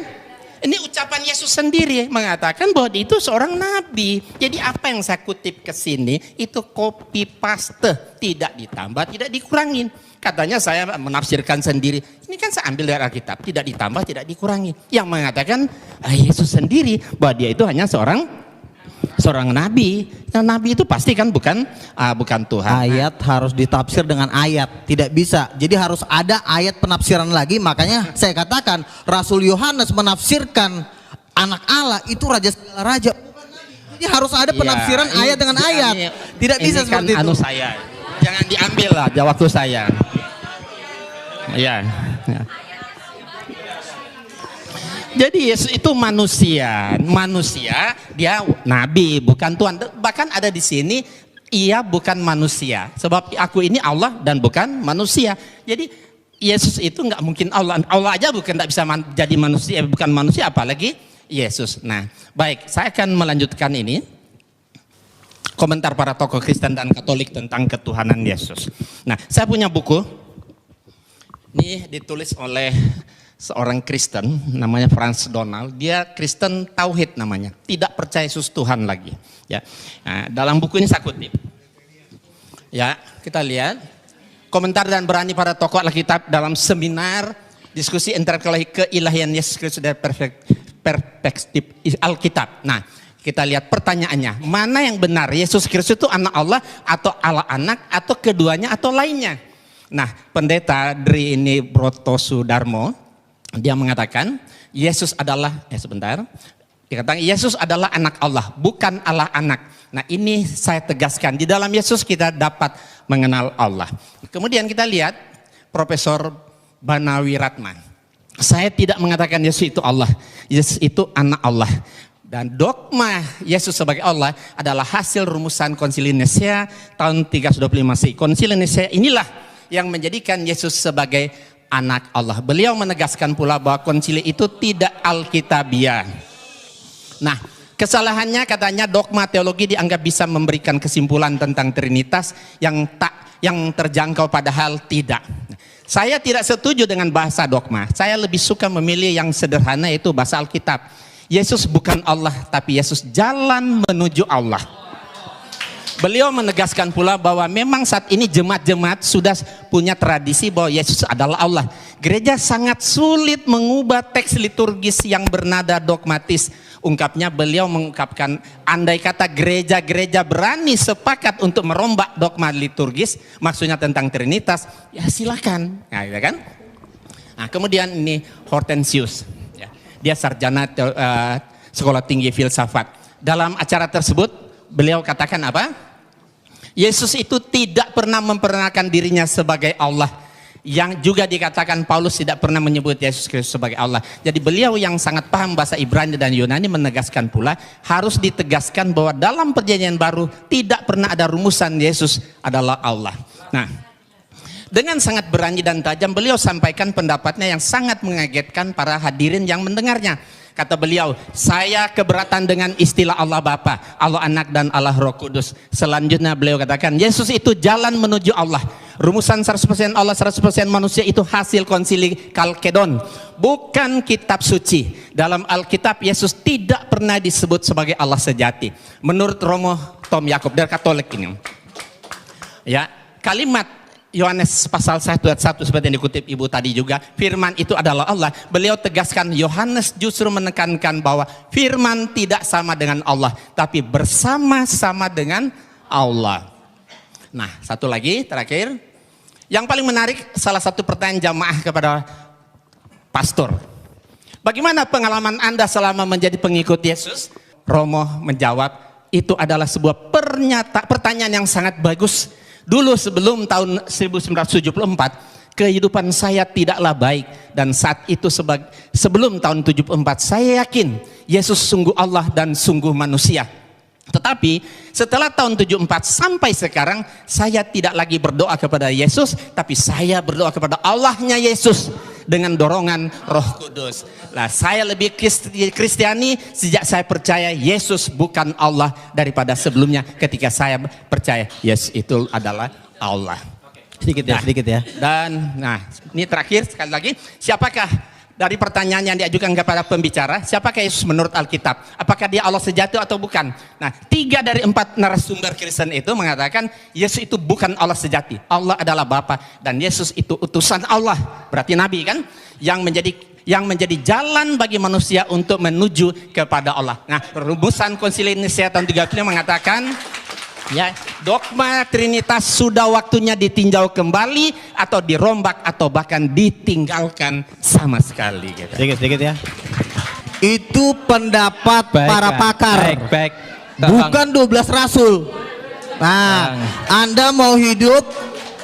Ini ucapan Yesus sendiri mengatakan bahwa dia itu seorang nabi. Jadi apa yang saya kutip ke sini itu copy paste, tidak ditambah, tidak dikurangin. Katanya saya menafsirkan sendiri. Ini kan saya ambil dari Alkitab, tidak ditambah, tidak dikurangi. Yang mengatakan Yesus sendiri bahwa dia itu hanya seorang nabi. Nah, nabi itu pasti kan bukan Tuhan. Ayat harus ditafsir dengan ayat, tidak bisa. Jadi harus ada ayat penafsiran lagi. Makanya saya katakan Rasul Yohanes menafsirkan anak Allah itu raja segala raja. Jadi harus ada penafsiran ayat dengan ayat. Tidak bisa ini kan seperti itu. Saya. Jangan diambil lah waktu saya. Ya. Jadi Yesus itu manusia dia nabi bukan Tuhan. Bahkan ada di sini ia bukan manusia. Sebab aku ini Allah dan bukan manusia. Jadi Yesus itu nggak mungkin Allah. Allah aja nggak bisa jadi manusia, bukan manusia apalagi Yesus. Nah, baik, saya akan melanjutkan ini. Komentar para tokoh Kristen dan Katolik tentang ketuhanan Yesus. Nah, saya punya buku. Ini ditulis oleh seorang Kristen namanya Franz Donald. Dia Kristen Tauhid namanya, tidak percaya Yesus Tuhan lagi. Ya, nah, dalam buku ini saya kutip. Ya, kita lihat komentar dan berani para tokoh Alkitab dalam seminar diskusi intelektual keilahian Yesus Kristus dari perspektif Alkitab. Nah, kita lihat pertanyaannya, mana yang benar? Yesus Kristus itu anak Allah atau Allah anak atau keduanya atau lainnya? Nah, pendeta Dri ini Brotosudarmo, dia mengatakan Yesus adalah dikatakan Yesus adalah anak Allah, bukan Allah anak. Nah, ini saya tegaskan, di dalam Yesus kita dapat mengenal Allah. Kemudian kita lihat Profesor Banawi Ratman. Saya tidak mengatakan Yesus itu Allah. Yesus itu anak Allah. Dan dogma Yesus sebagai Allah adalah hasil rumusan Konsili Nicea tahun 325 Masehi. Konsili Nicea inilah yang menjadikan Yesus sebagai anak Allah. Beliau menegaskan pula bahwa konsili itu tidak alkitabiah. Nah, kesalahannya katanya dogma teologi dianggap bisa memberikan kesimpulan tentang Trinitas yang terjangkau, padahal tidak. Saya tidak setuju dengan bahasa dogma. Saya lebih suka memilih yang sederhana, yaitu bahasa Alkitab. Yesus bukan Allah, tapi Yesus jalan menuju Allah. Beliau menegaskan pula bahwa memang saat ini jemaat-jemaat sudah punya tradisi bahwa Yesus adalah Allah. Gereja sangat sulit mengubah teks liturgis yang bernada dogmatis. Ungkapnya, beliau mengungkapkan, andai kata gereja-gereja berani sepakat untuk merombak dogma liturgis, maksudnya tentang Trinitas, ya silakan. Nah, ya kan? Nah, kemudian ini Hortensius. Dia sarjana sekolah tinggi filsafat. Dalam acara tersebut beliau katakan apa? Yesus itu tidak pernah memperkenalkan dirinya sebagai Allah. Yang juga dikatakan Paulus tidak pernah menyebut Yesus Kristus sebagai Allah. Jadi beliau yang sangat paham bahasa Ibrani dan Yunani menegaskan pula, harus ditegaskan bahwa dalam perjanjian baru tidak pernah ada rumusan Yesus adalah Allah. Nah, dengan sangat berani dan tajam beliau sampaikan pendapatnya yang sangat mengagetkan para hadirin yang mendengarnya. Kata beliau, saya keberatan dengan istilah Allah Bapa, Allah Anak dan Allah Roh Kudus. Selanjutnya beliau katakan, Yesus itu jalan menuju Allah. Rumusan 100% Allah, 100% manusia itu hasil konsili Kalkedon, bukan kitab suci. Dalam Alkitab Yesus tidak pernah disebut sebagai Allah sejati. Menurut Romo Tom Yakob dari Katolik ini. Ya, kalimat Yohanes pasal 1 ayat 1 seperti yang dikutip Ibu tadi juga, firman itu adalah Allah. Beliau tegaskan, Yohanes justru menekankan bahwa firman tidak sama dengan Allah, tapi bersama-sama dengan Allah. Nah, satu lagi terakhir, yang paling menarik, salah satu pertanyaan jamaah kepada pastor. Bagaimana pengalaman Anda selama menjadi pengikut Yesus? Romo menjawab, itu adalah sebuah pertanyaan yang sangat bagus. Dulu sebelum tahun 1974, kehidupan saya tidaklah baik. Dan saat itu sebelum tahun 74 saya yakin Yesus sungguh Allah dan sungguh manusia. Tetapi setelah tahun 74 sampai sekarang saya tidak lagi berdoa kepada Yesus, tapi saya berdoa kepada Allahnya Yesus dengan dorongan Roh Kudus. Lah saya lebih Kristiani sejak saya percaya Yesus bukan Allah daripada sebelumnya ketika saya percaya Yesus itu adalah Allah. Sedikit ya, sedikit ya. Dan nah, ini terakhir sekali lagi, siapakah dari pertanyaan yang diajukan kepada pembicara, siapakah Yesus menurut Alkitab? Apakah dia Allah sejati atau bukan? Nah, 3 dari 4 narasumber Kristen itu mengatakan Yesus itu bukan Allah sejati. Allah adalah Bapa dan Yesus itu utusan Allah. Berarti nabi kan? Yang menjadi jalan bagi manusia untuk menuju kepada Allah. Nah, rumusan Konsili Nicea tahun 35 mengatakan ya, dogma Trinitas sudah waktunya ditinjau kembali atau dirombak atau bahkan ditinggalkan sama sekali. Gitu. Sedikit ya. Itu pendapat para pakar. Baik. Bukan 12 rasul. Nah, Anda mau hidup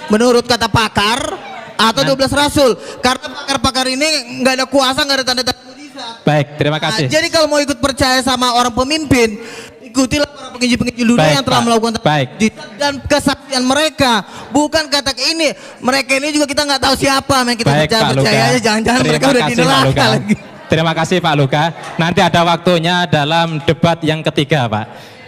menurut kata pakar atau 12 rasul? Karena pakar-pakar ini nggak ada kuasa, nggak ada tanda-tanda mujizat. Baik, terima kasih. Nah, jadi kalau mau ikut percaya sama orang pemimpin, ikutilah para penginjil-penginjil dunia yang telah melakukan dan kesaksian mereka, bukan kata ini. Mereka ini juga kita nggak tahu siapa, yang kita percaya aja, jangan-jangan mereka udah di neraka lagi. Terima kasih Pak Luka. Nanti ada waktunya dalam debat yang ketiga, Pak.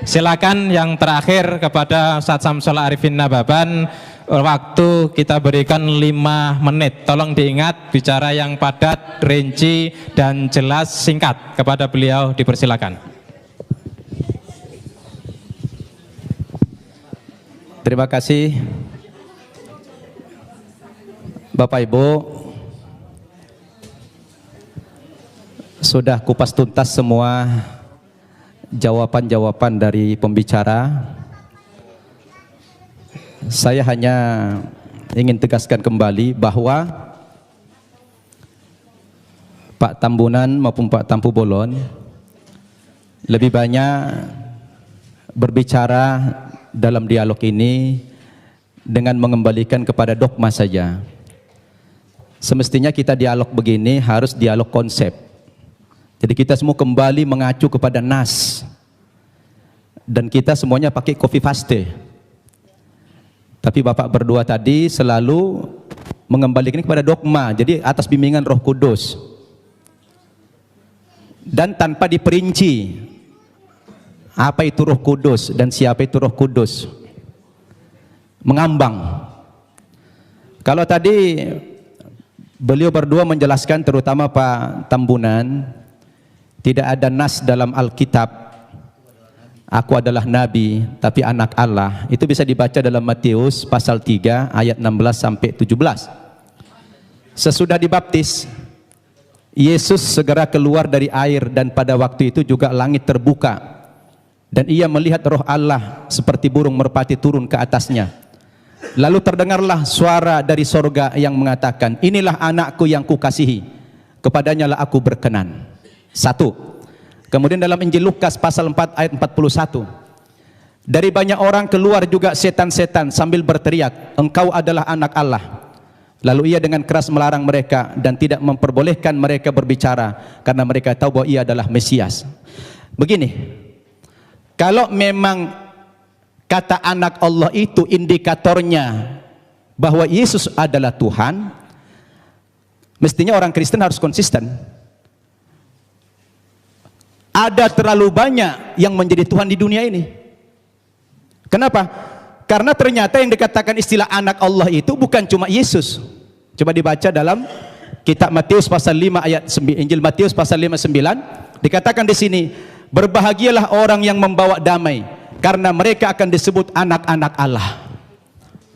Silakan yang terakhir kepada Ustadz Samsul Arifin Nababan. Waktu kita berikan 5 menit. Tolong diingat bicara yang padat, rinci dan jelas, singkat. Kepada beliau dipersilakan. Terima kasih Bapak Ibu, sudah kupas tuntas semua jawaban-jawaban dari pembicara. Saya hanya ingin tegaskan kembali bahwa Pak Tambunan maupun Pak Tampu Bolon lebih banyak berbicara dalam dialog ini dengan mengembalikan kepada dogma saja. Semestinya kita dialog begini harus dialog konsep. Jadi kita semua kembali mengacu kepada nas. Dan kita semuanya pakai copy paste. Tapi Bapak berdua tadi selalu mengembalikan kepada dogma. Jadi atas bimbingan Roh Kudus. Dan tanpa diperinci apa itu Roh Kudus dan siapa itu Roh Kudus. Mengambang. Kalau tadi beliau berdua menjelaskan, terutama Pak Tambunan, tidak ada nas dalam Alkitab aku adalah nabi tapi anak Allah. Itu bisa dibaca dalam Matius pasal 3 ayat 16 sampai 17. Sesudah dibaptis, Yesus segera keluar dari air dan pada waktu itu juga langit terbuka. Dan ia melihat roh Allah seperti burung merpati turun ke atasnya. Lalu terdengarlah suara dari sorga yang mengatakan, inilah anakku yang kukasihi, kepadanya lah aku berkenan. 1. Kemudian dalam Injil Lukas pasal 4 ayat 41. Dari banyak orang keluar juga setan-setan sambil berteriak, engkau adalah anak Allah. Lalu ia dengan keras melarang mereka dan tidak memperbolehkan mereka berbicara karena mereka tahu bahwa ia adalah Mesias. Begini. Kalau memang kata anak Allah itu indikatornya bahwa Yesus adalah Tuhan, mestinya orang Kristen harus konsisten. Ada terlalu banyak yang menjadi Tuhan di dunia ini. Kenapa? Karena ternyata yang dikatakan istilah anak Allah itu bukan cuma Yesus. Coba dibaca dalam kitab Matius pasal 5 ayat 9, Injil Matius pasal 5:9 dikatakan di sini, berbahagialah orang yang membawa damai karena mereka akan disebut anak-anak Allah.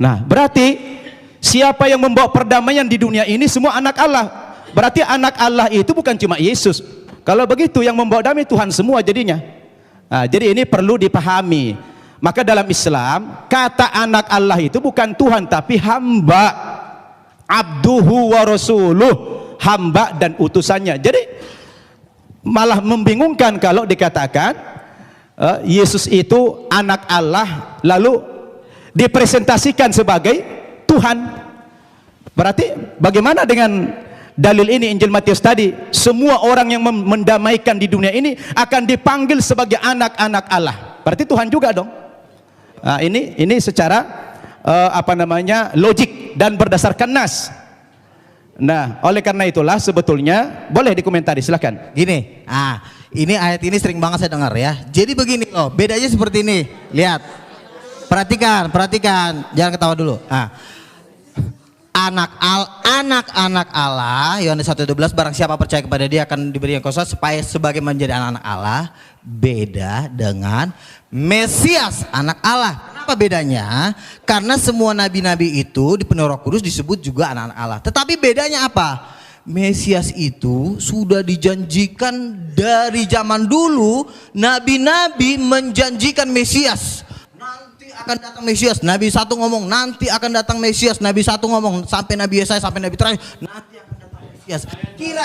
Nah, berarti siapa yang membawa perdamaian di dunia ini semua anak Allah. Berarti anak Allah itu bukan cuma Yesus. Kalau begitu yang membawa damai Tuhan semua jadinya. Nah, jadi ini perlu dipahami. Maka dalam Islam kata anak Allah itu bukan Tuhan tapi hamba. Abduhu wa rasuluh, hamba dan utusannya. Jadi malah membingungkan kalau dikatakan Yesus itu anak Allah lalu dipresentasikan sebagai Tuhan. Berarti bagaimana dengan dalil ini Injil Matius tadi? Semua orang yang mendamaikan di dunia ini akan dipanggil sebagai anak-anak Allah. Berarti Tuhan juga dong. Nah, ini secara logik dan berdasarkan nas. Nah, oleh karena itulah sebetulnya boleh dikomentari, silakan. Gini, ini ayat ini sering banget saya dengar ya. Jadi begini loh, bedanya seperti ini. Lihat, perhatikan, jangan ketawa dulu. Anak-anak Allah, Yohanes 1:12, barang siapa percaya kepada dia akan diberi yang kuasa supaya sebagai menjadi anak-anak Allah. Beda dengan Mesias, anak Allah. Kenapa bedanya? Karena semua nabi-nabi itu dipenuhi Roh Kudus disebut juga anak-anak Allah. Tetapi bedanya apa? Mesias itu sudah dijanjikan dari zaman dulu. Nabi-nabi menjanjikan Mesias. Akan datang Mesias, Nabi satu ngomong nanti akan datang Mesias, Nabi satu ngomong sampai Nabi Yesaya sampai Nabi terakhir nanti akan datang Mesias. Kira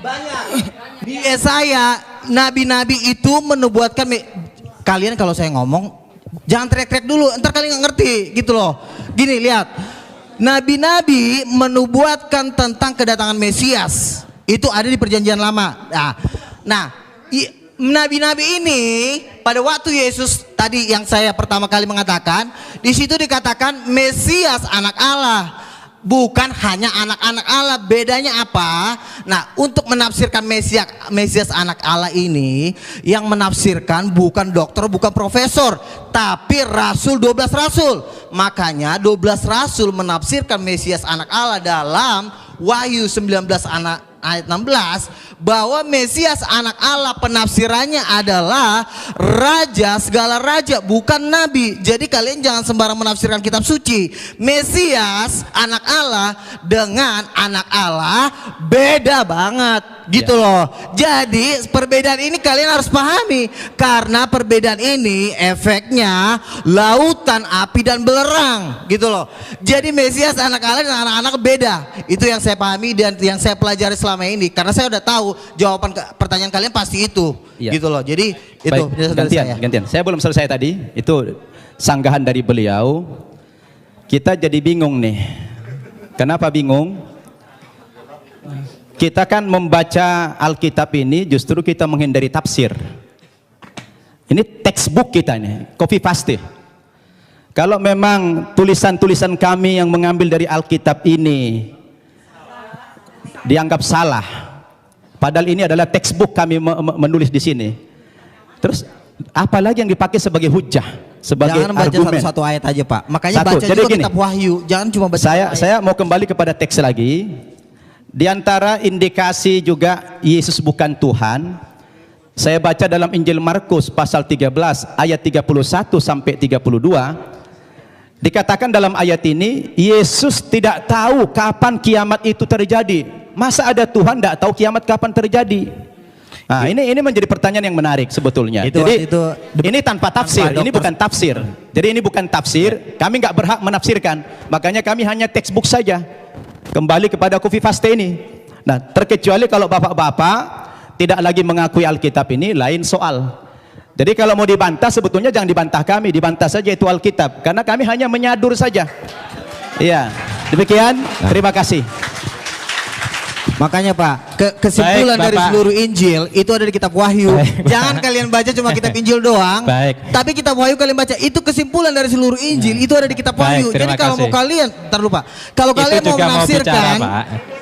banyak di Yesaya nabi-nabi itu menubuatkan. Kalian kalau saya ngomong jangan teriak-teriak dulu, ntar kalian nggak ngerti gitu loh. Gini lihat, nabi-nabi menubuatkan tentang kedatangan Mesias itu ada di Perjanjian Lama. Nabi-nabi ini pada waktu Yesus tadi yang saya pertama kali mengatakan, di situ dikatakan Mesias anak Allah, bukan hanya anak-anak Allah. Bedanya apa? Nah, untuk menafsirkan Mesias anak Allah ini, yang menafsirkan bukan dokter, bukan profesor, tapi rasul, 12 rasul. Makanya 12 rasul menafsirkan Mesias anak Allah dalam Wahyu 19 ayat 16 bahwa Mesias anak Allah penafsirannya adalah raja segala raja, bukan nabi. Jadi kalian jangan sembarang menafsirkan kitab suci. Mesias anak Allah dengan anak Allah beda banget gitu loh. Jadi perbedaan ini kalian harus pahami, karena perbedaan ini efeknya lautan api dan belerang gitu loh. Jadi Mesias anak Allah dan anak-anak beda. Itu yang saya pahami dan yang saya pelajari selama ini, karena saya udah tahu jawaban pertanyaan kalian pasti itu gitu loh. Jadi itu gantian. Saya belum selesai tadi. Itu sanggahan dari beliau. Kita jadi bingung nih. Kenapa bingung? Kita kan membaca Alkitab ini justru kita menghindari tafsir. Ini textbook kita nih, copy paste. Kalau memang tulisan-tulisan kami yang mengambil dari Alkitab ini dianggap salah, padahal ini adalah textbook kami menulis di sini. Terus apalagi yang dipakai sebagai hujah, sebagai jangan baca argumen. satu ayat aja Pak. Makanya baca juga kitab Wahyu. Jangan cuma baca. Saya mau kembali kepada teks lagi. Di antara indikasi juga Yesus bukan Tuhan, saya baca dalam Injil Markus pasal 13 ayat 31 sampai 32. Dikatakan dalam ayat ini, Yesus tidak tahu kapan kiamat itu terjadi. Masa ada Tuhan tidak tahu kiamat kapan terjadi? Nah, ini menjadi pertanyaan yang menarik sebetulnya. Jadi ini tanpa tafsir, ini bukan tafsir. Jadi ini bukan tafsir, kami nggak berhak menafsirkan. Makanya kami hanya textbook saja. Kembali kepada copy paste ini. Nah, terkecuali kalau bapak-bapak tidak lagi mengakui Alkitab ini, lain soal. Jadi kalau mau dibantah, sebetulnya jangan dibantah kami, dibantah saja itu Alkitab, karena kami hanya menyadur saja. Iya, demikian. Terima kasih. Makanya Pak, kesimpulan dari seluruh Injil itu ada di kitab Wahyu. Jangan kalian baca cuma kitab Injil doang. Tapi kitab Wahyu kalian baca, itu kesimpulan dari seluruh Injil itu ada di kitab Wahyu. Jadi kalau mau kalian, ntar lupa. Kalau kalian mau menafsirkan,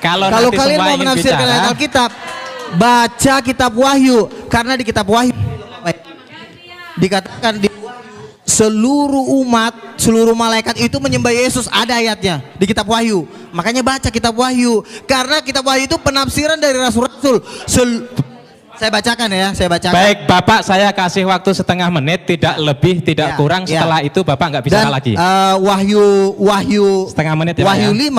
kalau kalian mau menafsirkan Alkitab, baca kitab Wahyu, karena di kitab Wahyu dikatakan di seluruh umat, seluruh malaikat itu menyembah Yesus, ada ayatnya di kitab Wahyu. Makanya baca kitab Wahyu, karena kitab Wahyu itu penafsiran dari rasul-rasul. Saya bacakan ya, saya bacakan. Baik Bapak, saya kasih waktu setengah menit, tidak lebih, tidak kurang. Setelah itu Bapak nggak bicara lagi. Wahyu setengah menit ya, Wahyu 5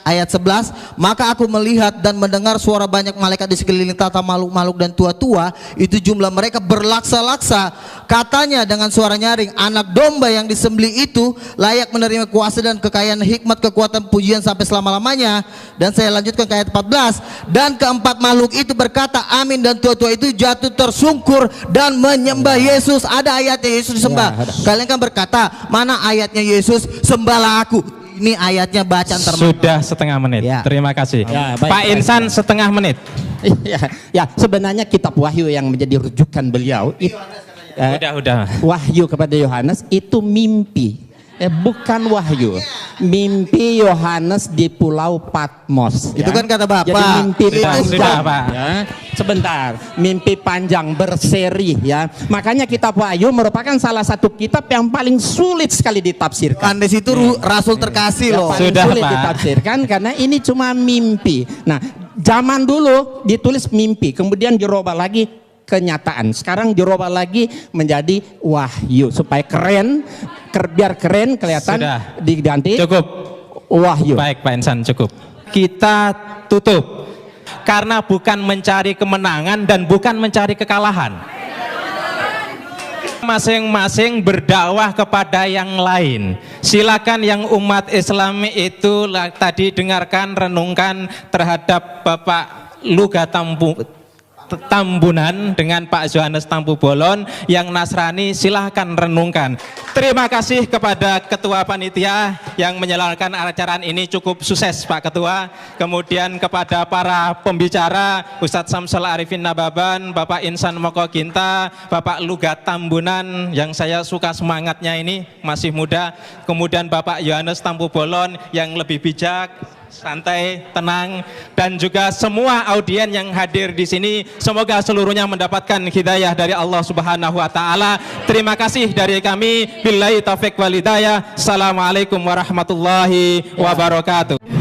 ayat 11, maka aku melihat dan mendengar suara banyak malaikat di sekeliling tata makhluk-makhluk dan tua-tua, itu jumlah mereka berlaksa-laksa. Katanya dengan suara nyaring, anak domba yang disembelih itu layak menerima kuasa dan kekayaan, hikmat, kekuatan, pujian sampai selama-lamanya. Dan saya lanjutkan ke ayat 14, dan keempat makhluk itu berkata amin, dan tua-tua itu jatuh tersungkur dan menyembah Yesus. Ada ayatnya Yesus disembah. Kalian kan berkata, mana ayatnya Yesus sembahlah aku? Ini ayatnya bacaan termasuk. Sudah setengah menit. Ya. Terima kasih. Ya, baik, Pak baik. Insan setengah menit. Ya, sebenarnya kitab Wahyu yang menjadi rujukan beliau Udah. Wahyu kepada Yohanes itu mimpi. Bukan wahyu. Mimpi Yohanes di Pulau Patmos. Itu kan kata Bapak. Jadi mimpi Sudah, panjang. Pak. Ya. Sebentar, mimpi panjang berseri ya. Makanya kitab Wahyu merupakan salah satu kitab yang paling sulit sekali ditafsirkan. Andes itu rasul terkasih Ya, loh. paling Sudah, sulit Pak. ditafsirkan karena ini cuma mimpi. Nah, zaman dulu ditulis mimpi, kemudian dirubah lagi kenyataan. Sekarang dirubah lagi menjadi wahyu supaya keren, biar keren kelihatan. Sudah. Diganti Cukup. wahyu. Baik Pak Insan, cukup. Kita tutup. Karena bukan mencari kemenangan dan bukan mencari kekalahan. Masing-masing berdakwah kepada yang lain. Silakan yang umat Islam itu tadi dengarkan, renungkan terhadap Bapak Luga Tambunan dengan Pak Yohanes Tampu Bolon. Yang Nasrani silahkan renungkan. Terima kasih kepada Ketua Panitia yang menyelenggarakan acara ini, cukup sukses Pak Ketua. Kemudian kepada para pembicara Ustadz Samsul Arifin Nababan, Bapak Insan Moko Ginta, Bapak Luga Tambunan yang saya suka semangatnya ini, masih muda. Kemudian Bapak Yohanes Tampu Bolon yang lebih bijak, santai, tenang, dan juga semua audien yang hadir di sini, semoga seluruhnya mendapatkan hidayah dari Allah Subhanahu wa taala. Terima kasih dari kami. Billahi taufik wal hidayah. Assalamualaikum warahmatullahi wabarakatuh.